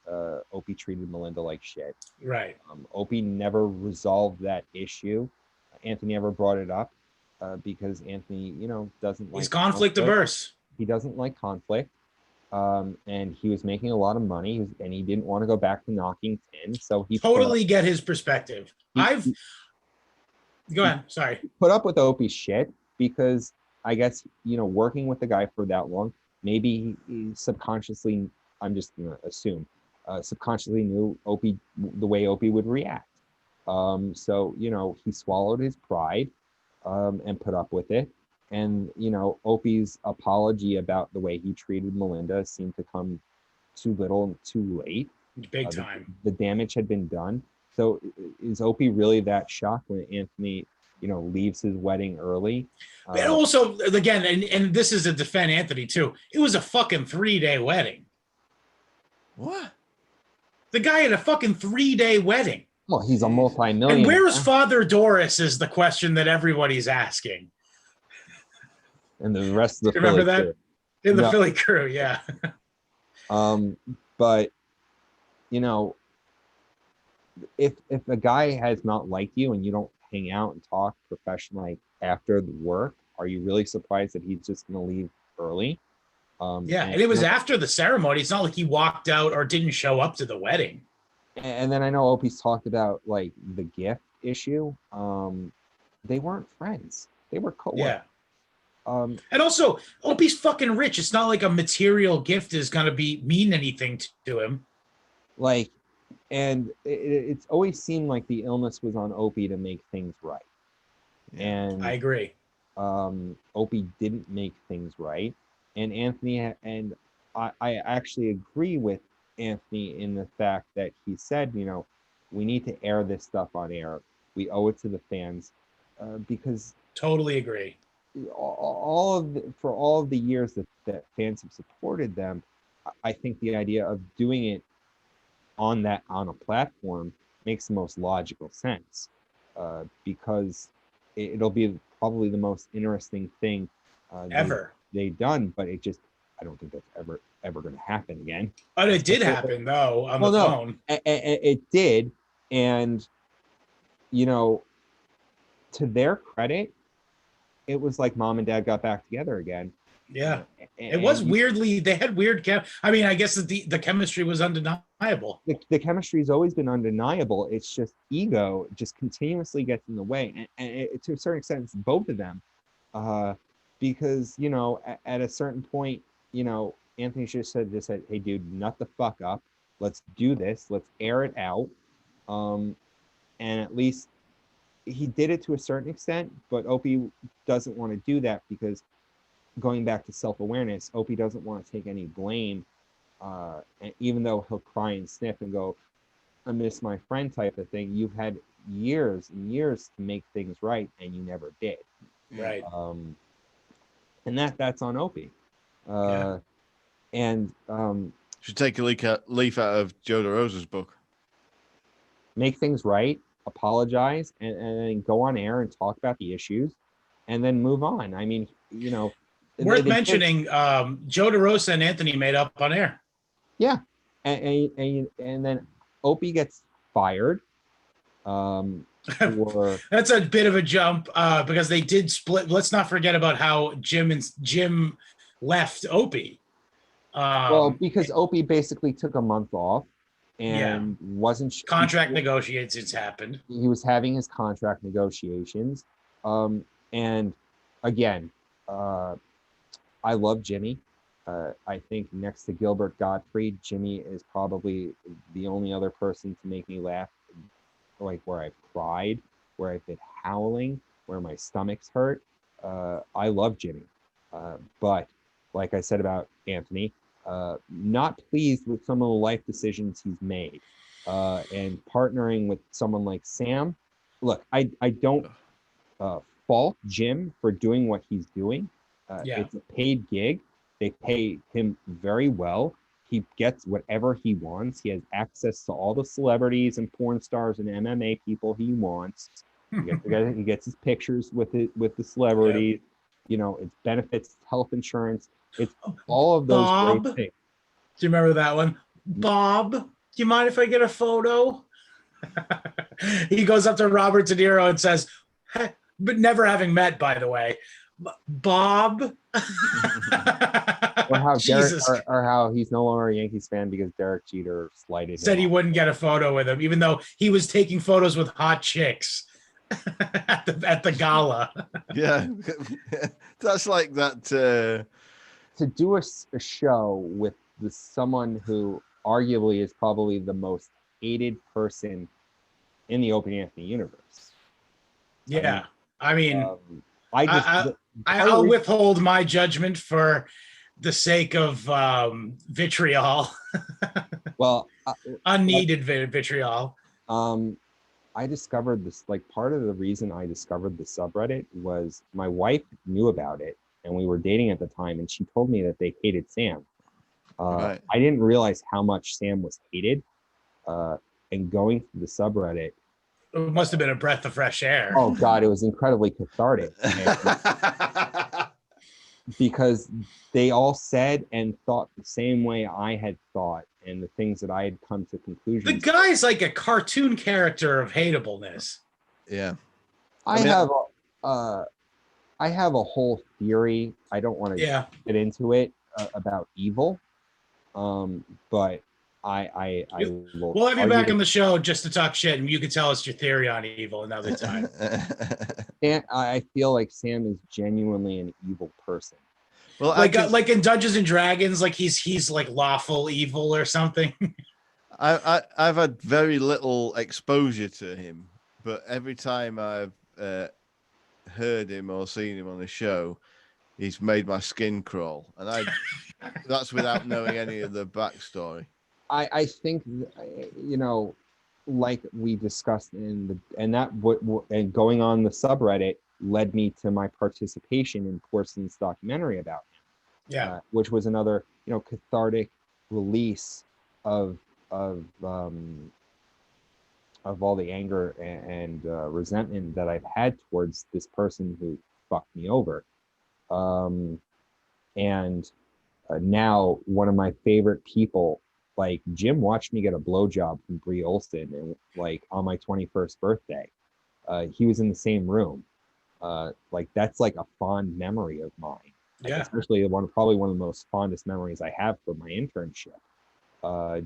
Opie treated Melinda like shit. Right. Opie never resolved that issue. Anthony never brought it up because Anthony, you know, doesn't like. He's conflict averse. He doesn't like conflict. And he was making a lot of money, and he didn't want to go back to knocking tin. So he totally get his perspective. Go ahead. Sorry. Put up with Opie's shit because I guess, you know, working with the guy for that long, maybe he subconsciously, I'm just gonna assume, subconsciously knew Opie, the way Opie would react. So, you know, he swallowed his pride and put up with it. And, you know, Opie's apology about the way he treated Melinda seemed to come too little and too late. Big time. The damage had been done. So is Opie really that shocked when Anthony, you know, leaves his wedding early? And also, again, and this is to defend Anthony too, it was a fucking 3-day wedding. What? The guy had a fucking 3-day wedding. Well, he's a multi-millionaire. And where is Father Doris is the question that everybody's asking. And the rest of the Remember Philly that? crew. In the Philly crew, yeah. But, you know, if a guy has not liked you and you don't hang out and talk professionally after the work, are you really surprised that he's just going to leave early? Yeah, and it was after the ceremony. It's not like he walked out or didn't show up to the wedding. And then I know Opie's talked about like the gift issue. They weren't friends. They were co-workers. Yeah. And also, Opie's fucking rich. It's not like a material gift is going to mean anything to him. Like, and it's always seemed like the illness was on Opie to make things right. And I agree. Opie didn't make things right. And Anthony, and I actually agree with Anthony in the fact that he said, you know, we need to air this stuff on air. We owe it to the fans because totally agree. For all of the years that fans have supported them, I think the idea of doing it on a platform makes the most logical sense because it'll be probably the most interesting thing ever they've done, but I don't think that's ever going to happen again. But it did happen though on the phone. It did, and you know, to their credit, it was like mom and dad got back together again. Yeah, it was weirdly. They had weird I mean, I guess the chemistry was undeniable. The chemistry has always been undeniable. It's just ego just continuously gets in the way, and to a certain extent, it's both of them. Because, you know, at a certain point, you know, Anthony just said, hey, dude, nut the fuck up. Let's do this. Let's air it out. And at least he did it to a certain extent, but Opie doesn't want to do that because going back to self-awareness, Opie doesn't want to take any blame. And even though he'll cry and sniff and go, I miss my friend type of thing, you've had years and years to make things right, and you never did. Right. And that's on Opie. And should take a leaf out of Joe DeRosa's book. Make things right, apologize, and then go on air and talk about the issues, and then move on. I mean, you know, worth mentioning, Joe DeRosa and Anthony made up on air. Yeah, and then Opie gets fired, For That's a bit of a jump because they did split. Let's not forget about how Jim left Opie. well, because Opie basically took a month off and Yeah. wasn't Contract negotiations happened. He was having his contract negotiations. And again, I love Jimmy. I think next to Gilbert Gottfried, Jimmy is probably the only other person to make me laugh, like where I've cried, where I've been howling, where my stomach's hurt. I love Jimmy. But like I said about Anthony, not pleased with some of the life decisions he's made. And partnering with someone like Sam. Look, I don't fault Jim for doing what he's doing. It's a paid gig. They pay him very well. He gets whatever he wants. He has access to all the celebrities and porn stars and MMA people he wants. He gets his pictures with the celebrities. You know, it's benefits, it's health insurance. It's all of those great things. Do you remember that one? Bob, do you mind if I get a photo? He goes up to Robert De Niro and says, hey, but never having met, by the way, Bob. Or how or how he's no longer a Yankees fan because Derek Jeter slighted him. Said he wouldn't get a photo with him, even though he was taking photos with hot chicks at the gala. Yeah, that's like that. To do a show with someone who arguably is probably the most hated person in the Opie and Anthony universe. Yeah, I mean, I'll withhold my judgment for the sake of vitriol. Well, unneeded vitriol. I discovered this, like, part of the reason I discovered the subreddit was my wife knew about it and we were dating at the time, and she told me that they hated Sam. Right. I didn't realize how much Sam was hated. And going through the subreddit, it must have been a breath of fresh air. Oh God, it was incredibly cathartic. Because they all said and thought the same way I had thought, and the things that I had come to conclusions. The guy's like a cartoon character of hateableness. Yeah. I have a whole theory. I don't want to get into it about evil. But we'll have you back on the show just to talk shit, and you can tell us your theory on evil another time. And I feel like Sam is genuinely an evil person. Well, like in Dungeons and Dragons, like he's like lawful evil or something. I've had very little exposure to him, but every time I've heard him or seen him on a show, he's made my skin crawl, and that's without knowing any of the backstory. I think, you know, like we discussed and going on the subreddit led me to my participation in Porson's documentary about him. Yeah, which was another, you know, cathartic release of all the anger and resentment that I've had towards this person who fucked me over. Now one of my favorite people, like Jim, watched me get a blowjob from Brie Olson, and like on my 21st birthday, he was in the same room. Like that's like a fond memory of mine. Like, especially probably one of the most fondest memories I have from my internship.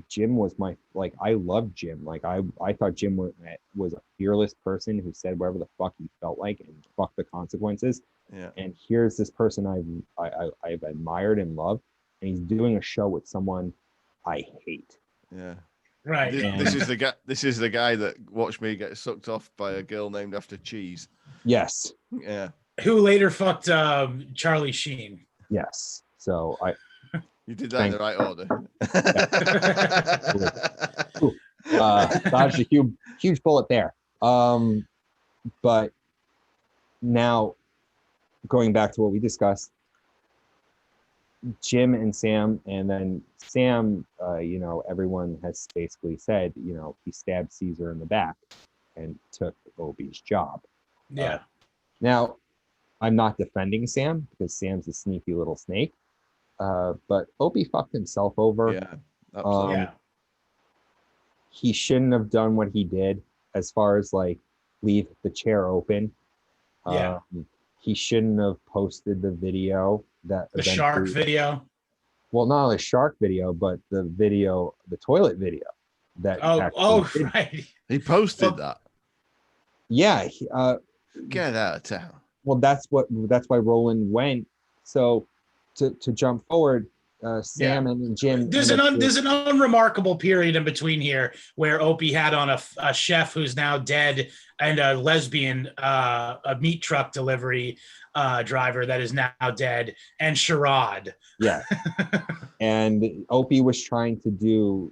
Jim was I loved Jim. Like I thought Jim was a fearless person who said whatever the fuck he felt like and fuck the consequences. Yeah. And here's this person I've admired and loved, and he's doing a show with someone I hate. Yeah. Right. This is the guy that watched me get sucked off by a girl named after cheese. Yes. Yeah. Who later fucked Charlie Sheen. Yes. So you did that in the right order. Dodged a huge bullet there. But now going back to what we discussed, Jim and Sam, and then Sam, you know, everyone has basically said, you know, he stabbed Caesar in the back and took Opie's job. Yeah. Now, I'm not defending Sam because Sam's a sneaky little snake, but Opie fucked himself over. Yeah, absolutely. He shouldn't have done what he did. as far as like leave the chair open. Yeah. He shouldn't have posted the video that The shark video. Well, not only shark video, but the toilet video that did. Right. He posted that. Yeah. Get out of town. Well, that's why Roland went. So to jump forward, Sam and Jim. There's an unremarkable period in between here where Opie had on a chef who's now dead and a lesbian, a meat truck delivery driver that is now dead, and Sherrod. Yeah. And Opie was trying to do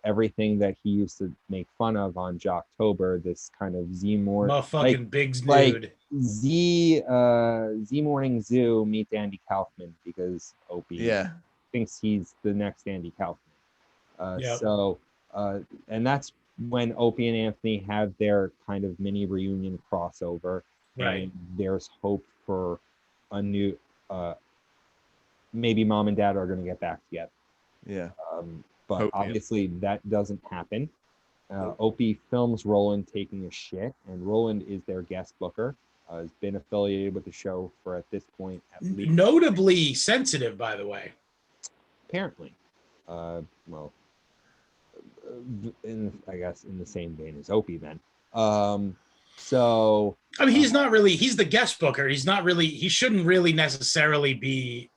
everything that he used to make fun of on Jocktober, this kind of motherfucking big nude. Like Z Morning Zoo meets Andy Kaufman, because Opie thinks he's the next Andy Kaufman. So and that's when Opie and Anthony have their kind of mini reunion crossover. Right. And there's hope for a new maybe mom and dad are going to get back together. Yeah. But obviously that doesn't happen. Opie films Roland taking a shit, and Roland is their guest booker. Has been affiliated with the show for, at this point, at least. Notably sensitive, by the way. Apparently. Well, I guess in the same vein as Opie then. So I mean, he's not really, he's the guest booker. He shouldn't really necessarily be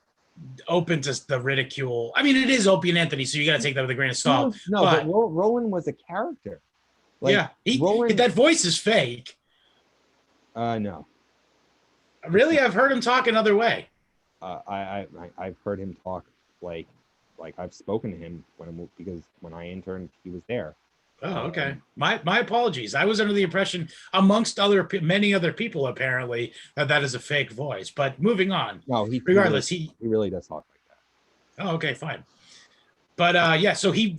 open to the ridicule. I mean, it is Opie and Anthony, so you got to take that with a grain of salt. But Roland was a character. Like, that voice is fake. No. Really? I've heard him talk another way. I've heard him talk like I've spoken to him because when I interned, he was there. Oh, okay. My apologies. I was under the impression, amongst many other people, apparently, that is a fake voice. But moving on. No, he really does talk like that. Oh, okay, fine. But so he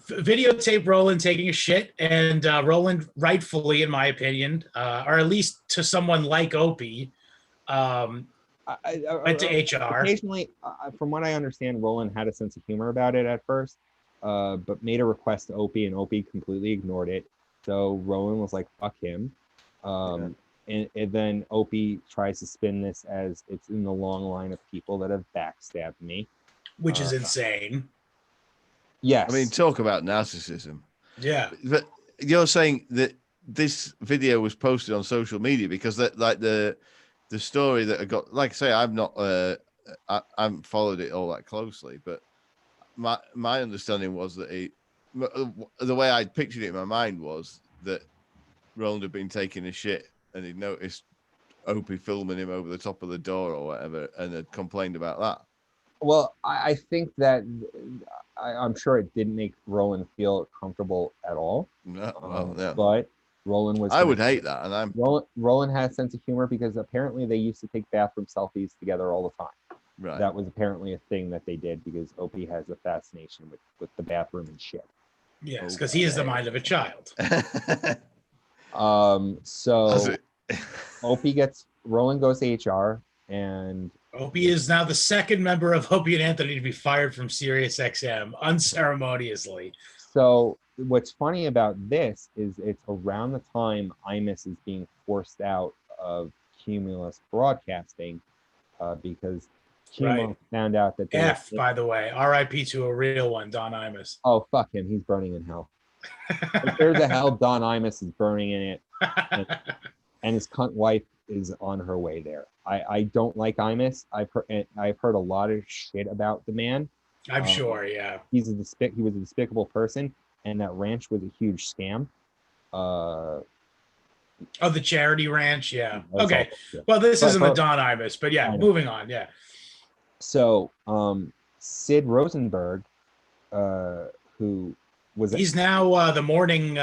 videotaped Roland taking a shit, and Roland, rightfully, in my opinion, or at least to someone like Opie, went to HR. Occasionally, from what I understand, Roland had a sense of humor about it at first. But made a request to Opie, and Opie completely ignored it. So Roland was like, fuck him. And then Opie tries to spin this as it's in the long line of people that have backstabbed me. Which is insane. Yes. I mean, talk about narcissism. Yeah. But you're saying that this video was posted on social media because that, like, the story that I got, like I say, I've not, I haven't followed it all that closely, but my understanding was that the way I pictured it in my mind was that Roland had been taking a shit and he'd noticed Opie filming him over the top of the door or whatever, and had complained about that. Well, I think that I'm sure it didn't make Roland feel comfortable at all. No. But Roland was. I would hate that, and Roland had a sense of humor because apparently they used to take bathroom selfies together all the time. Right. That was apparently a thing that they did because Opie has a fascination with the bathroom and shit. Yes, because he is the mind of a child. So Roland goes to HR, and Opie is now the second member of Opie and Anthony to be fired from SiriusXM unceremoniously. So what's funny about this is it's around the time Imus is being forced out of Cumulus Broadcasting because Cumulus found out that by the way, RIP to a real one, Don Imus. Oh, fuck him. He's burning in hell. If there's a hell, Don Imus is burning in it. And his cunt wife is on her way there. I don't like Imus. I've heard a lot of shit about the man. I'm sure, yeah. He was a despicable person, and that ranch was a huge scam. The charity ranch, yeah. Okay. Well, this isn't the Don Imus, but yeah, moving on, yeah. So, Sid Rosenberg, who was he's now the morning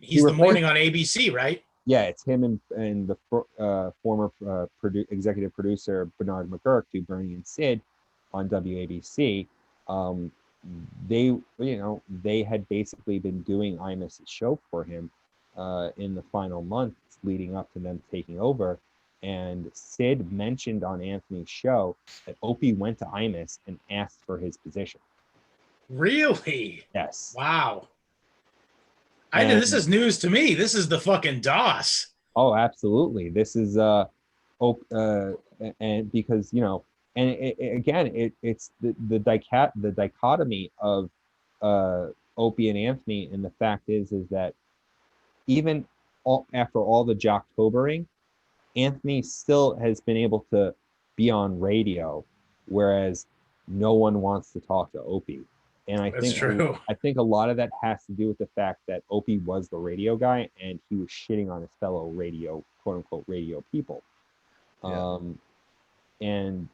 he's the morning on ABC, right? Yeah, it's him and the former executive producer Bernard McGurk do Bernie and Sid on WABC. They had basically been doing Imus' show for him in the final months leading up to them taking over. And Sid mentioned on Anthony's show that Opie went to Imus and asked for his position. Really? Yes. Wow. This is news to me. This is the fucking DOS. Oh, absolutely. This is and because and it's the dichotomy of Opie and Anthony, and the fact is that even after all the Jocktobering, Anthony still has been able to be on radio, whereas no one wants to talk to Opie. And I think a lot of that has to do with the fact that Opie was the radio guy and he was shitting on his fellow radio, quote unquote, radio people. Yeah. And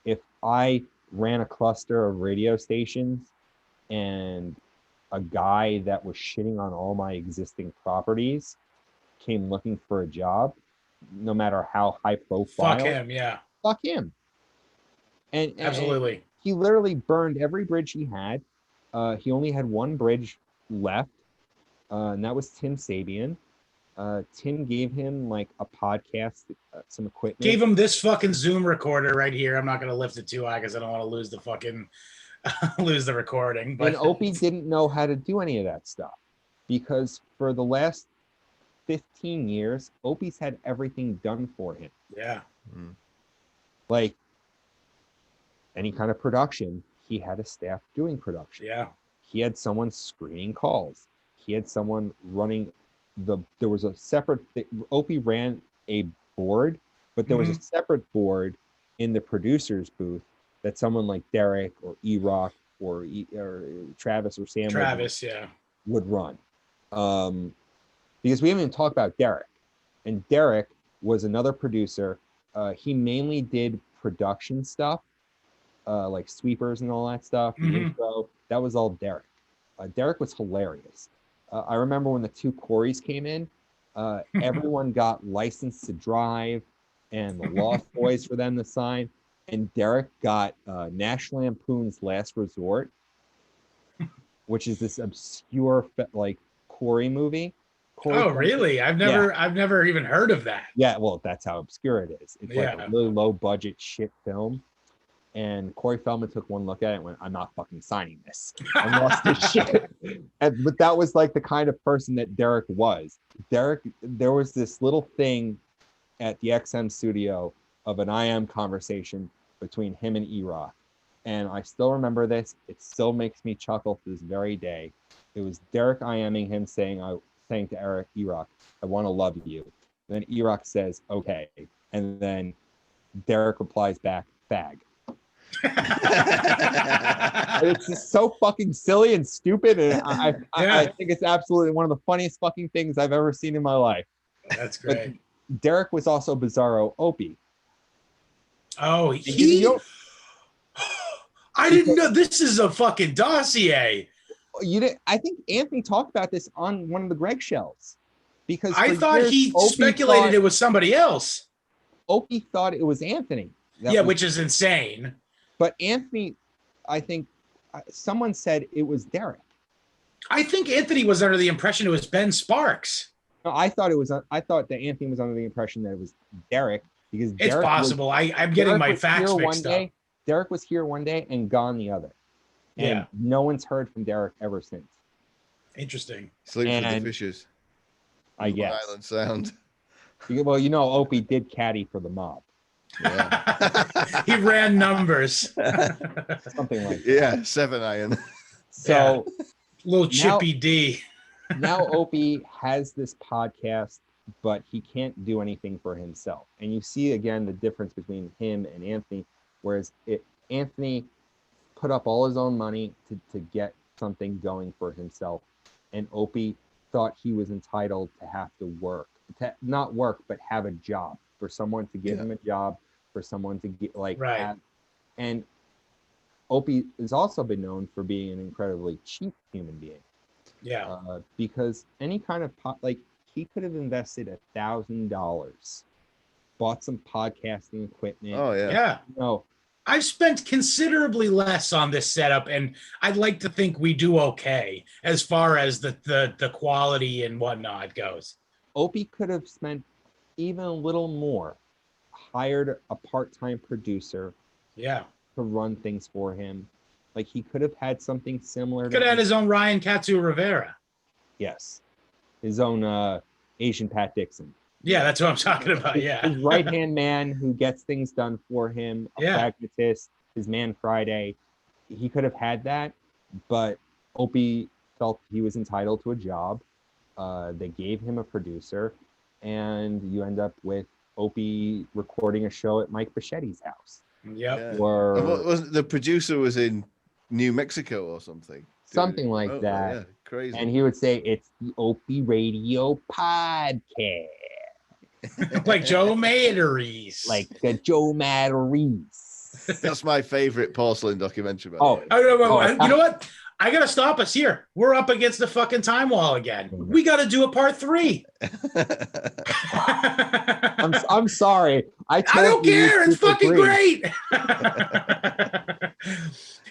if I ran a cluster of radio stations and a guy that was shitting on all my existing properties came looking for a job, no matter how high profile, fuck him. And absolutely. And he literally burned every bridge he had. He only had one bridge left, and that was Tim Sabian. Tim gave him like a podcast, some equipment. Gave him this fucking Zoom recorder right here. I'm not going to lift it too high because I don't want to lose the fucking lose the recording. But and Opie didn't know how to do any of that stuff because for the last 15 years, Opie's had everything done for him. Yeah. Like any kind of production, he had a staff doing production. Yeah. He had someone screening calls. He had someone running there was a separate Opie ran a board, but there was a separate board in the producer's booth that someone like Derek or E-Rock or Travis or Sam would run. Because we haven't even talked about Derek. And Derek was another producer. He mainly did production stuff, like sweepers and all that stuff. The intro, that was all Derek. Derek was hilarious. I remember when the two Coreys came in, everyone got licensed to drive and the Lost Boys for them to sign. And Derek got National Lampoon's Last Resort, which is this obscure like Corey movie. Really? I've never even heard of that. Yeah, well, that's how obscure it is. It's like a really low budget shit film. And Corey Feldman took one look at it and went, I'm not fucking signing this. I lost his shit. But that was like the kind of person that Derek was. Derek, there was this little thing at the XM studio of an IM conversation between him and E-Rock. And I still remember this. It still makes me chuckle to this very day. It was Derek IMing him saying to Eric E-Rock, I want to love you. And then E-Rock says, okay. And then Derek replies back, fag. It's just so fucking silly and stupid, and I think it's absolutely one of the funniest fucking things I've ever seen in my life. That's great. But Derek was also Bizarro Opie. Oh, I didn't know this is a fucking dossier. You didn't? I think Anthony talked about this on one of the Greg shells because I thought he speculated it was somebody else. Opie thought it was Anthony. Which is insane. But Anthony, I think someone said it was Derek. I think Anthony was under the impression it was Ben Sparks. No, I thought that Anthony was under the impression that it was Derek because it's possible. I'm getting my facts mixed up. Derek was here one day and gone the other. And no one's heard from Derek ever since. Interesting. Sleep with the fishes. I guess. Island Sound. Well, Opie did caddy for the mob. Yeah. He ran numbers. Something like that. Yeah, 7 iron. So little Chippy D. Now Opie has this podcast, but he can't do anything for himself. And you see again the difference between him and Anthony, whereas Anthony put up all his own money to get something going for himself. And Opie thought he was entitled to have to work. Not work, but have a job. For someone to give him a job, for someone to get and Opie has also been known for being an incredibly cheap human being. Yeah. Because any kind of he could have invested $1,000, bought some podcasting equipment. Oh yeah. Yeah. I've spent considerably less on this setup, and I'd like to think we do okay as far as the quality and whatnot goes. Opie could have spent even a little more, hired a part-time producer to run things for him. Like he could have had something similar. Could have had his own Ryan Katsu Rivera. Yes, his own Asian Pat Dixon. Yeah, that's what I'm talking about. Yeah, his right-hand man who gets things done for him, a pragmatist, his man Friday. He could have had that, but Opie felt he was entitled to a job. They gave him a producer, and you end up with Opie recording a show at Mike Bichetti's house. Yep. Or was the producer was in New Mexico or something. Something like that. Yeah, crazy. And he would say it's the Opie Radio Podcast. Like Joe Matarese. Like Joe Matarese. That's my favorite porcelain documentary. You know what? I gotta stop us here. We're up against the fucking time wall again. We got to do a part 3. I'm sorry. I don't care. It's fucking great.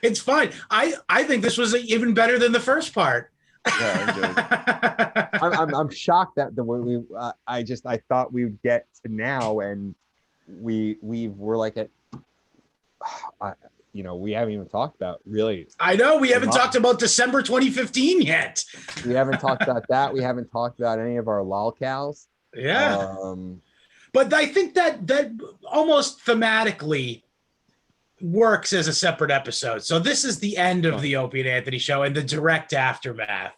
It's fine. I think this was even better than the first part. Yeah, I'm shocked that the way I thought we would get to now, and we were like at we haven't even talked about really. I know we haven't talked about December 2015 yet. We haven't talked about that. We haven't talked about any of our lolcows. Yeah. But I think that almost thematically works as a separate episode. So this is the end of the Opie and Anthony show and the direct aftermath.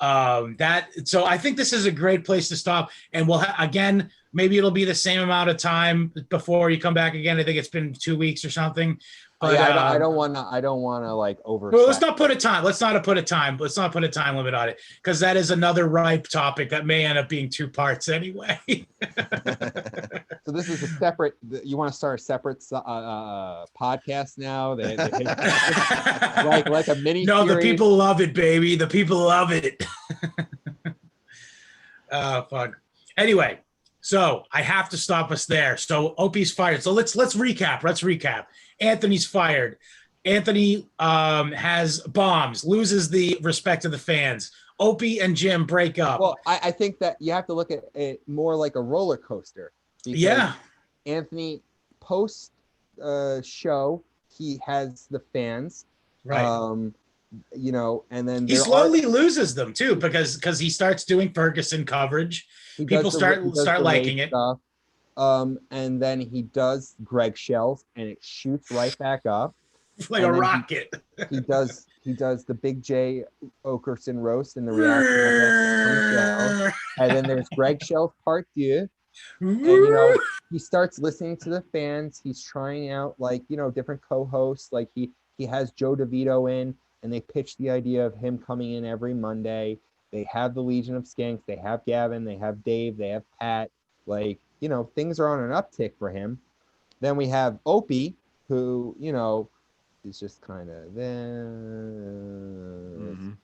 So I think this is a great place to stop. And we'll again, maybe it'll be the same amount of time before you come back again. I think it's been 2 weeks or something. But, I don't want to like over. Well, let's not put a time. Let's not put a time limit on it, because that is another ripe topic that may end up being 2 parts anyway. So this is a separate. You want to start a separate podcast now? like a mini. No, the people love it, baby. The people love it. Fun. Anyway, so I have to stop us there. So Opie's fired. So let's recap. Let's recap. Anthony's fired. Anthony has bombs, loses the respect of the fans. Opie and Jim break up. Well, I think that you have to look at it more like a roller coaster. Yeah. Anthony post show, he has the fans. Right. And then he slowly loses them too, because he starts doing Ferguson coverage. People start liking it. Stuff. And then he does Greg Shells, and it shoots right back up like a rocket. He does the Big J Okerson roast and the reaction. And then there's Greg Shells part 2. And he starts listening to the fans. He's trying out different co-hosts. Like he has Joe DeVito in, and they pitch the idea of him coming in every Monday. They have the Legion of Skanks. They have Gavin. They have Dave. They have Pat. Things are on an uptick for him. Then we have Opie, who, is just kind of there.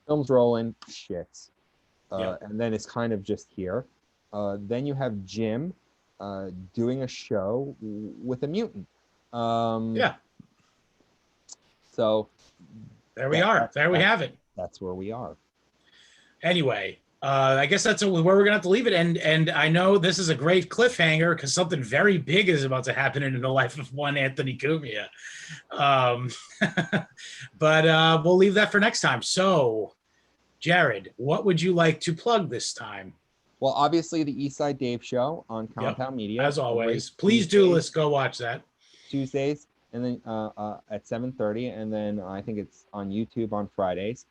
Film's rolling, shits. And then it's kind of just here. Then you have Jim doing a show with a mutant. So there we are. There we have it. That's where we are. Anyway. I guess that's where we're gonna have to leave it. And I know this is a great cliffhanger because something very big is about to happen in the life of one Anthony Cumia. But we'll leave that for next time. So, Jared, what would you like to plug this time? Well, obviously the Eastside Dave show on Compound Media. As always, please do. Let's go watch that. Tuesdays, and then at 7:30, and then I think it's on YouTube on Fridays.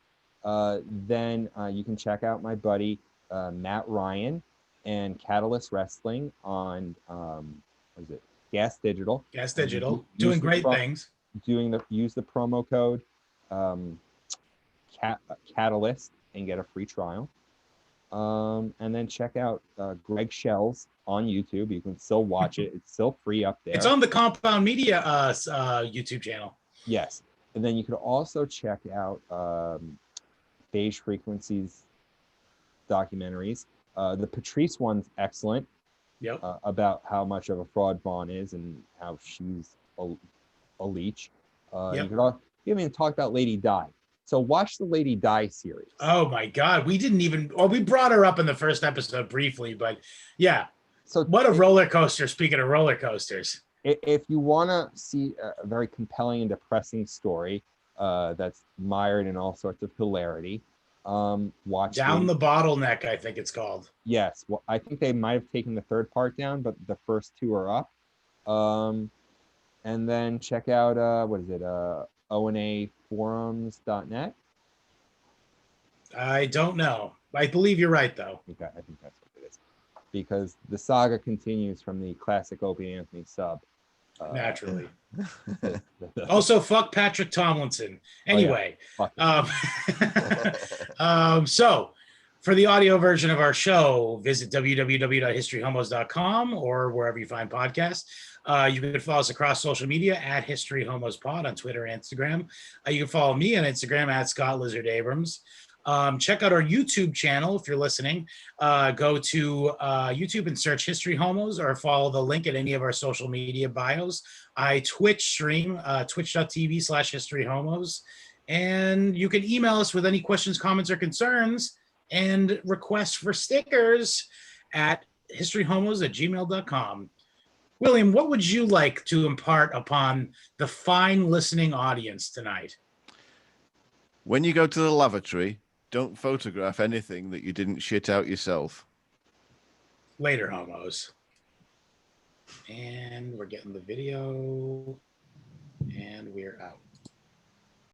Then you can check out my buddy Matt Ryan and Catalyst Wrestling on what is it? Gas Digital. Gas Digital, doing great things. Use the promo code Catalyst and get a free trial. And then check out Greg Shells on YouTube. You can still watch it. It's still free up there. It's on the Compound Media YouTube channel. Yes. And then you could also check out Beige Frequencies documentaries. The Patrice one's excellent. Yep. About how much of a fraud Vaughn is and how she's a leech. You haven't even talked about Lady Di. So watch the Lady Di series. Oh my God. We brought her up in the first episode briefly, but yeah. So what a roller coaster. Speaking of roller coasters. If you want to see a very compelling and depressing story that's mired in all sorts of hilarity, Watch Down the Bottleneck, I think it's called. Yes, well, I think they might have taken the third part down, but the first two are up. And then check out what is it? onaforums.net. I don't know. I believe you're right, though. Okay, I think that's what it is. Because the saga continues from the classic Opie and Anthony sub. Naturally. Also, fuck Patrick Tomlinson. Anyway, oh, yeah. So for the audio version of our show, visit www.historyhomos.com or wherever you find podcasts. You can follow us across social media at History Homos Pod on Twitter and Instagram. You can follow me on Instagram at Scott Lizard Abrams. Check out our YouTube channel if you're listening. Go to YouTube and search History Homos or follow the link at any of our social media bios. I Twitch stream, twitch.tv/History Homos. And you can email us with any questions, comments, or concerns and requests for stickers at historyhomos@gmail.com. William, what would you like to impart upon the fine listening audience tonight? When you go to the lavatory, don't photograph anything that you didn't shit out yourself. Later, homos. And we're getting the video.